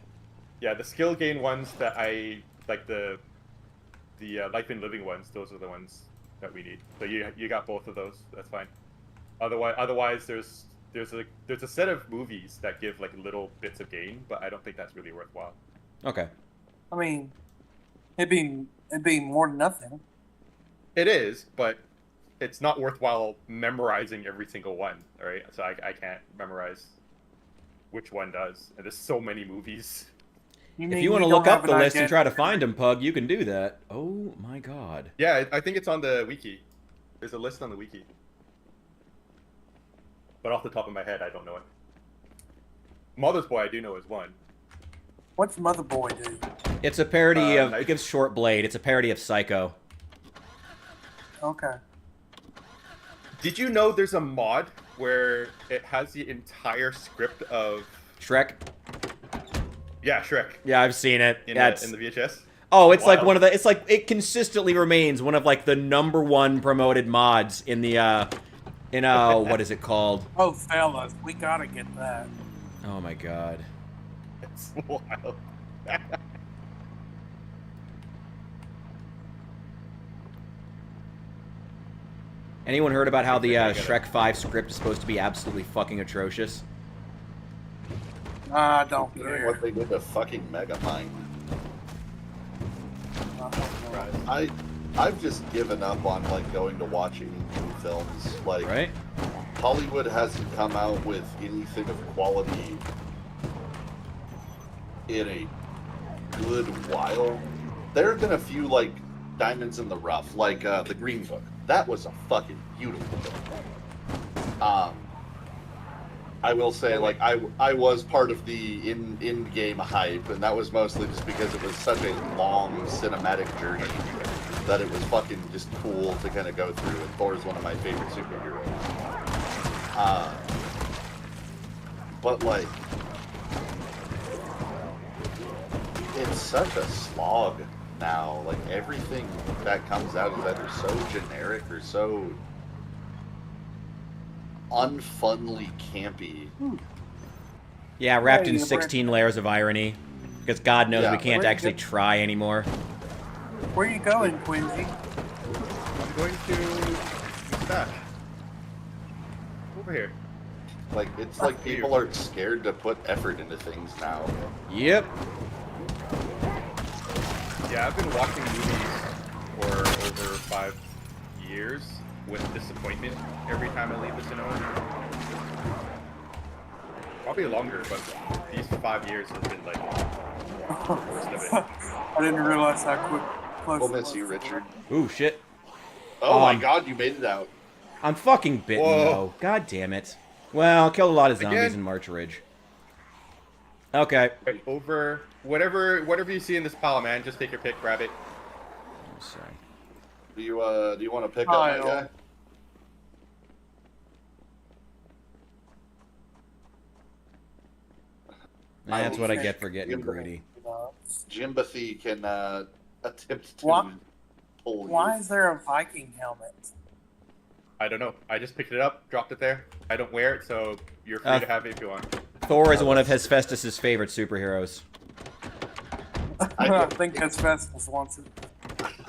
Yeah, the skill gain ones that I like the life and living ones. Those are the ones that we need. So you got both of those. That's fine. Otherwise there's a set of movies that give like little bits of gain, but I don't think that's really worthwhile. Okay. I mean, it'd be more than nothing. It is, but it's not worthwhile memorizing every single one. All right, so I can't memorize which one does, and there's so many movies. If you want to look up the list and try to find them, Pug, you can do that. Oh my god. Yeah, I think it's on the wiki. There's a list on the wiki. But off the top of my head, I don't know it. Mother's Boy, I do know is one. What's Mother Boy do? It's a parody of. Nice. It gives Short Blade. It's a parody of Psycho. Okay. Did you know there's a mod where it has the entire script of Shrek. Shrek Yeah, I've seen it. in Yeah, the VHS? oh, it's like Wild. one of the. It's like it consistently remains one of like the #1 promoted mods in the. What is it called? Oh, fellas, we gotta get that. Oh my god. It's wild. Anyone heard about how the I think I Shrek 5 script is supposed to be absolutely fucking atrocious? I don't Considering care. what they did to fucking Megamind. I've just given up on like going to watch any new films. Like Right? Hollywood hasn't come out with anything of quality in a good while. There have been a few like diamonds in the rough, like the Green Book. That was a fucking beautiful film. I will say, like, I was part of the in-game hype, and that was mostly just because it was such a long cinematic journey that it was fucking just cool to kind of go through, and Thor's one of my favorite superheroes. But, like, it's such a slog now. Like, everything that comes out is either so generic or so unfunly campy. Yeah, wrapped Hey, in you 16 layers of irony. Because God knows Yeah. we can't Where- actually try anymore. Where you going, Quincy? I'm going to stash. Over here. Like, it's like people are scared to put effort into things now. Yep. Yeah, I've been watching movies for over 5 years with disappointment every time I leave the cinema. Probably longer, but these 5 years has been like the worst of it. I didn't realize how quick. Close We'll it miss was. you, Richard. Ooh, shit. Oh my Um, god, you made it out. I'm fucking bitten, Whoa. though. God damn it. Well, I killed a lot of zombies Again? in March Ridge. Okay. Right, over whatever you see in this pile, man, just take your pick, grab it. I'm sorry. Do you want to pick up my Kyle. guy? That's what I Okay. get for getting greedy. Jimbathy can attempt to Why- pull you. Why is there a Viking helmet? I don't know. I just picked it up, dropped it there. I don't wear it, so you're free to have it if you want. Thor is one of Hephaestus' favorite superheroes. I think that's Festivus wants it.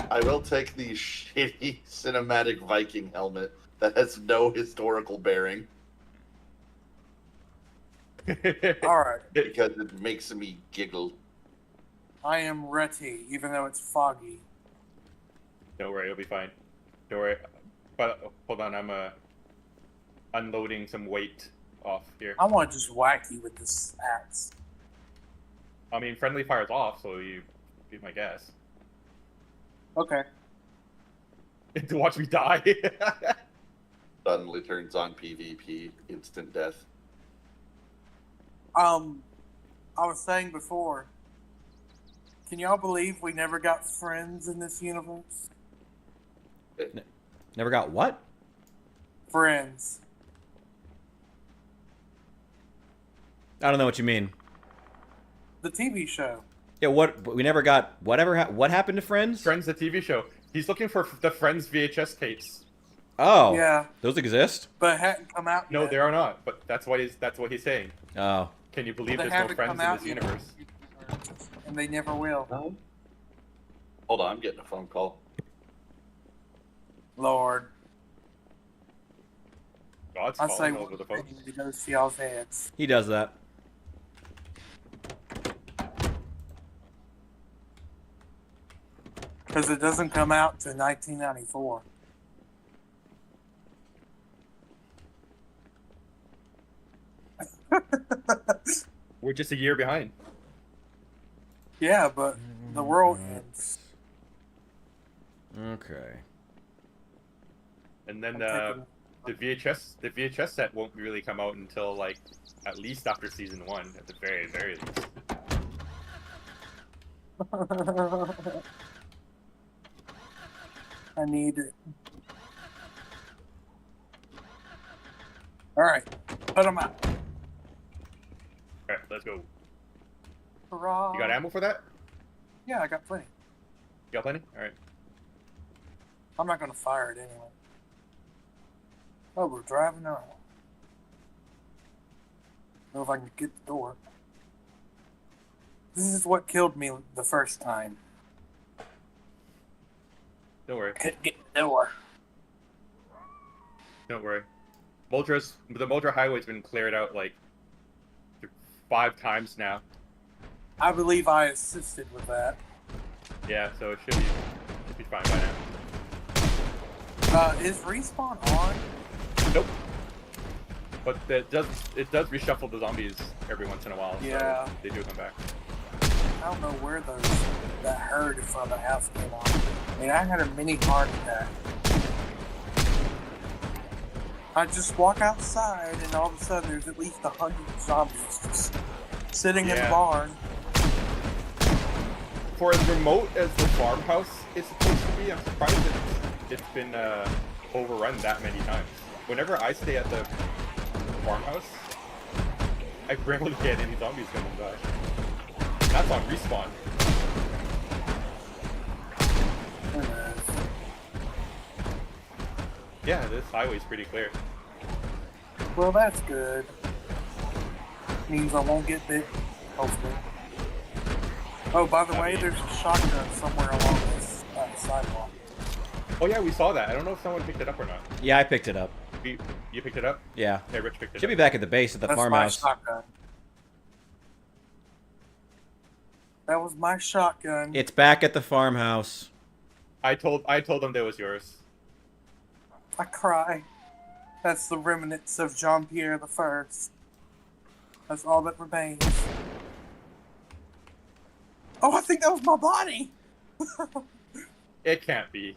I will take the shitty cinematic Viking helmet that has no historical bearing Alright, because it makes me giggle. I am ready, even though it's foggy. Don't worry, it'll be fine. Don't worry. But hold on, I'm unloading some weight off here. I want to just whack you with this axe. I mean, friendly fire's off, so you be my guess. Okay. To watch me die. Suddenly turns on PvP, instant death. I was saying before, can y'all believe we never got friends in this universe? Never got what? Friends. I don't know what you mean. The TV show. Yeah, what? We never got whatever. What happened to Friends? Friends, the TV show. He's looking for the Friends VHS tapes. Oh, Yeah, those exist. but it hadn't come out No, yet. there are not. But that's what he's saying. Oh, Can you believe They there's no haven't friends come in out this yet. universe? And they never will. Hold on, I'm getting a phone call. Lord. God's I say falling one over the folks. thing to go see y'all's heads. He does that. Because it doesn't come out to 1994. We're just a year behind. Yeah, but the world ends. Okay. And then I'm the VHS set won't really come out until like at least after season 1 at the very least. taking... I need it. Alright, put them out. Alright, let's go. Hurrah. You got ammo for that? Yeah, I got plenty. You got plenty? Alright. I'm not going to fire it anyway. Oh, we're driving on. Know if I can get the door. This is what killed me the first time. Don't worry. Couldn't get the door. Don't worry. The Muldra Highway's been cleared out like 5 times now. I believe I assisted with that. Yeah, so it should be fine by now. Is respawn on? Nope. But it does reshuffle the zombies every once in a while. Yeah. So they do come back. I don't know where that herd in front of the house came on. I mean, I had a mini heart attack. I just walk outside, and all of a sudden, there's at least 100 zombies just sitting in the Yeah. barn. For as remote as the farmhouse is supposed to be, I'm surprised it's been overrun that many times. Whenever I stay at the farmhouse, I rarely get any zombies coming by. That's on respawn. Yeah, this highway's pretty clear. Well, that's good. Means I won't get bit, hopefully. Oh, by the way, there's a shotgun somewhere along this sidewalk. Oh yeah, we saw that. I don't know if someone picked it up or not. Yeah, I picked it up. You picked it up? Yeah. Hey, Rich picked it Should up. be back at the base at the That's farmhouse. my shotgun. That was my shotgun. It's back at the farmhouse. I told them that was yours. I cry. That's the remnants of Jean-Pierre the First. That's all that remains. Oh, I think that was my body! It can't be.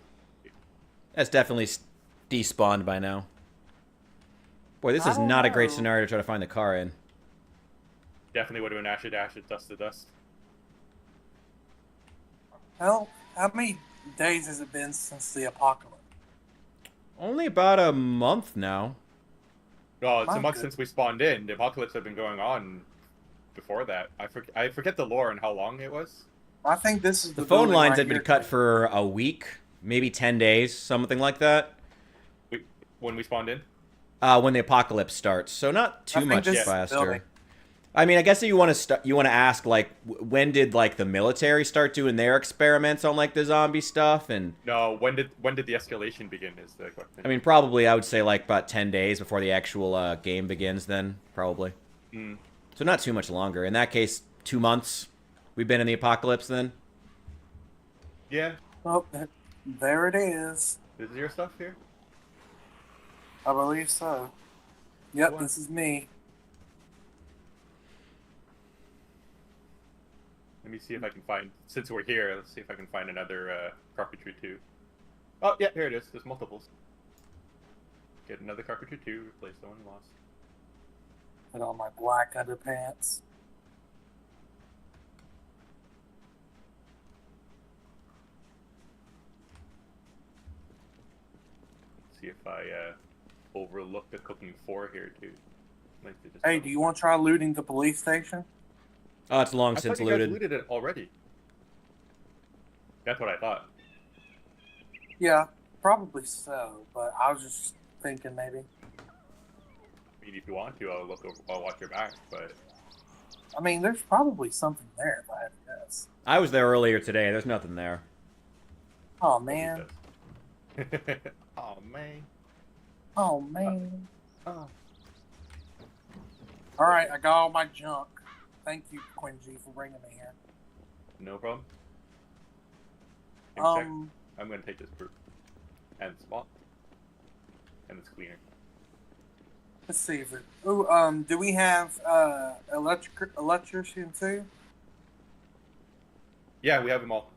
That's definitely despawned by now. Boy, this I is don't not a great know. scenario to try to find the car in. Definitely would have been ashes to ashes, dust to dust. Well, how many days has it been since the apocalypse? Only about a month now. Well, it's a My month good- since we spawned in. The apocalypse had been going on before that. I forget the lore and how long it was. I think this is The the phone building lines right had been here. cut for a week, maybe 10 days, something like that, When we spawned in. when the apocalypse starts. So not I too think much this is the faster. building. I mean, I guess if you want to ask like when did like the military start doing their experiments on like the zombie stuff, and No, when did the escalation begin? Is the question. I mean probably I would say like about 10 days before the actual game begins. Then probably. Mm. So not too much longer. In that case, 2 months. We've been in the apocalypse then. Yeah, Oh, there it is. this is your stuff here. I believe so. Yep, What? this is me. Let me see if I can find. Since we're here, let's see if I can find another carpentry 2. Oh yeah, here it is. There's multiples. Get another carpentry 2. Replace the one lost. Put on my black underpants. See if I overlook the cooking 4 here too. Like they just Hey, do you want to try looting the police station? Oh, it's long I since thought you guys looted. looted it already. That's what I thought. Yeah, probably so, but I was just thinking maybe. I mean, if you want to, I'll watch your back. But I mean, there's probably something there if I had to guess. I was there earlier today. There's nothing there. Oh, man. It does. Oh man. Oh man. Oh. All right, I got all my junk. Thank you, Quincy, for bringing me here. No problem. Give me a sec. Um, I'm gonna take this proof and spot, and it's cleaner. let's see if it. Ooh, do we have electrician too? Yeah, we have them all.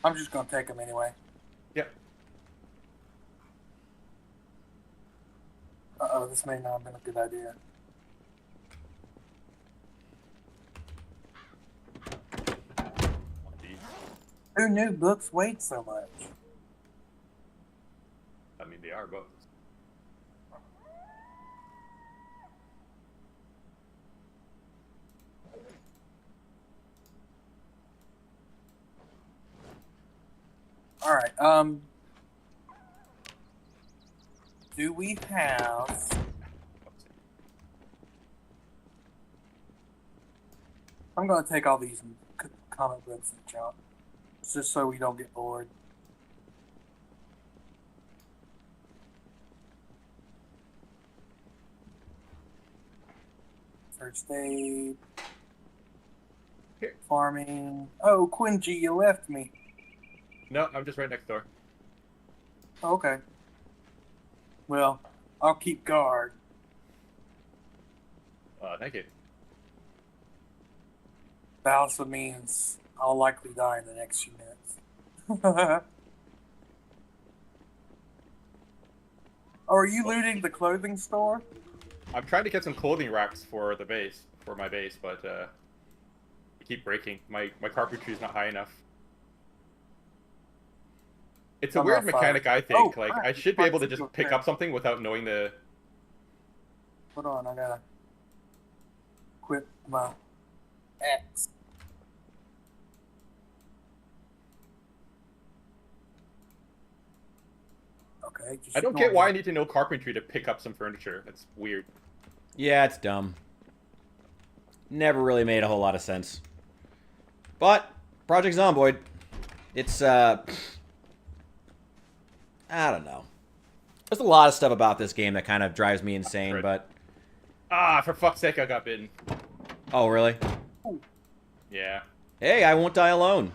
I'm just gonna take them anyway. Yeah. Uh-oh, this may not have been a good idea. These. Who knew books weighed so much? I mean, they are books. All right. Do we have? I'm gonna take all these comic books and junk, just so we don't get bored. First aid. Here. Farming. Oh, Quincy, you left me. No, I'm just right next door. Okay. Well, I'll keep guard. Thank you. That also means I'll likely die in the next few minutes. Oh, are you looting the clothing store? I'm trying to get some clothing racks for the base, for my base, but they keep breaking. My carpentry is not high enough. It's a I'm weird not fine. mechanic, I think. Oh, Like, crap. I should be able to Parts just of pick repair. up something without knowing the... Hold on, I gotta quit my X. Okay. Just I don't ignore get why I me. need to know carpentry to pick up some furniture. That's weird. Yeah, it's dumb. Never really made a whole lot of sense. But, Project Zomboid, it's, I don't know. There's a lot of stuff about this game that kind of drives me insane, Right. but... Ah, for fuck's sake, I got bitten. Oh, really? Yeah. Hey, I won't die alone.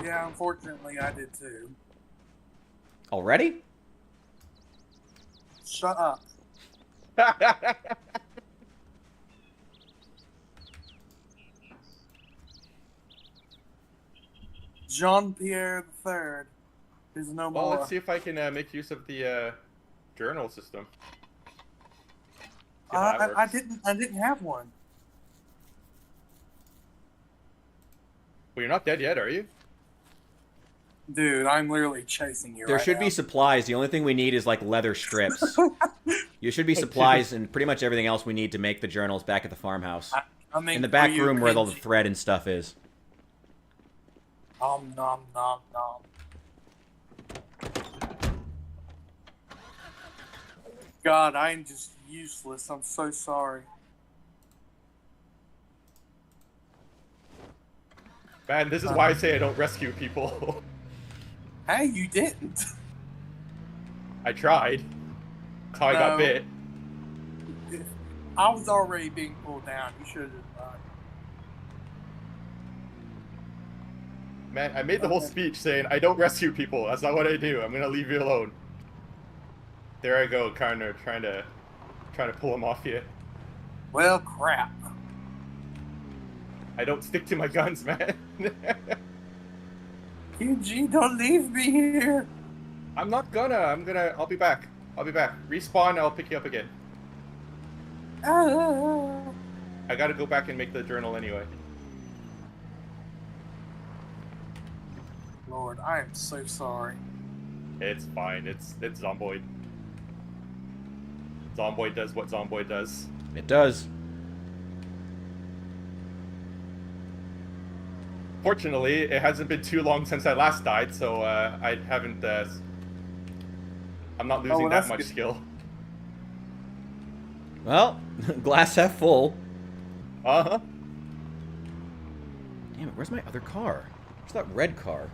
Yeah, unfortunately, I did too. Already? Shut up. Jean-Pierre III is no Well, more. let's see if I can make use of the journal system. See how that I works. didn't have one. Well, you're not dead yet, are you? Dude, I'm literally chasing you There right should now. be supplies. The only thing we need is, like, leather strips. You should be supplies and pretty much everything else we need to make the journals back at the farmhouse. I mean, In the back for you, room where all the Quincy. thread and stuff is. Nom nom nom nom. God, I am just useless. I'm so sorry. Man, this is why I say I don't rescue people. Hey, you didn't. I tried. That's how I got No. bit. I was already being pulled down. You should have done. Man, I made the whole speech saying, I don't rescue people. That's not what I do. I'm gonna leave you alone. There I go, kind of trying to pull him off you. Well, crap. I don't stick to my guns, man. QG, don't leave me here. I'm not gonna. I'll be back. I'll be back. Respawn, I'll pick you up again. Ah. I gotta go back and make the journal anyway. Lord, I am so sorry. It's fine. It's Zomboid. Zomboid does what Zomboid does. It does. Fortunately, it hasn't been too long since I last died, so I haven't. I'm not losing well, that that's much good. skill. Well, glass half full. Uh-huh. Damn it, where's my other car? Where's that red car?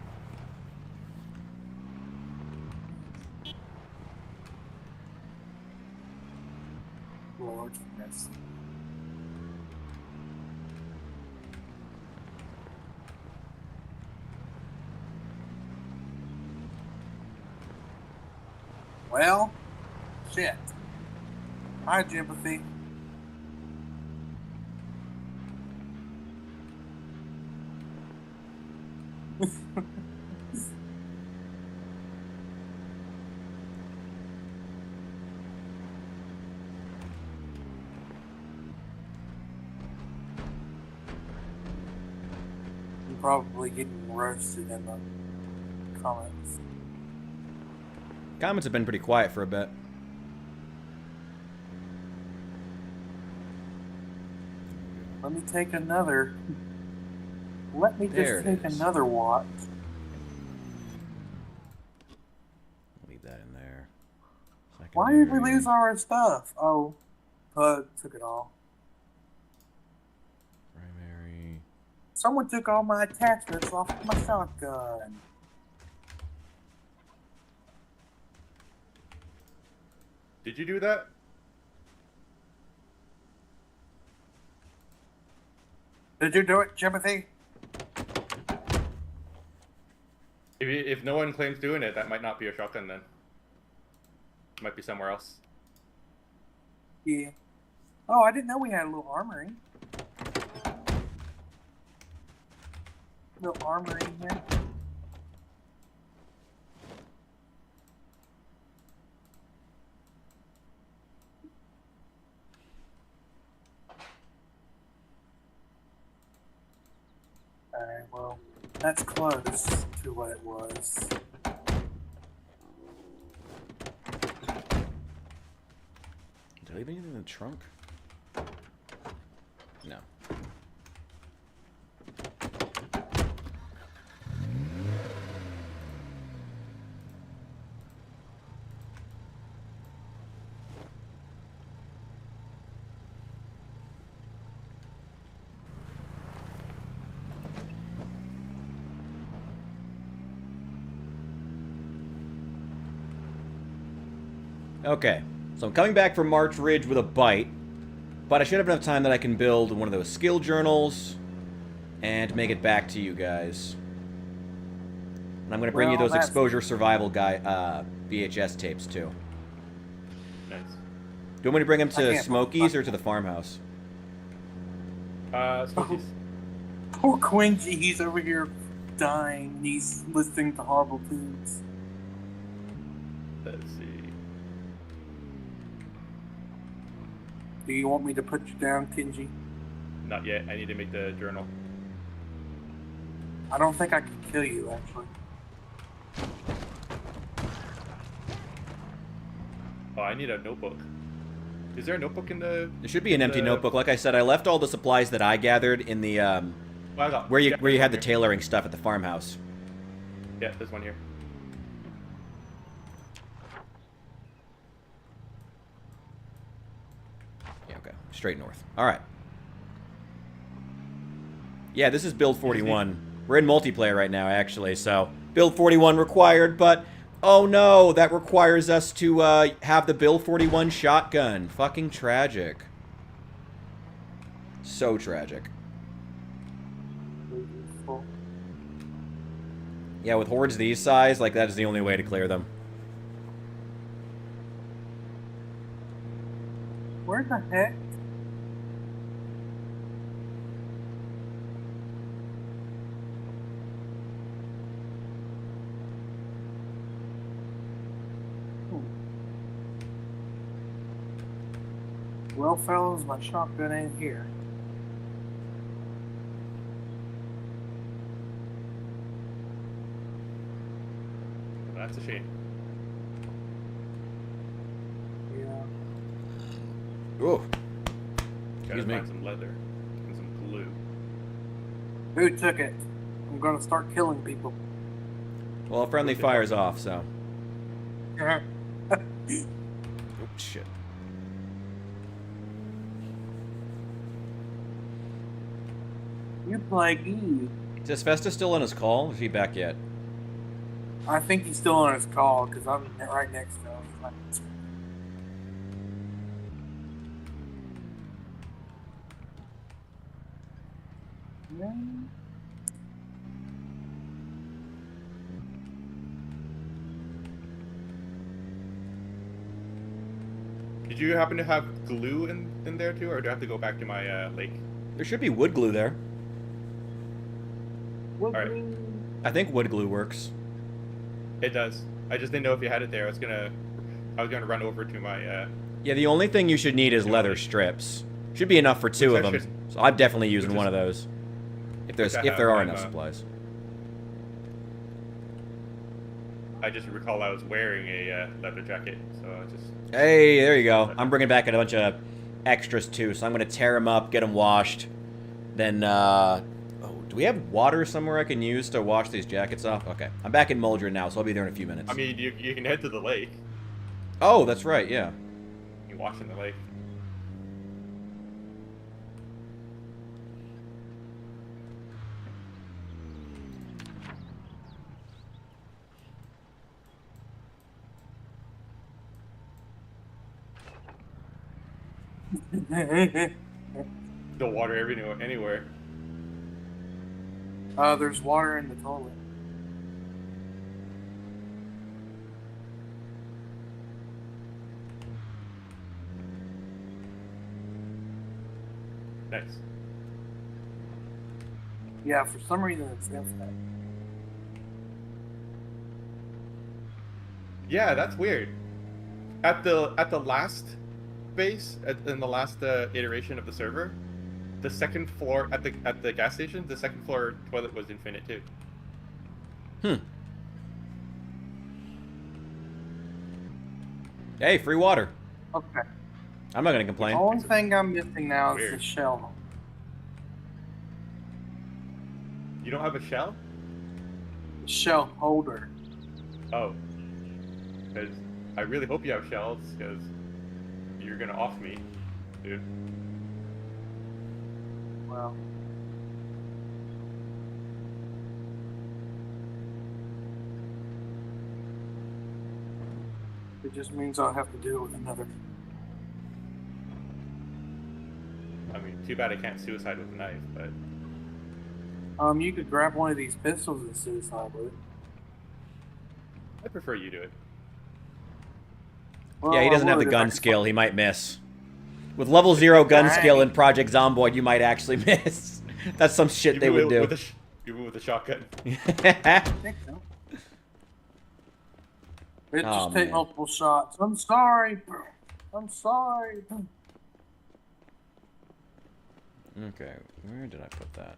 yards from this. Well, shit. Hi, Jimothy. I'm probably getting roasted in the comments. Comments have been pretty quiet for a bit. Let me take another. Let me There just it take is. another watch. Leave that in there. Why did we Secondary. lose all our stuff? Oh, Pug took it all. Primary. Someone took all my attachments off of my shotgun. Did you do that? Did you do it, Timothy? If no one claims doing it, that might not be a shotgun then. Might be somewhere else. Yeah. Oh, I didn't know we had a little armory. Little armory here. Alright, well, that's close to what it was. Did I leave anything in the trunk? No. Okay, so I'm coming back from March Ridge with a bite, but I should have enough time that I can build one of those skill journals and make it back to you guys. And I'm going to bring you Well, those that's- exposure survival VHS tapes too. Nice. Do you want me to bring them I to can't- Smokey's or to the farmhouse? Smokies. Poor Quincy, he's over here dying. He's listening to horrible tunes. Let's see. Do you want me to put you down, Kenji? Not yet. I need to make the journal. I don't think I can kill you, actually. Oh, I need a notebook. Is there a notebook in the? There should be an empty The- notebook. Like I said, I left all the supplies that I gathered in the Oh, I got- where you yeah, had the there's one here. tailoring stuff at the farmhouse. Yeah, there's one here. Yeah, okay. Straight north. All right. Yeah, this is build 41. We're in multiplayer right now, actually, so build 41 required, but oh no, that requires us to have the build 41 shotgun. Fucking tragic. So tragic. Yeah, with hordes these size, like, that is the only way to clear them. Where the heck? Well, fellas, my shotgun ain't here. That's a shame. Yeah. Ooh. Gotta Excuse me. find some leather and some glue. Who took it? I'm gonna start killing people. Well, friendly fire's off, so. Oops, shit. You play E. Is Festus still on his call? Is he back yet? I think he's still on his call because I'm right next to him. He's like, Yeah. Did you happen to have glue in there too, or do I have to go back to my lake? There should be wood glue there. What Alright. green? I think wood glue works. It does. I just didn't know if you had it there. I was gonna run over to my. Yeah, the only thing you should need is leather strips. Should be enough for two Which of I them. should- So I'm definitely using which one is- of those. If which I there have. are I'm, enough supplies. I just recall I was wearing a leather jacket, so I just. Hey, there you go. I'm bringing back a bunch of extras too, so I'm gonna tear them up, get them washed. Then, oh, do we have water somewhere I can use to wash these jackets off? Okay, I'm back in Muldren now, so I'll be there in a few minutes. I mean, you can head to the lake. Oh, that's right, yeah. You can wash in the lake. The water anywhere. There's water in the toilet. Nice. Yeah, for some reason it's infinite. Yeah, that's weird. At the last base, in the last iteration of the server, the second floor at the gas station, the second floor toilet was infinite too. Hey, free water. Okay. I'm not gonna The complain. only thing I'm missing now is Weird. the shell. You don't have a shell? The shell holder. Oh, because I really hope you have shells, because you're gonna off me, dude. Well. It just means I'll have to do it with another. I mean, too bad I can't suicide with a knife, but You could grab one of these pistols and suicide with it. I prefer you do it. Well, Yeah, he I doesn't have the would if I gun could skill. He might miss. With level 0 gun Dang. skill in Project Zomboid, you might actually miss. That's some shit they would do. Even with a shotgun. I think so. It Oh, just take man. multiple shots. I'm sorry. I'm sorry. Okay, where did I put that?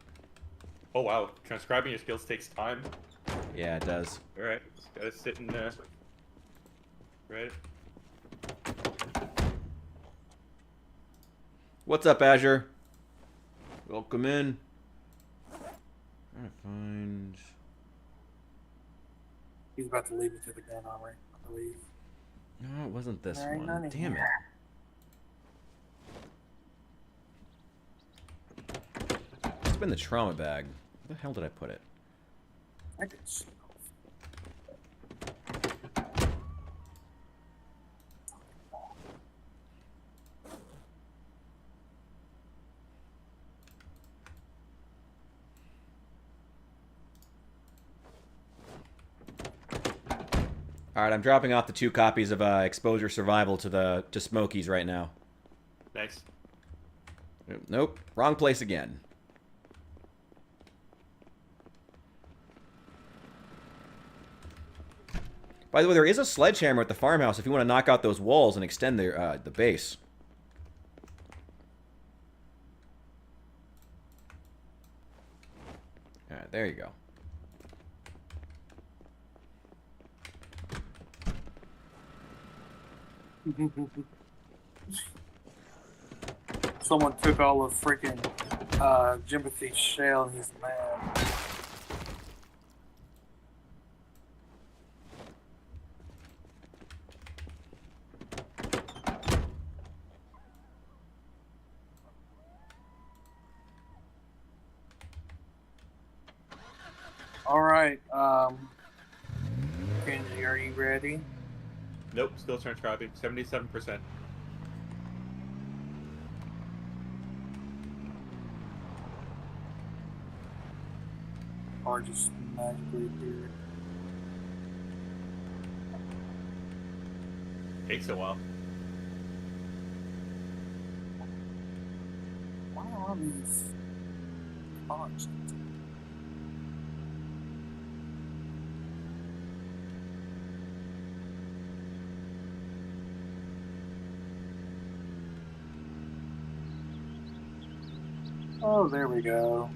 Oh wow, transcribing your skills takes time. Yeah, it does. All right, just gotta sit in there. Right. What's up, Azure? Welcome in. Trying to find. He's about to leave me to the gun armory, I believe. No, it wasn't this There ain't none one. in Damn it. here. It's been the trauma bag. Where the hell did I put it? I could s- All right, I'm dropping off the 2 copies of Exposure Survival to Smokies right now. Nice. Nope, wrong place again. By the way, there is a sledgehammer at the farmhouse if you want to knock out those walls and extend the base. All right, there you go. Someone took all of freaking Jimothy's shell and he's mad. All right, Kenji, are you ready? Nope, still transcribing. 77%. Or just magically appear. Takes a while. Why are these constants? Oh, there we go.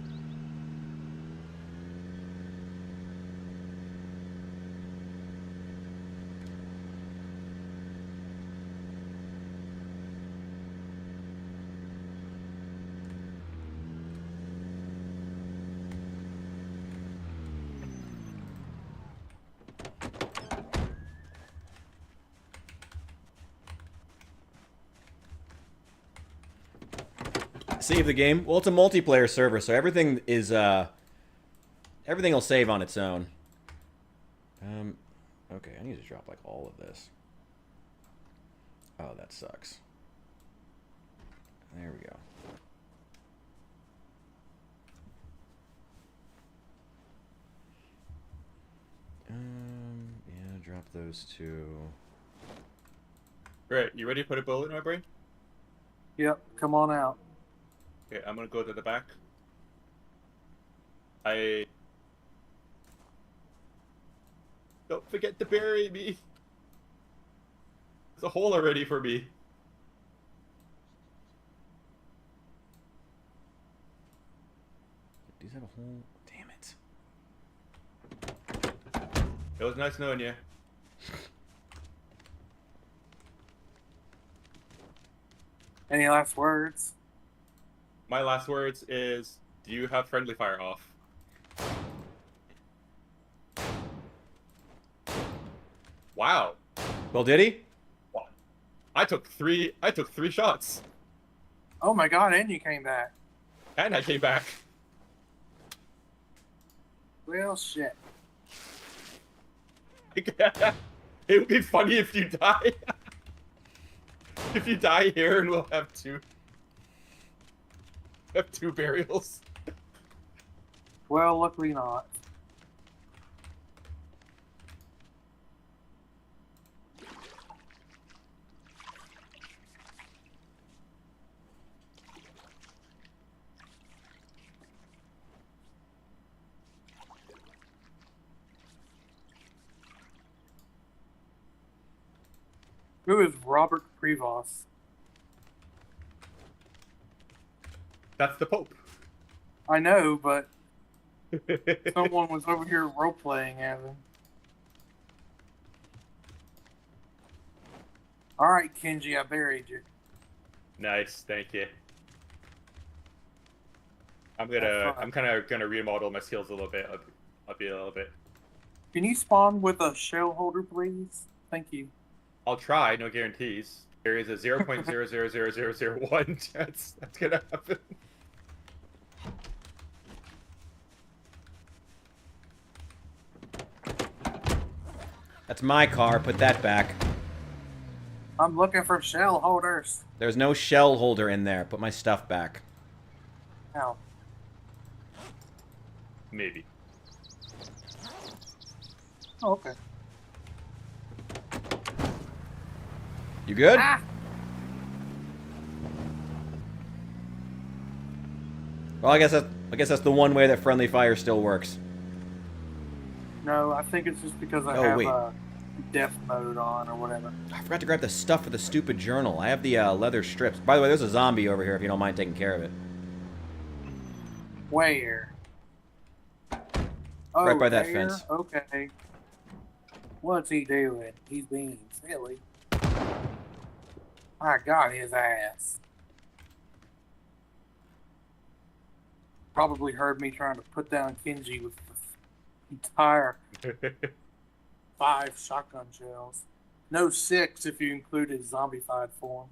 Save the game. Well, it's a multiplayer server, so everything is everything will save on its own. Okay, I need to drop like all of this. Oh, that sucks. There we go. Yeah, drop those two. Right, you ready to put a bullet in my brain? Yep, come on out. Okay, I'm gonna go to the back. Don't forget to bury me. There's a hole already for me. Does that have a hole? Damn it. It was nice knowing you. Any last words? My last words is, do you have friendly fire off? Wow. Well, did he? I took three shots. Oh my god, and you came back. And I came back. Well, shit. It would be funny if you die. If you die here, and we'll have two burials. Well, luckily not. Who is Robert Prevost? That's the Pope. I know, but someone was over here role-playing as him. Alright, Kenji, I buried you. Nice, thank you. That's I'm kind of gonna remodel my skills a little bit. I'll be a little bit. Can you spawn with a shell holder, please? Thank you. I'll try, no guarantees. There is a 0.000001 chance that's gonna happen. That's my car. Put that back. I'm looking for shell holders. There's no shell holder in there. Put my stuff back. Ow. Maybe. Oh, okay. You good? Ah! Well, I guess that's the one way that friendly fire still works. No, I think it's just because I Oh, have wait. death mode on or whatever. I forgot to grab the stuff for the stupid journal. I have the leather strips. By the way, there's a zombie over here if you don't mind taking care of it. Where? Oh, Right by that there? fence. Okay. What's he doing? He's being silly. I got his ass. Probably heard me trying to put down Kenji with the entire 5 shotgun shells. No 6 if you include his zombified form.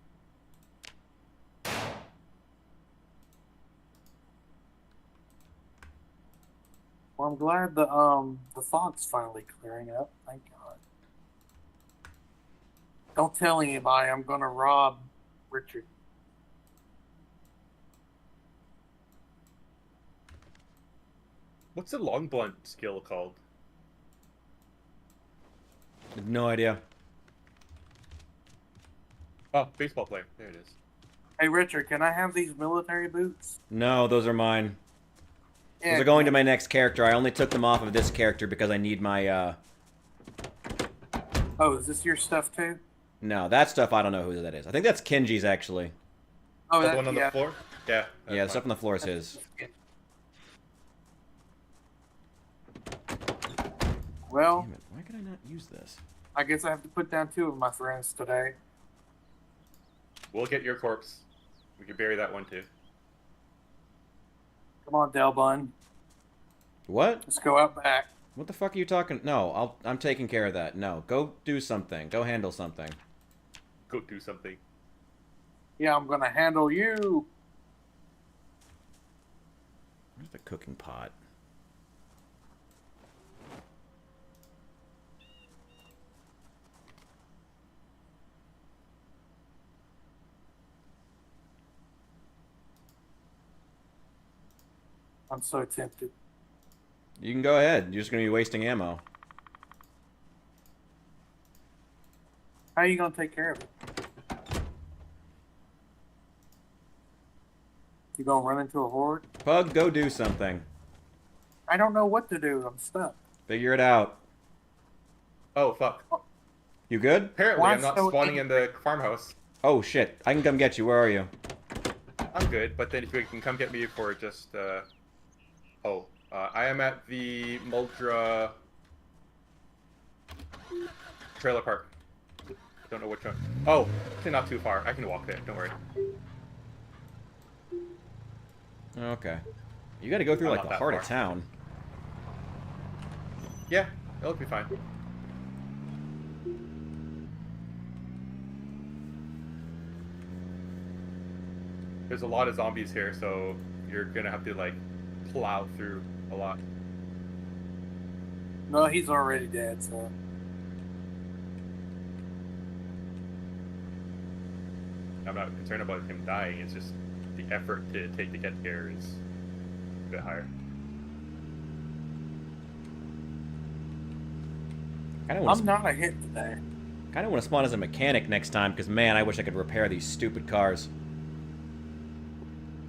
Well, I'm glad the fog's finally clearing up. Thank God. Don't tell anybody I'm gonna rob Richard. What's the long blunt skill called? No idea. Oh, baseball player. There it is. Hey, Richard, can I have these military boots? No, those are mine. Yeah, Those are going to my next character. I only took them off of this character because I need my, Oh, is this your stuff too? No, that stuff, I don't know who that is. I think that's Kenji's, actually. Oh, The that, one on yeah. the floor? Yeah. that's Yeah, the mine. stuff on the floor is his. Well, Damn it, why could I not use this? I guess I have to put down 2 of my friends today. We'll get your corpse. We can bury that one too. Come on, Delbun. What? Let's go out back. What the fuck are you talking? No, I'm taking care of that. No, go do something. Go handle something. Go do something. Yeah, I'm gonna handle you. Where's the cooking pot? I'm so tempted. You can go ahead. You're just going to be wasting ammo. How are you gonna take care of it? You gonna run into a horde? Pug, go do something. I don't know what to do. I'm stuck. Figure it out. Oh, fuck. You good? Apparently, Why I'm not so spawning in the farmhouse. Oh, shit. I can come get you. Where are you? I'm good, but then if you can come get me for just, I am at the Muldra trailer park. Don't know which one. Oh, actually not too far. I can walk there. Don't worry. Okay. You got to go through, I'm like, not the that heart of far. town. Yeah, it'll be fine. There's a lot of zombies here, so you're gonna have to, like, plow through a lot. No, he's already dead. So I'm not concerned about him dying, it's just the effort to take to get here is a bit higher. Kind of I'm want not a hit today. to spawn as a mechanic next time, because, man, I wish I could repair these stupid cars.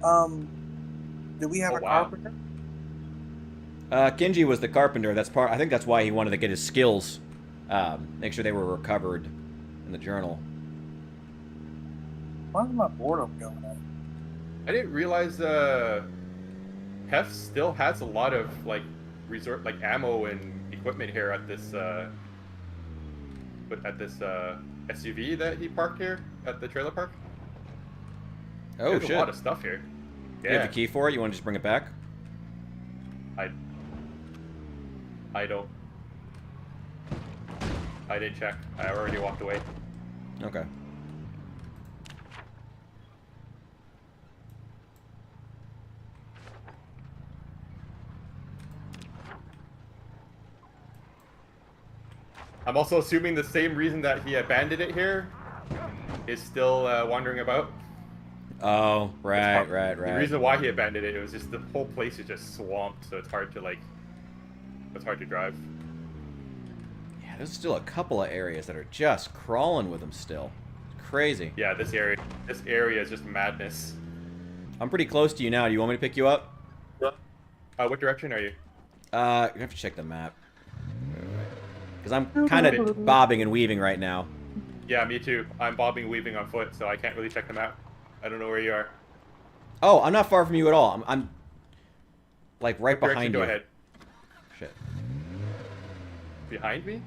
Do we have Oh, a wow. carpenter? Kenji was the carpenter. I think that's why he wanted to get his skills. Make sure they were recovered in the journal. Why's my boredom going on? I didn't realize Hef still has a lot of like ammo and equipment here at this SUV that he parked here at the trailer park. Oh, There's shit. a lot of stuff here. You have the key for it? You want to just bring it back? I didn't check. I already walked away. Okay. I'm also assuming the same reason that he abandoned it here is still wandering about. Oh, right. The reason why he abandoned it was just the whole place is just swamped, so it's hard to drive. Yeah, there's still a couple of areas that are just crawling with them still. It's crazy. Yeah, this area is just madness. I'm pretty close to you now. Do you want me to pick you up? What direction are you? You have to check the map. Because I'm kind of bobbing and weaving right now. Yeah, me too. I'm bobbing and weaving on foot, so I can't really check the map. I don't know where you are. Oh, I'm not far from you at all. I'm like right What direction behind go you. ahead. Shit. Behind me?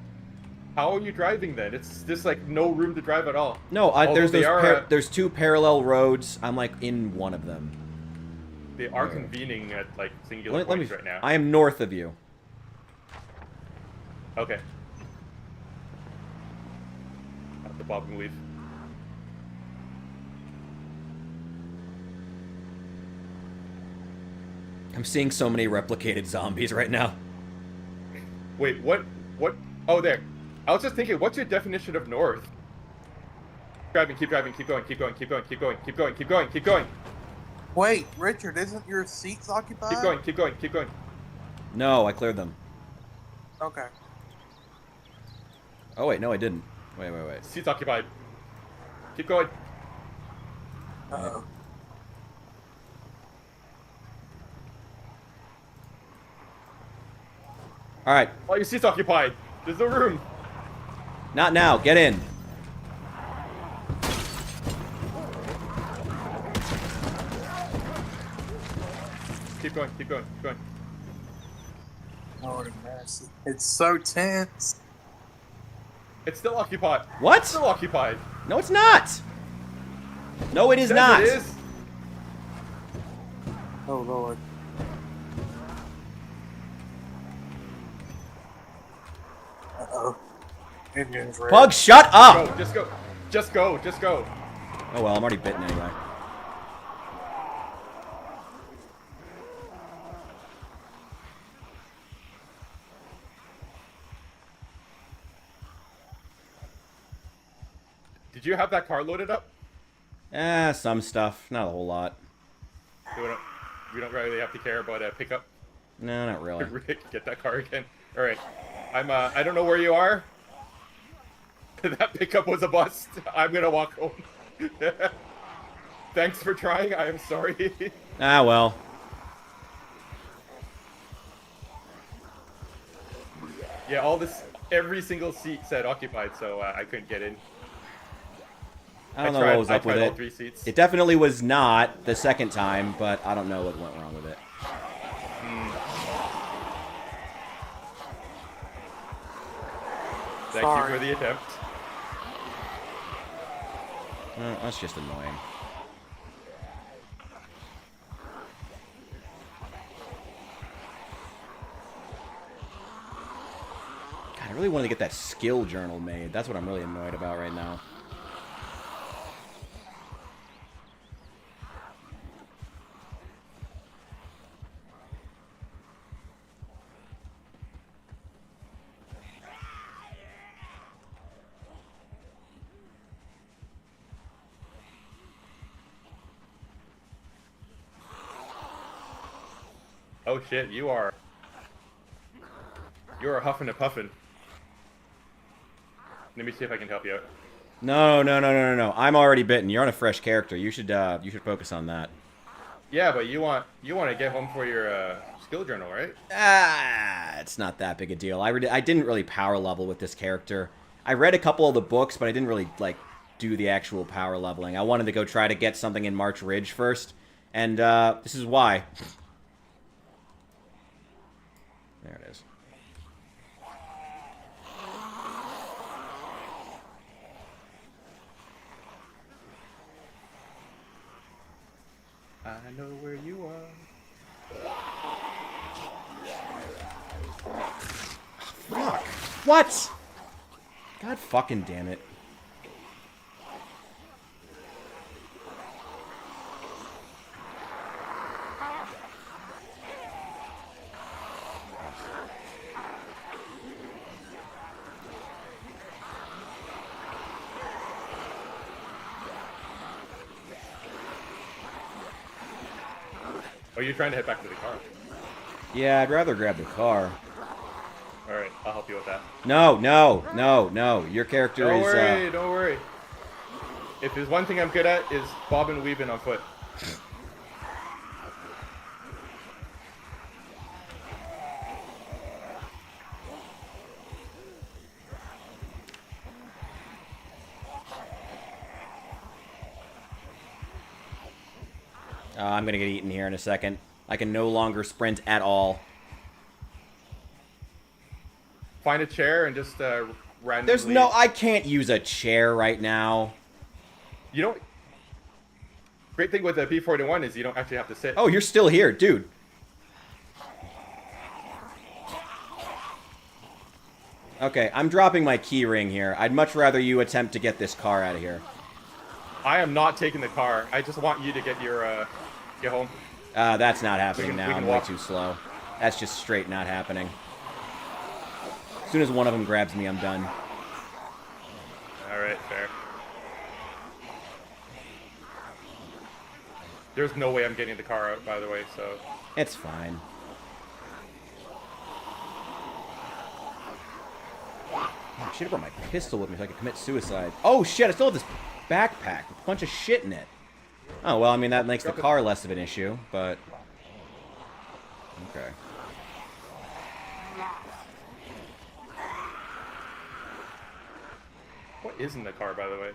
How are you driving then? It's just like no room to drive at all. No, Although there's two parallel roads. I'm like in one of them. They are convening at like singular Let me. points right now. I am north of you. Okay. Have to bob and weave. I'm seeing so many replicated zombies right now. Wait, what? Oh, there. I was just thinking, what's your definition of north? Keep driving, keep going, keep going, keep going, keep going, keep going, keep going, keep going, Wait, Richard, isn't your seats occupied? keep going, keep going, keep going. No, I cleared them. Okay. Oh, wait, no, I didn't. Wait. Seat's occupied. Keep going. Uh-oh. All right, Oh, your seat's occupied. There's no room. not now. Get in. Keep going. Keep going. Keep going. Lord have mercy. It's so tense. It's still occupied. What? It's still occupied. No, it's not. No, it is Says not. It is. Oh, Lord. Uh-oh. Engine's red. Pug, shut up. Go. Just go. Just go. Just go. Oh, well, I'm already bitten anyway. Did you have that car loaded up? Some stuff. Not a whole lot. We don't really have to care about a pickup. No, not really. Get that car again. All right. I don't know where you are. That pickup was a bust. I'm gonna walk home. Thanks for trying. I am sorry. Ah, well. Yeah, every single seat said occupied, so I couldn't get in. I don't know what was up with I tried all it. 3 seats. It definitely was not the second time, but I don't know what went wrong with it. Thank Sorry. you for the attempt. That's just annoying. God, I really wanted to get that skill journal made. That's what I'm really annoyed about right now. Oh shit, you are huffing and puffing. Let me see if I can help you out. No. I'm already bitten. You're on a fresh character. You should focus on that. Yeah, but you want to get home for your skill journal, right? It's not that big a deal. I didn't really power level with this character. I read a couple of the books, but I didn't really do the actual power leveling. I wanted to go try to get something in March Ridge first, and this is why. There it is. I know where you are. Fuck. What? God fucking damn it. Oh, you're trying to head back to the car. Yeah, I'd rather grab the car. All right, I'll help you with that. No. Your character Don't is. worry, don't worry. If there's one thing I'm good at is bobbing and weaving on foot. I'm gonna get eaten here in a second. I can no longer sprint at all. Find a chair and just randomly. There's no. I can't use a chair right now. You don't. Great thing with the B41 is you don't actually have to sit. Oh, you're still here, dude. Okay, I'm dropping my key ring here. I'd much rather you attempt to get this car out of here. I am not taking the car. I just want you to get your get home. That's not happening We now. can I'm way walk. too slow. That's just straight not happening. As soon as one of them grabs me, I'm done. All right, fair. There's no way I'm getting the car out, by the way. So It's fine. I should have brought my pistol with me so I could commit suicide. Oh shit, I still have this backpack with a bunch of shit in it. Oh, well, I mean, that makes the car less of an issue, but... Okay. What is in the car, by the way?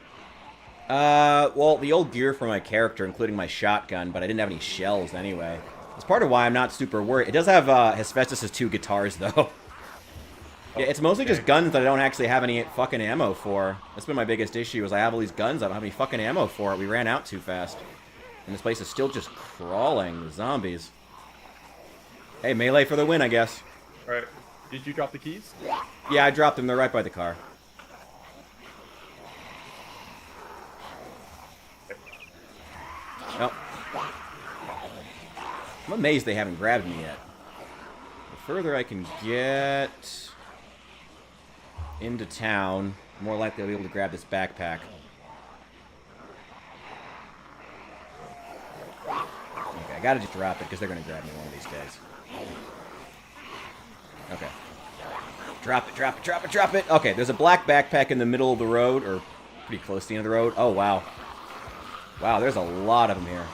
Well, the old gear for my character, including my shotgun, but I didn't have any shells anyway. That's part of why I'm not super worried. It does have, Hephaestus' 2 guitars, though. Yeah, it's mostly just guns that I don't actually have any fucking ammo for. That's been my biggest issue, is I have all these guns, I don't have any fucking ammo for it. We ran out too fast. And this place is still just crawling with zombies. Hey, melee for the win, I guess. Alright. Did you drop the keys? Yeah, I dropped them. They're right by the car. Oh. I'm amazed they haven't grabbed me yet. The further I can get into town, the more likely I'll be able to grab this backpack. Okay, I gotta just drop it because they're gonna grab me one of these days. Okay. Drop it, drop it, drop it, drop it! Okay, there's a black backpack in the middle of the road, or pretty close to the end of the road. Oh, wow. Wow, there's a lot of them here.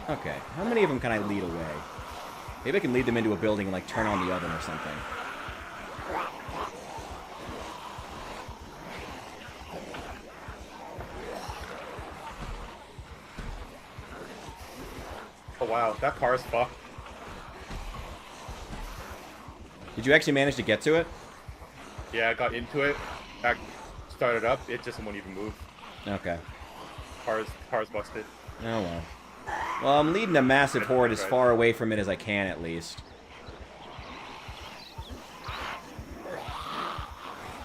Okay. How many of them can I lead away? Maybe I can lead them into a building and, like, turn on the oven or something. Oh wow, that car is fucked. Did you actually manage to get to it? Yeah, I got into it. I started up. It just won't even move. Okay. Car's busted. Oh, well. Well, I'm leading a massive horde as far away from it as I can, at least.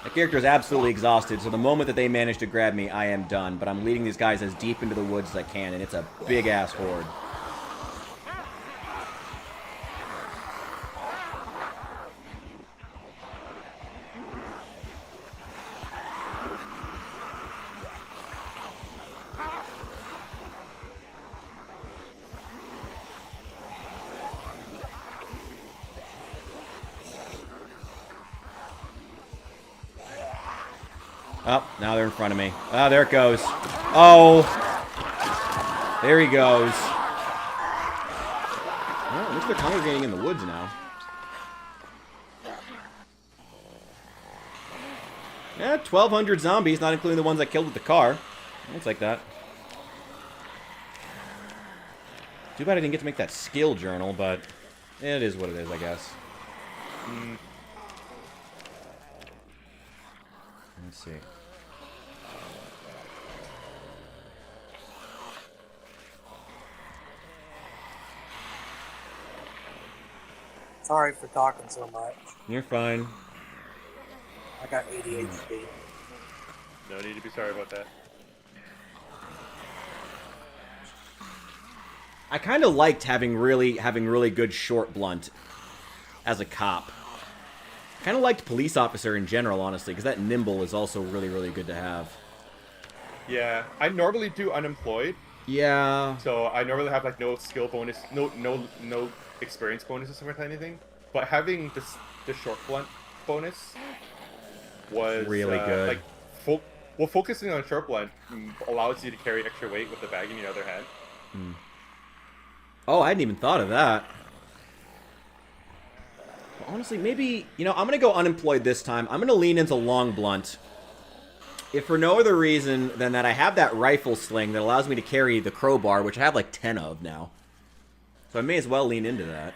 My character is absolutely exhausted, so the moment that they manage to grab me, I am done. But I'm leading these guys as deep into the woods as I can, and it's a big-ass horde. Oh, now they're in front of me. Oh, there it goes. Oh. There he goes. Well, at least they're congregating in the woods now. Yeah, 1,200 zombies, not including the ones I killed with the car. Looks like that. Too bad I didn't get to make that skill journal, but it is what it is, I guess. Let's see. Sorry for talking so much. You're fine. I got ADHD. No need to be sorry about that. I kind of liked having really good short blunt as a cop. Kind of liked police officer in general, honestly, because that nimble is also really good to have. Yeah, I normally do unemployed, Yeah. so I normally have like no skill bonus, no experience bonuses or anything. But having the short blunt bonus was Really good. Like, focusing on short blunt allows you to carry extra weight with the bag in your other hand. Oh, I hadn't even thought of that. Well, honestly, maybe, you know, I'm going to go unemployed this time. I'm going to lean into long blunt. If for no other reason than that I have that rifle sling that allows me to carry the crowbar, which I have like 10 of now. So I may as well lean into that.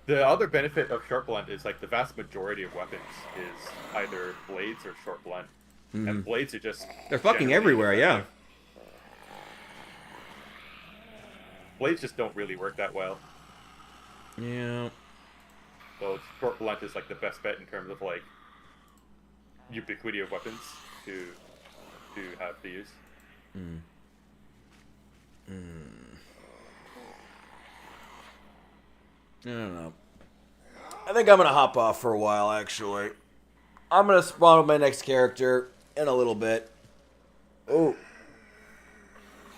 The other benefit of short blunt is like the vast majority of weapons is either blades or short blunt. And blades are just... They're fucking generally everywhere, yeah. effective. Blades just don't really work that well. Yeah. So short blunt is like the best bet in terms of like ubiquity of weapons to have to use. I don't know. I think I'm going to hop off for a while, actually. I'm going to spawn with my next character in a little bit. Oh.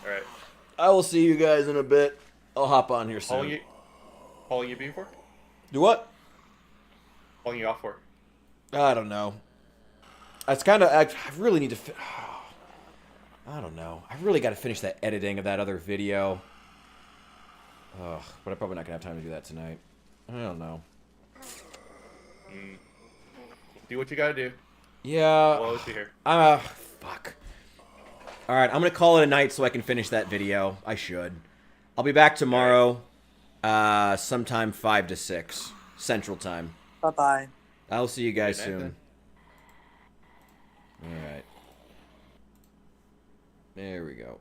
Alright. I will see you guys in a bit. I'll hop on here How long soon. you been for? Do what? Pulling you off for? I don't know. It's kind of. I really need to. I don't know. I really got to finish that editing of that other video. Ugh, but I'm probably not gonna have time to do that tonight. I don't know. Do what you gotta do. Yeah. We'll always be here. Fuck. All right, I'm gonna call it a night so I can finish that video. I should. I'll be back tomorrow, sometime 5 to 6 Central Time. Bye-bye. I'll see you guys Good night, soon. All right. There we go.